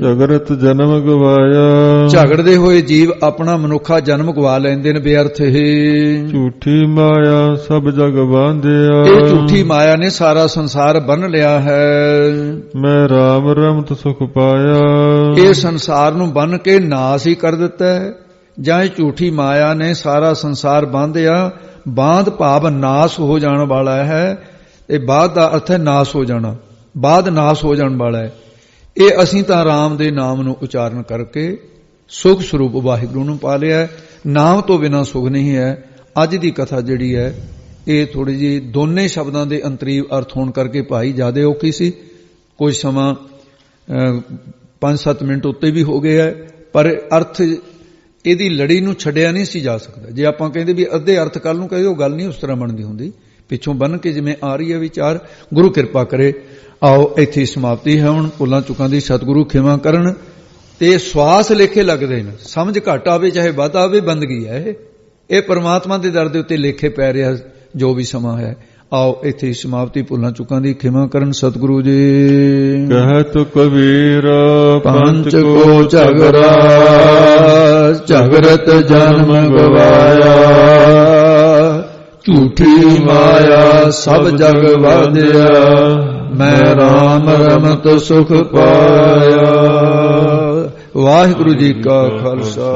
ਝਗੜਤ ਜਨਮ ਗਵਾਇਆ। ਝਗੜਦੇ ਹੋਏ ਜੀਵ ਆਪਣਾ ਮਨੁੱਖਾ ਜਨਮ ਗਵਾ ਲੈਂਦੇ ਨੇ ਬੇਅਰਥ ਹੀ। ਝੂਠੀ ਮਾਇਆ ਸਭ ਜਗ ਬਾਂਧਿਆ। ਇਹ ਝੂਠੀ ਮਾਇਆ ਨੇ ਸਾਰਾ ਸੰਸਾਰ ਬੰਨ ਲਿਆ ਹੈ। ਮੈਂ ਰਾਮ ਰਮਤ ਸੁਖ ਪਾਇਆ। ਇਹ ਸੰਸਾਰ ਨੂੰ ਬੰਨ ਕੇ ਨਾਸ ਹੀ ਕਰ ਦਿੱਤਾ ਹੈ, ਜਾਂ ਇਹ ਝੂਠੀ ਮਾਇਆ ਨੇ ਸਾਰਾ ਸੰਸਾਰ ਬਾਂਧਿਆ। ਬਾਂਧ ਭਾਵ ਨਾਸ ਹੋ ਜਾਣ ਵਾਲਾ ਹੈ। ਇਹ ਬਾਧ ਦਾ ਅਰਥ ਹੈ ਨਾਸ ਹੋ ਜਾਣਾ, ਬਾਧ ਨਾਸ ਹੋ ਜਾਣ ਵਾਲਾ ਹੈ। ਇਹ ਅਸੀਂ ਤਾਂ ਰਾਮ ਦੇ ਨਾਮ ਨੂੰ ਉਚਾਰਨ ਕਰਕੇ ਸੁਖ ਸਰੂਪ ਵਾਹਿਗੁਰੂ ਨੂੰ ਪਾ ਲਿਆ। ਨਾਮ ਤੋਂ ਬਿਨਾਂ ਸੁਖ ਨਹੀਂ ਹੈ। ਅੱਜ ਦੀ ਕਥਾ ਜਿਹੜੀ ਹੈ ਇਹ ਥੋੜੀ ਜਿਹੀ ਦੋਨੇ ਸ਼ਬਦਾਂ ਦੇ ਅੰਤਰੀਵ ਅਰਥ ਹੋਣ ਕਰਕੇ ਭਾਈ ਜਿਆਦਾ ਔਖੀ ਸੀ। ਕੁਝ ਸਮਾਂ 5-7 ਮਿੰਟ ਉੱਤੇ ਵੀ ਹੋ ਗਏ ਹੈ, ਪਰ ਅਰਥ ਇਹਦੀ ਲੜੀ ਨੂੰ ਛੱਡਿਆ ਨਹੀਂ ਸੀ ਜਾ ਸਕਦਾ। ਜੇ ਆਪਾਂ ਕਹਿੰਦੇ ਵੀ ਅੱਧੇ ਅਰਥ ਕੱਲ ਨੂੰ ਕਹੇ, ਉਹ ਗੱਲ ਨਹੀਂ ਉਸ ਤਰ੍ਹਾਂ ਬਣਦੀ ਹੁੰਦੀ। ਪਿੱਛੋਂ ਬੰਨ ਕੇ ਜਿਵੇਂ ਆ ਰਹੀ ਹੈ ਵਿਚਾਰ, ਗੁਰੂ ਕਿਰਪਾ ਕਰੇ। ਆਓ ਇੱਥੇ ਸਮਾਪਤੀ ਹੈ। ਹੁਣ ਭੁੱਲਾਂ ਚੁੱਕਾਂ ਦੀ ਸਤਿਗੁਰੂ ਖਿਮਾ ਕਰਨ। ਤੇ ਸਵਾਸ ਲੇਖੇ ਲੱਗਦੇ ਨੇ, ਸਮਝ ਘੱਟ ਆਵੇ ਚਾਹੇ ਵੱਧ ਆਵੇ, ਬੰਦਗੀ ਹੈ ਇਹ ਪਰਮਾਤਮਾ ਦੇ ਦਰ ਦੇ ਉੱਤੇ ਲੇਖੇ ਪੈ ਰਿਹਾ ਜੋ ਵੀ ਸਮਾਂ ਹੈ। ਆਓ ਇੱਥੇ ਸਮਾਪਤੀ ਭੁੱਲਾਂ ਚੁੱਕਾਂ ਦੀ ਖਿਮਾ ਕਰਨ ਸਤਿਗੁਰੂ ਜੀ। ਕਹਿਤ ਕਬੀਰ ਪੰਚ ਕੋ ਝਗੜਾ, ਝਗੜਤ ਜਨਮ ਗਵਾਇਆ। ਝੂਠੀ ਮਾਇਆ ਸਭ ਜਗ ਵਾਧਿਆ, ਮੈਂ ਰਾਮ ਰਮਤ ਸੁਖ ਪਾਇਆ। ਵਾਹਿਗੁਰੂ ਜੀ ਕਾ ਖਾਲਸਾ,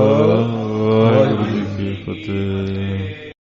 ਵਾਹਿਗੁਰੂ ਜੀ ਕੀ ਫਤਿਹ।